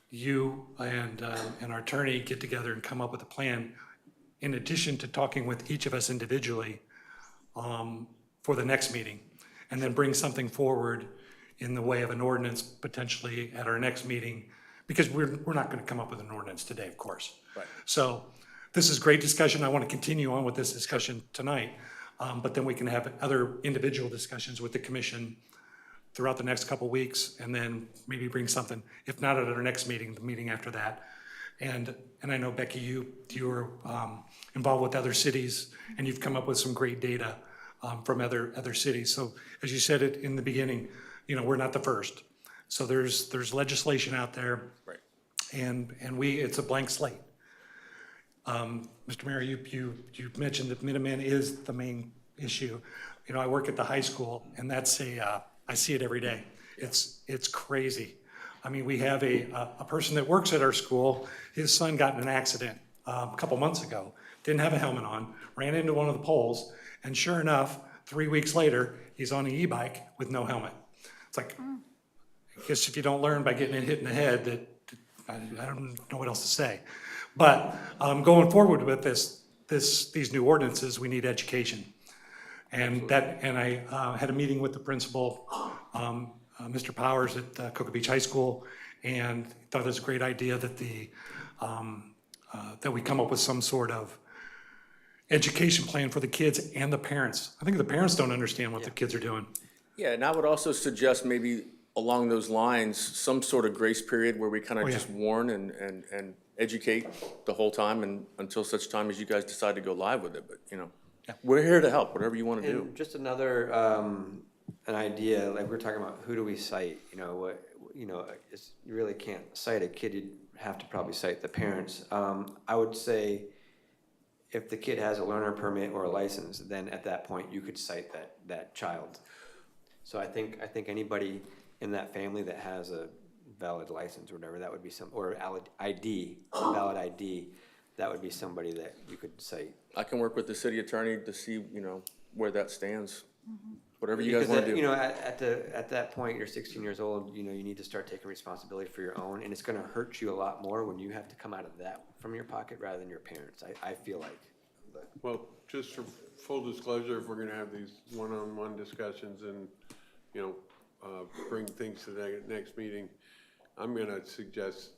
you and our attorney get together and come up with a plan, in addition to talking with each of us individually for the next meeting, and then bring something forward in the way of an ordinance potentially at our next meeting, because we're not going to come up with an ordinance today, of course. Right. So this is great discussion. I want to continue on with this discussion tonight, but then we can have other individual discussions with the commission throughout the next couple weeks, and then maybe bring something, if not at our next meeting, the meeting after that. And I know, Becky, you are involved with other cities, and you've come up with some great data from other cities. So as you said it in the beginning, you know, we're not the first. So there's legislation out there, right? And it's a blank slate. Mr. Mayor, you mentioned that Minuteman is the main issue. You know, I work at the high school, and that's I see it every day. It's crazy. I mean, we have a person that works at our school. His son got in an accident a couple months ago, didn't have a helmet on, ran into one of the poles, and sure enough, 3 weeks later, he's on an e-bike with no helmet. It's like, I guess if you don't learn by getting hit in the head, that I don't know what else to say. But going forward with these new ordinances, we need education. And I had a meeting with the principal, Mr. Powers at Cocoa Beach High School, and thought it was a great idea that that we come up with some sort of education plan for the kids and the parents. I think the parents don't understand what the kids are doing. Yeah, and I would also suggest maybe along those lines, some sort of grace period where we kind of just warn and educate the whole time, and until such time as you guys decide to go live with it. But, you know, we're here to help, whatever you want to do. And just another, an idea, like we're talking about, who do we cite? You know, you really can't cite a kid, you'd have to probably cite the parents. I would say if the kid has a learner permit or a license, then at that point you could cite that child. So I think anybody in that family that has a valid license or whatever, that would be or a valid ID, that would be somebody that you could cite. I can work with the city attorney to see, you know, where that stands. Whatever you guys want to do. You know, at that point, you're 16 years old, you know, you need to start taking responsibility for your own, and it's gonna hurt you a lot more when you have to come out of that from your pocket rather than your parents, I feel like. Well, just for full disclosure, if we're gonna have these one-on-one discussions and, you know, bring things to the next meeting, I'm gonna suggest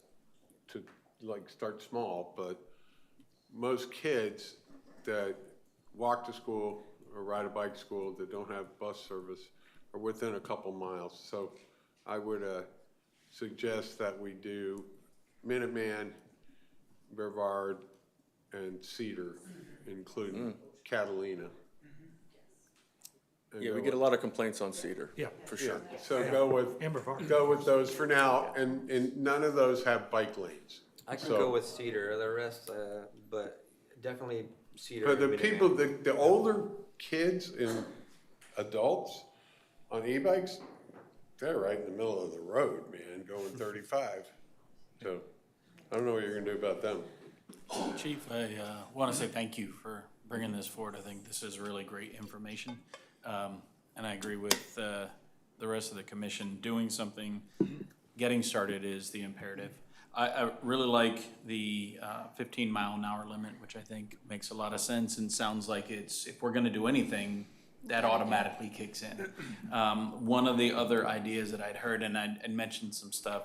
to, like, start small, but most kids that walk to school or ride a bike to school that don't have bus service are within a couple miles. So I would suggest that we do Minuteman, Brevard, and Cedar, including Catalina. And Yeah, we go get a with- lot of complaints on Cedar. Yeah. For sure. Yeah, so go with those for now, and none of those have bike lanes. I can So- go with Cedar, the rest, but definitely Cedar. But the and people, Minuteman. the older kids and adults on e-bikes, they're right in the middle of the road, man, going 35. So I don't know what you're gonna do about them. Chief, I want to say thank you for bringing this forward. I think this is really great information. And I agree with the rest of the commission. Doing something, getting started is the imperative. I really like the 15-mile-an-hour limit, which I think makes a lot of sense and sounds like it's, if we're going to do anything, that automatically kicks in. One of the other ideas that I'd heard, and I'd mentioned some stuff,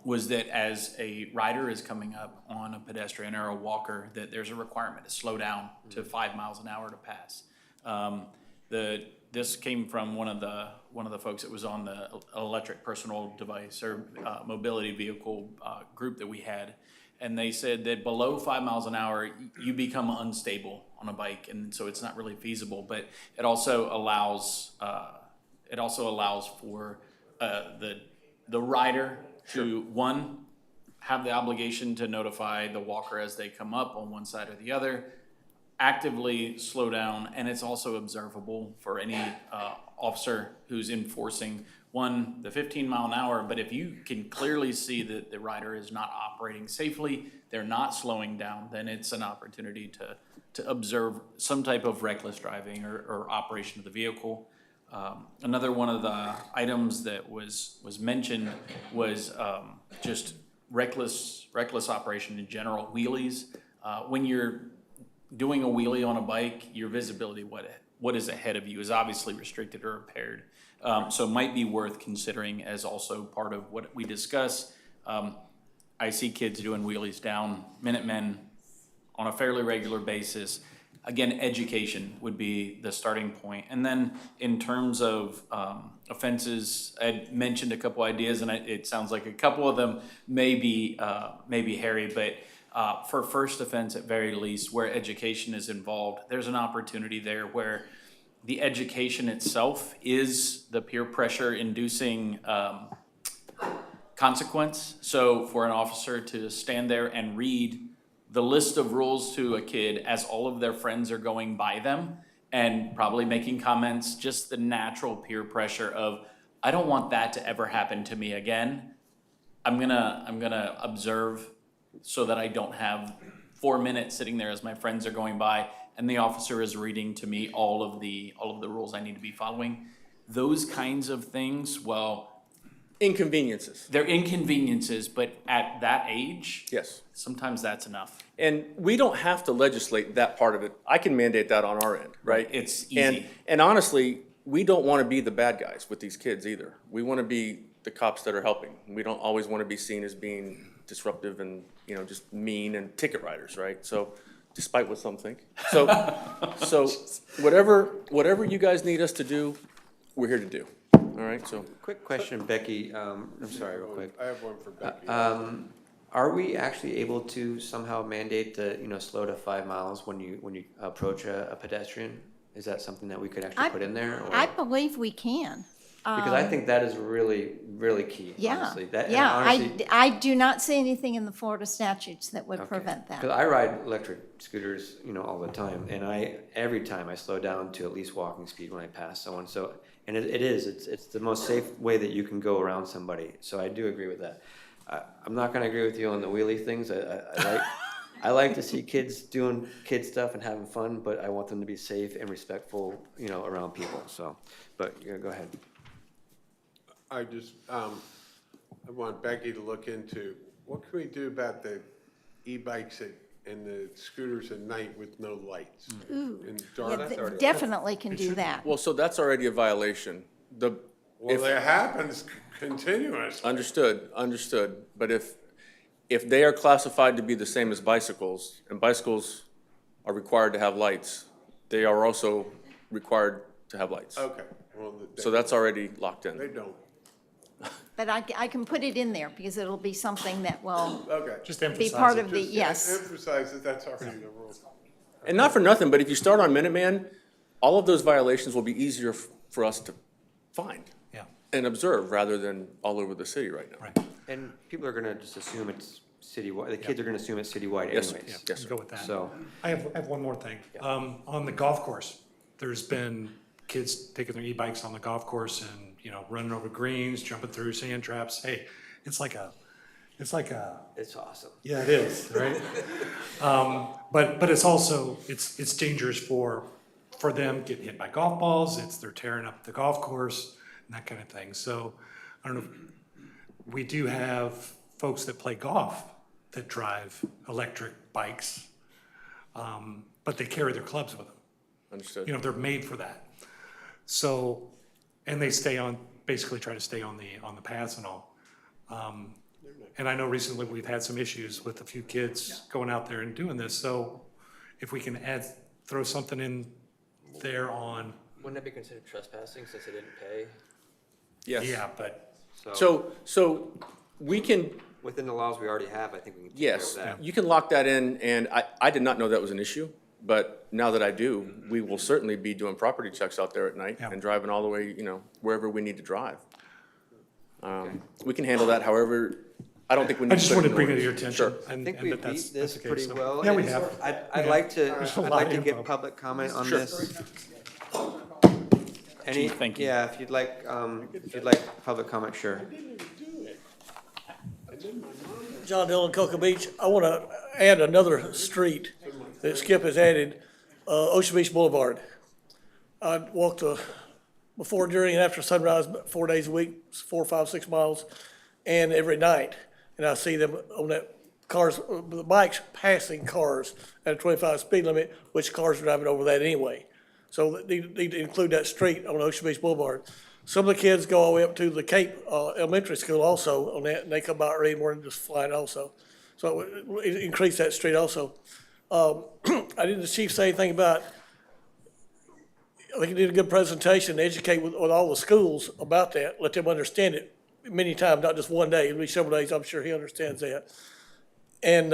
was that as a rider is coming up on a pedestrian or a walker, that there's a requirement to slow down to 5 miles an hour to pass. This came from one of the folks that was on the electric personal device or mobility vehicle group that we had, and they said that below 5 miles an hour you become unstable on a bike, and so it's not really feasible. But it also allows for the rider to, one, have the obligation to notify the walker as they come up on one side or the other, actively slow down, and it's also observable for any officer who's enforcing, one, the 15 mile an hour, but if you can clearly see that the rider is not operating safely, they're not slowing down, then it's an opportunity to observe some type of reckless driving or operation of the vehicle. Another one of the items that was mentioned was just reckless operation in general, wheelies. When you're doing a wheelie on a bike, your visibility, what is ahead of you, is obviously restricted or impaired. So it might be worth considering as also part of what we discuss. I see kids doing wheelies down Minutemen on a fairly regular basis. Again, education would be the starting point. And then in terms of offenses, I mentioned a couple ideas, and it sounds like a couple of them may be hairy, but for first offense, at very least, where education is involved, there's an opportunity there where the education itself is the peer pressure inducing consequence. So for an officer to stand there and read the list of rules to a kid as all of their friends are going by them and probably making comments, just the natural peer pressure of, I don't want that to ever happen to me again. I'm gonna observe so that I don't have 4 minutes sitting there as my friends are going by and the officer is reading to me all of the rules I need to be following. Those kinds of things, well, inconveniences. They're inconveniences, but at that age, yes, sometimes that's enough. And we don't have to legislate that part of it. I can mandate that on our end, right? It's easy. And honestly, we don't want to be the bad guys with these kids either. We want to be the cops that are helping. We don't always want to be seen as being disruptive and, just mean and ticket writers, right? So, despite what some think. So whatever you guys need us to do, we're here to do. All right, so. Quick question, Becky, I'm sorry, real quick. I have one for Becky. Are we actually able to somehow mandate the, slow to 5 miles when you approach a pedestrian? Is that something that we could actually put in there? Or? I believe we can. Because I think that is really, really key, honestly. That, and honestly, I do not see anything in the Florida statutes that would prevent that. because I ride electric scooters, all the time, and every time I slow down to at least walking speed when I pass someone. So, and it's the most safe way that you can go around somebody. So I do agree with that. I'm not going to agree with you on the wheelie things. I like to see kids doing kid stuff and having fun, but I want them to be safe and respectful, around people. So, but go ahead. I just, I want Becky to look into, what can we do about the e-bikes and the scooters at night with no lights. Ooh. And Yeah, dark. definitely can do that. Well, so that's already a violation. Well, that happens continuously. Understood. But if they are classified to be the same as bicycles, and bicycles are required to have lights, they are also required to have lights. Okay. Well, So that's already locked in. They don't. But I can put it in there because it'll be something that will Okay. Just be emphasize part it. of the, Just yes. emphasize that that's already the rule. And not for nothing, but if you start on Minuteman, all of those violations will be easier for us to find Yeah. and observe rather than all over the city right now. Right. And people are gonna just assume it's citywide, the kids are gonna assume it's citywide Yes, anyways. sir. Yes, sir. Go with that. So, I have one more thing. On the golf course, there's been kids taking their e-bikes on the golf course and, running over greens, jumping through sand traps. Hey, it's like a, it's awesome. yeah, it is, right? But it's also, it's dangerous for them getting hit by golf balls. They're tearing up the golf course and that kind of thing. So I don't know, we do have folks that play golf that drive electric bikes, but they carry their clubs with them. Understood. They're made for that. So, and they basically try to stay on the paths and all. And I know recently we've had some issues with a few kids going out there and doing this. So if we can throw something in there on, Wouldn't that be considered trespassing since they didn't pay? Yes. yeah, but So we can, Within the laws we already have, I think we can take care of yes, that. you can lock that in, and I did not know that was an issue, but now that I do, we will certainly be doing property checks out there at night Yeah. and driving all the way, wherever we need to drive. We can handle that however, I don't think we need I to. just put wanted it to in bring it to your ordinance. attention. Sure. I and- think and we that that's- beat this that's the pretty case. well. Yeah, we and have. I'd like to, There's a I'd lot like of to get info. public comment on Sure. this. Chief, thank you. Yeah, if you'd like public comment, sure. John Dillon, Cocoa Beach. I want to add another street that Skip has added, Ocean Beach Boulevard. I walk before, during, and after sunrise, about 4 days a week, 4, 5, 6 miles, and every night. And I see them on that the bikes passing cars at a 25 speed limit, which cars are driving over that anyway. So they need to include that street on Ocean Beach Boulevard. Some of the kids go all the way up to the Cape Elementary School also on that, and they come out early in the morning just flying also. So it increase that street also. I didn't the chief say anything about, I think he did a good presentation, educate with all the schools about that, let them understand it many times, not just one day, it'll be several days, I'm sure he understands that. And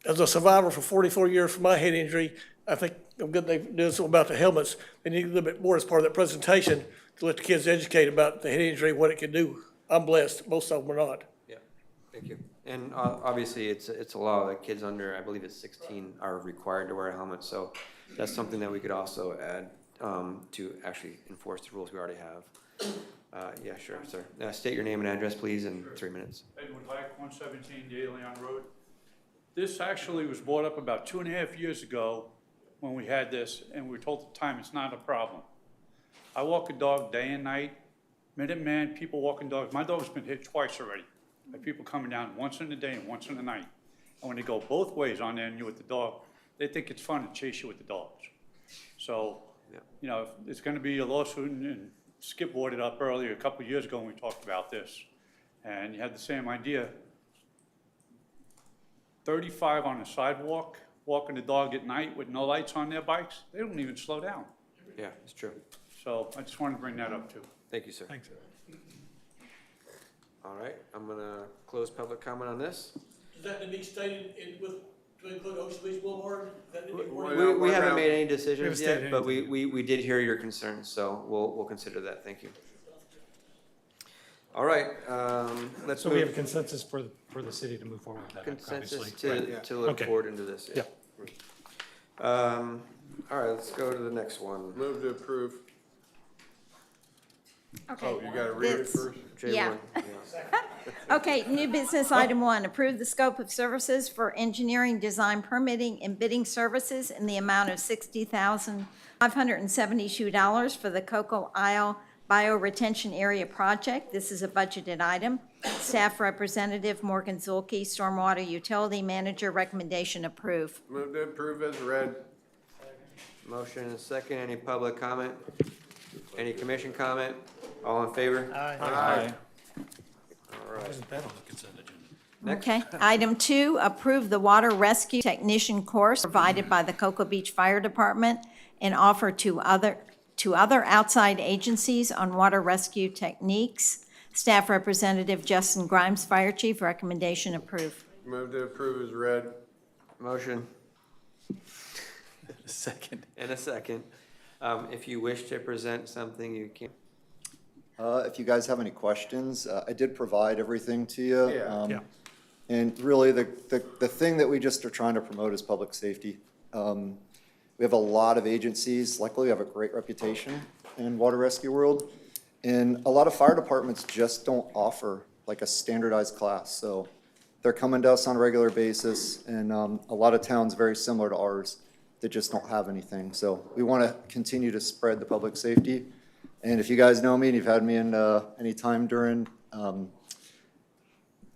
as a survivor for 44 years from my head injury, I think I'm good they did something about the helmets. They need a little bit more as part of that presentation to let the kids educate about the head injury, what it can do. I'm blessed, most of them are not. Yeah, thank you. And obviously, it's a law that kids under, I believe it's 16, are required to wear a helmet. So that's something that we could also add to actually enforce the rules we already have. Yeah, sure, sir. State your name and address, please, in 3 minutes. Edward Black, 117 De Leon Road. This actually was brought up about 2.5 years ago when we had this, and we were told at the time it's not a problem. I walk a dog day and night. Minuteman, people walking dogs. My dog's been hit twice already by people coming down once in the day and once in the night. And when they go both ways on there and you with the dog, they think it's fun to chase you with the dogs. So, if it's gonna be a lawsuit, and Skip brought it up earlier, a couple of years ago when we talked about this. And you had the same idea. 35 on the sidewalk, walking the dog at night with no lights on their bikes, they don't even slow down. Yeah, it's true. So I just wanted to bring that up too. Thank you, sir. thanks. All right, I'm gonna close public comment on this. Does that need to be stated to include Ocean Beach Boulevard? We haven't made any decisions haven't stated yet, but we did hear your concerns, so we'll consider that. Thank you. All right, let's So we have move consensus for the city to move forward with that, consensus obviously. to look Okay. forward into this. Yeah. All right, let's go to the next one. Move to approve. Okay. Oh, you gotta read it This- first? Yeah. J1, Okay, new business item 1, approve the scope of services for engineering, design, permitting, and bidding services in the amount of $60,572 for the Cocoa Isle Bioretention Area Project. This is a budgeted item. Staff Representative Morgan Zulke, Stormwater Utility Manager, recommendation approve. Move to approve as read. Motion and a second. Any public comment? Any commission comment? All in favor? Aye. All right. Isn't that on the consent agenda? Next. Okay. Item 2, approve the water rescue technician course provided by the Cocoa Beach Fire Department and offer to other outside agencies on water rescue techniques. Staff Representative Justin Grimes, Fire Chief, recommendation approved. Move to approve as read. Motion Second. and a second. If you wish to present something, you can. If you guys have any questions, I did provide everything to you. Yeah. Yeah. And really, the thing that we just are trying to promote is public safety. We have a lot of agencies, luckily we have a great reputation in water rescue world. And a lot of fire departments just don't offer like a standardized class. So they're coming to us on a regular basis, and a lot of towns very similar to ours that just don't have anything. So we want to continue to spread the public safety. And if you guys know me and you've had me in any time during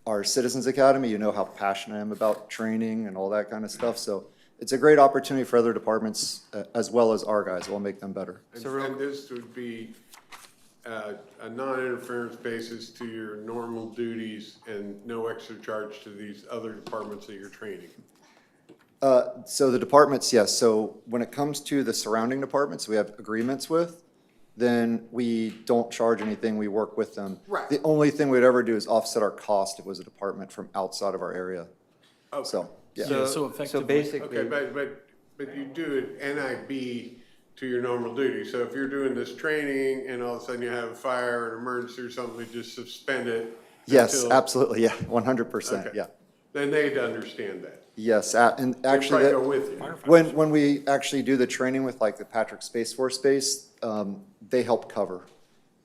our Citizens Academy, you know how passionate I am about training and all that kind of stuff. So it's a great opportunity for other departments as well as our guys. We'll make them better. And this would be a non-interference basis to your normal duties and no extra charge to these other departments that you're training. So the departments, yes. So when it comes to the surrounding departments we have agreements with, then we don't charge anything. We work with them. Right. The only thing we'd ever do is offset our cost if it was a department from outside of our area. Okay. So, yeah. So basically. Okay, but you do it NIB to your normal duty. So if you're doing this training and all of a sudden you have a fire, an emergency or something, they just suspend it. Yes, until- absolutely. Yeah, 100%. Okay. Yeah. Then they'd understand that. Yes, and actually, They'd probably go with you. when we actually do the training with like the Patrick Space Force Base, they help cover.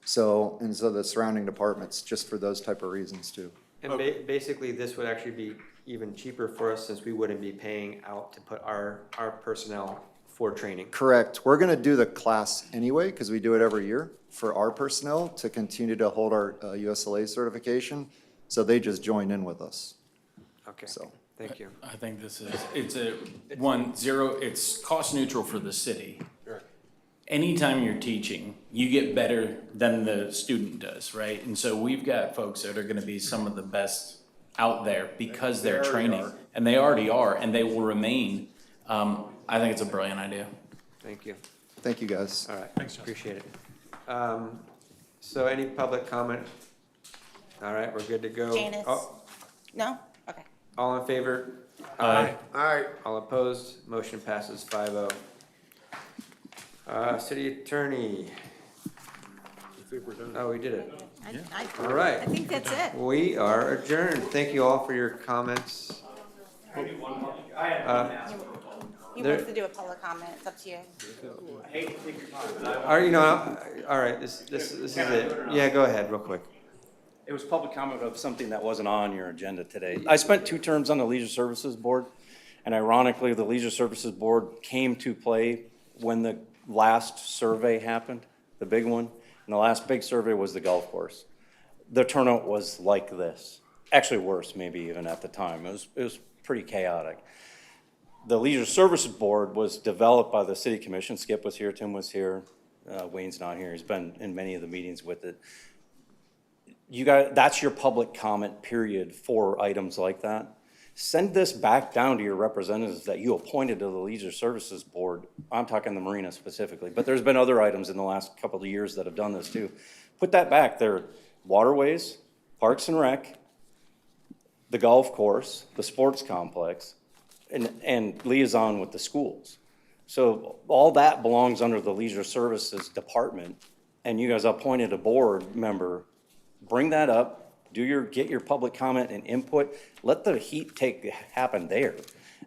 So the surrounding departments, just for those type of reasons too. And basically, this would actually be even cheaper for us since we wouldn't be paying out to put our personnel for training. Correct. We're gonna do the class anyway, because we do it every year for our personnel to continue to hold our USLA certification. So they just join in with us. Okay, So. thank you. I think this is, it's cost neutral for the city. Right. Anytime you're teaching, you get better than the student does, right? And so we've got folks that are gonna be some of the best out there because they're training. And they already are, and they will remain. I think it's a brilliant idea. Thank you. Thank you, guys. All right, Thanks, Justin. appreciate it. So any public comment? All right, we're good to go. Janice? Oh, No? Okay. all in favor? All right. All opposed? Motion passes 5-0. City attorney. I think we're done. Oh, we did it. All right. I think that's it. We are adjourned. Thank you all for your comments. You There- want to do a public comment, it's up to you. All right, this is it. Yeah, go ahead, real quick. It was public comment of something that wasn't on your agenda today. I spent 2 terms on the Leisure Services Board, and ironically, the Leisure Services Board came to play when the last survey happened, the big one. And the last big survey was the golf course. The turnout was like this, actually worse maybe even at the time. It was pretty chaotic. The Leisure Services Board was developed by the City Commission. Skip was here, Tim was here, Wayne's not here. He's been in many of the meetings with it. You guys, that's your public comment period for items like that. Send this back down to your representatives that you appointed to the Leisure Services Board. I'm talking the marina specifically, but there's been other items in the last couple of years that have done this too. Put that back there. Waterways, Parks and Rec, the golf course, the sports complex, and liaison with the schools. So all that belongs under the Leisure Services Department, and you guys appointed a board member. Bring that up. Get your public comment and input. Let the heat happen there.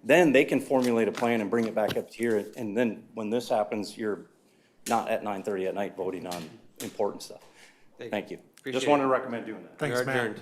Then they can formulate a plan and bring it back up here. And then when this happens, you're not at 9:30 at night voting on important stuff. Thank you. Just wanted to recommend doing that. Thanks, We are Matt. adjourned.